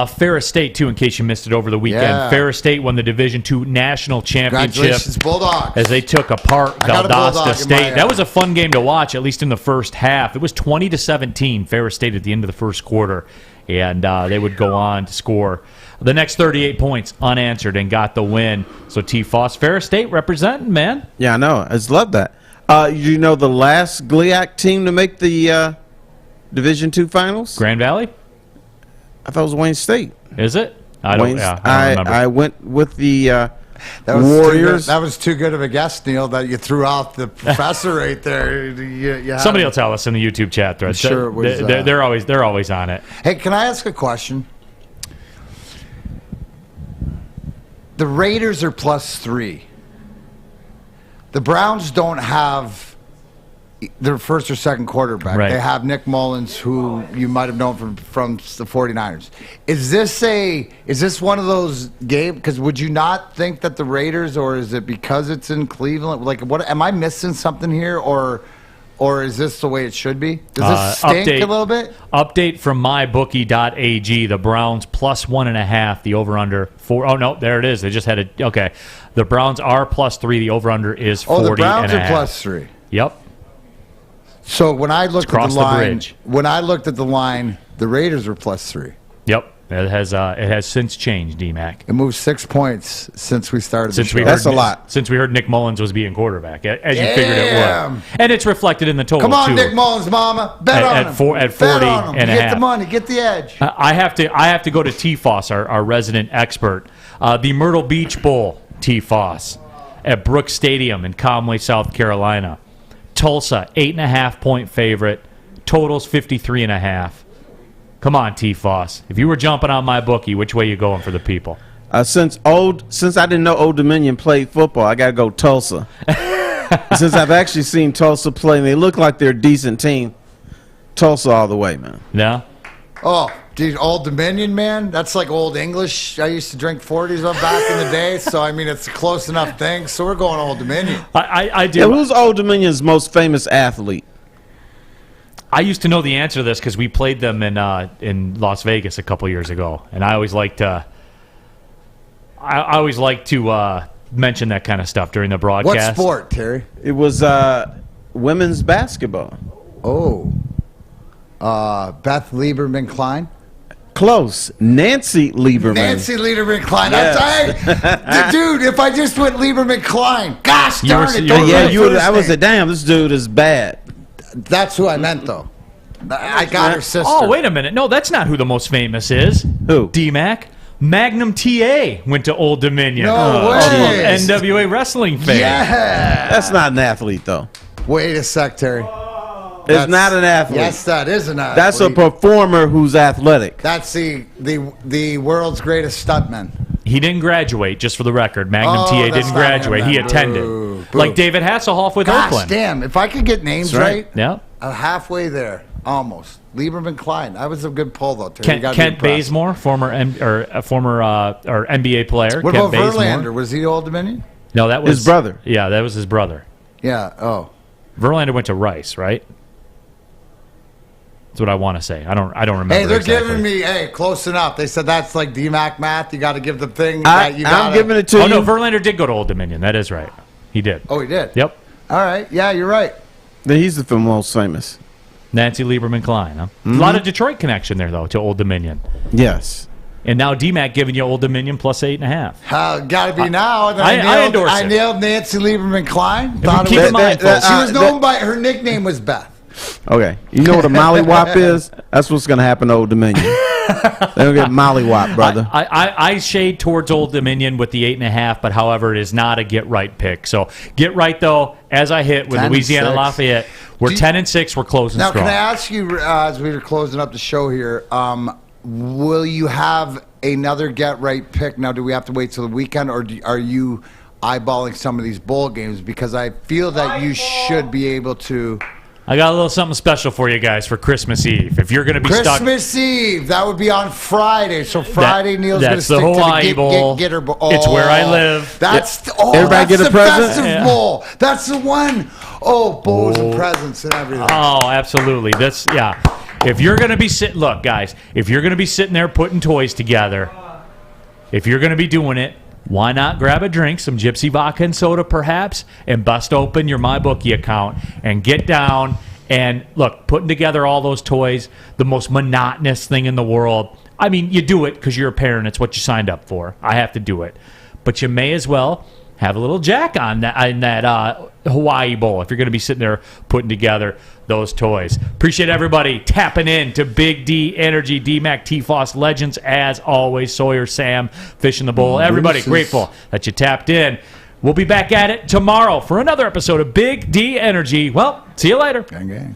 Ferris State, too, in case you missed it over the weekend.
Yeah.
Ferris State won the Division II National Championship.
Congratulations, Bulldogs.
As they took apart
I got a Bulldog
Valdosta
in
State.
my,
That was a fun game to watch, at least in the first half. It was 20-17, Ferris State at the end of the first quarter. And they would go on to score the next 38 points unanswered and got the win. So T-Foss, Ferris State representing, man.
Yeah, I know. I just love that. You know the last GLIAC team to make the Division II finals?
Grand Valley?
I thought it was Wayne State.
Is it? I don't remember.
I went with the
Warriors. That was too good of a guess, Neil, that you threw out the professor right there.
Somebody will tell us in the YouTube chat thread.
Sure, it was,
they're always on it.
Hey, can I ask a question? The Raiders are +3. The Browns don't have their first or second quarterback.
Right.
They have Nick Mullins, who you might have known from the 49ers. Is this one of those games? Because would you not think that the Raiders, or is it because it's in Cleveland? Like, what am I missing something here, or is this the way it should be? Does this stink a little bit?
Update from mybookie.ag. The Browns +1.5. The over/under 4. Oh no, there it is. They just had a okay. The Browns are +3. The over/under is 40.
Oh, the Browns are
+3. Yep.
So when I looked at the line,
bridge.
The Raiders were +3.
Yep. It has since changed, D-Mac.
It moved 6 points since we started the show.
That's a lot.
Since we heard Nick Mullins was being quarterback, as you figured it would. And it's reflected in the total,
Come on,
too.
Nick Mullins, mama. Bet on him.
At 40
Bet on him.
and a
Get
half.
the money. Get the edge.
I have to go to T-Foss, our resident expert. The Myrtle Beach Bowl, T-Foss, at Brooks Stadium in Conway, South Carolina. Tulsa, 8.5-point favorite. Totals 53.5. Come on, T-Foss. If you were jumping on my bookie, which way you going for the people?
Since I didn't know Old Dominion played football, I got to go Tulsa. Since I've actually seen Tulsa play, and they look like they're a decent team, Tulsa all the way, man.
Yeah?
Oh, dude, Old Dominion, man. That's like Old English. I used to drink 40s of back in the day, so, I mean, it's a close enough thing. So we're going Old Dominion.
I do.
Yeah, who's Old Dominion's most famous athlete?
I used to know the answer to this because we played them in Las Vegas a couple years ago, and I always like to mention that kind of stuff during the broadcast.
What sport, Terry?
It was women's basketball.
Oh, Beth Lieberman Klein.
Close, Nancy Lieberman.
Nancy Lieberman Klein.
Yes.
Dude, if I just went Lieberman Klein, gosh darn it!
I was a damn. This dude is bad.
That's who I meant, though. I got her sister.
Oh, wait a minute. No, that's not who the most famous is.
Who?
D-Mac. Magnum TA went to Old Dominion.
No way.
NWA wrestling fan.
Yeah.
That's not an athlete, though.
Wait a sec, Terry.
It's not an athlete.
Yes, that is an athlete.
That's a performer who's athletic.
That's the world's greatest stuntman.
He didn't graduate, just for the record. Magnum TA didn't graduate. He attended.
Boo.
Like David Hasselhoff with
Gosh,
Oakland.
damn. If I could get names right.
Yeah.
Halfway there. Almost. Lieberman Klein. That was a good pull, though, Terry.
Kent Bazemore, former NBA player.
What
Kent
about
Bazemore.
Verlander? Was he Old Dominion?
No, that was
his brother.
Yeah, that was his brother.
Yeah. Oh.
Verlander went to Rice, right? That's what I want to say. I don't remember.
Hey, they're
exactly.
giving me close enough. They said that's like DMAC math. You got to give the thing.
I'm giving it to you.
Oh no, Verlander did go to Old Dominion. That is right. He did.
Oh, he did.
Yep.
All right. Yeah, you're right.
Then he's the most famous.
Nancy Lieberman Klein. Huh?
Mm-hmm.
A lot of Detroit connection there though to Old Dominion.
Yes.
And now DMAC giving you Old Dominion plus 8.5.
Got to be now. And
I endorse it.
I nailed Nancy Lieberman Klein.
Keep in mind, folks,
she was known by her nickname was Beth.
Okay. You know what a mollywop is? That's what's going to happen to Old Dominion. They're going to get mollywop, brother.
I shade towards Old Dominion with the 8.5, but however, it is not a get-right pick. So get right, though, as I hit with Louisiana Lafayette. We're 10-6. We're closing
now,
strong.
Now, can I ask you, as we were closing up the show here, will you have another get-right pick? Now, do we have to wait till the weekend, or are you eyeballing some of these bowl games? Because I feel that you should be able to...
I got a little something special for you guys for Christmas Eve. If you're going to be stuck...
Christmas Eve. That would be on Friday. So Friday, Neil's going to stick
to
the
Bowl.
Get her bowl.
It's where I live.
That's
everybody
that's
get a
the
present?
festive bowl. That's the one. bows and presents and everything.
Oh, absolutely. If you're going to be sitting, look, guys, if you're going to be sitting there putting toys together, if you're going to be doing it, why not grab a drink, some Gypsy vodka and soda perhaps, and bust open your MyBookie account and get down and, look, putting together all those toys, the most monotonous thing in the world. I mean, you do it because you're a parent. It's what you signed up for. I have to do it. But you may as well have a little jack on that Hawaii Bowl if you're going to be sitting there putting together those toys. Appreciate everybody tapping in to Big D Energy, D-Mac, T-Foss Legends, as always. Sawyer, Sam, Fish in the Bowl. Everybody grateful that you tapped in. We'll be back at it tomorrow for another episode of Big D Energy. Well, see you later.
Gang, gang.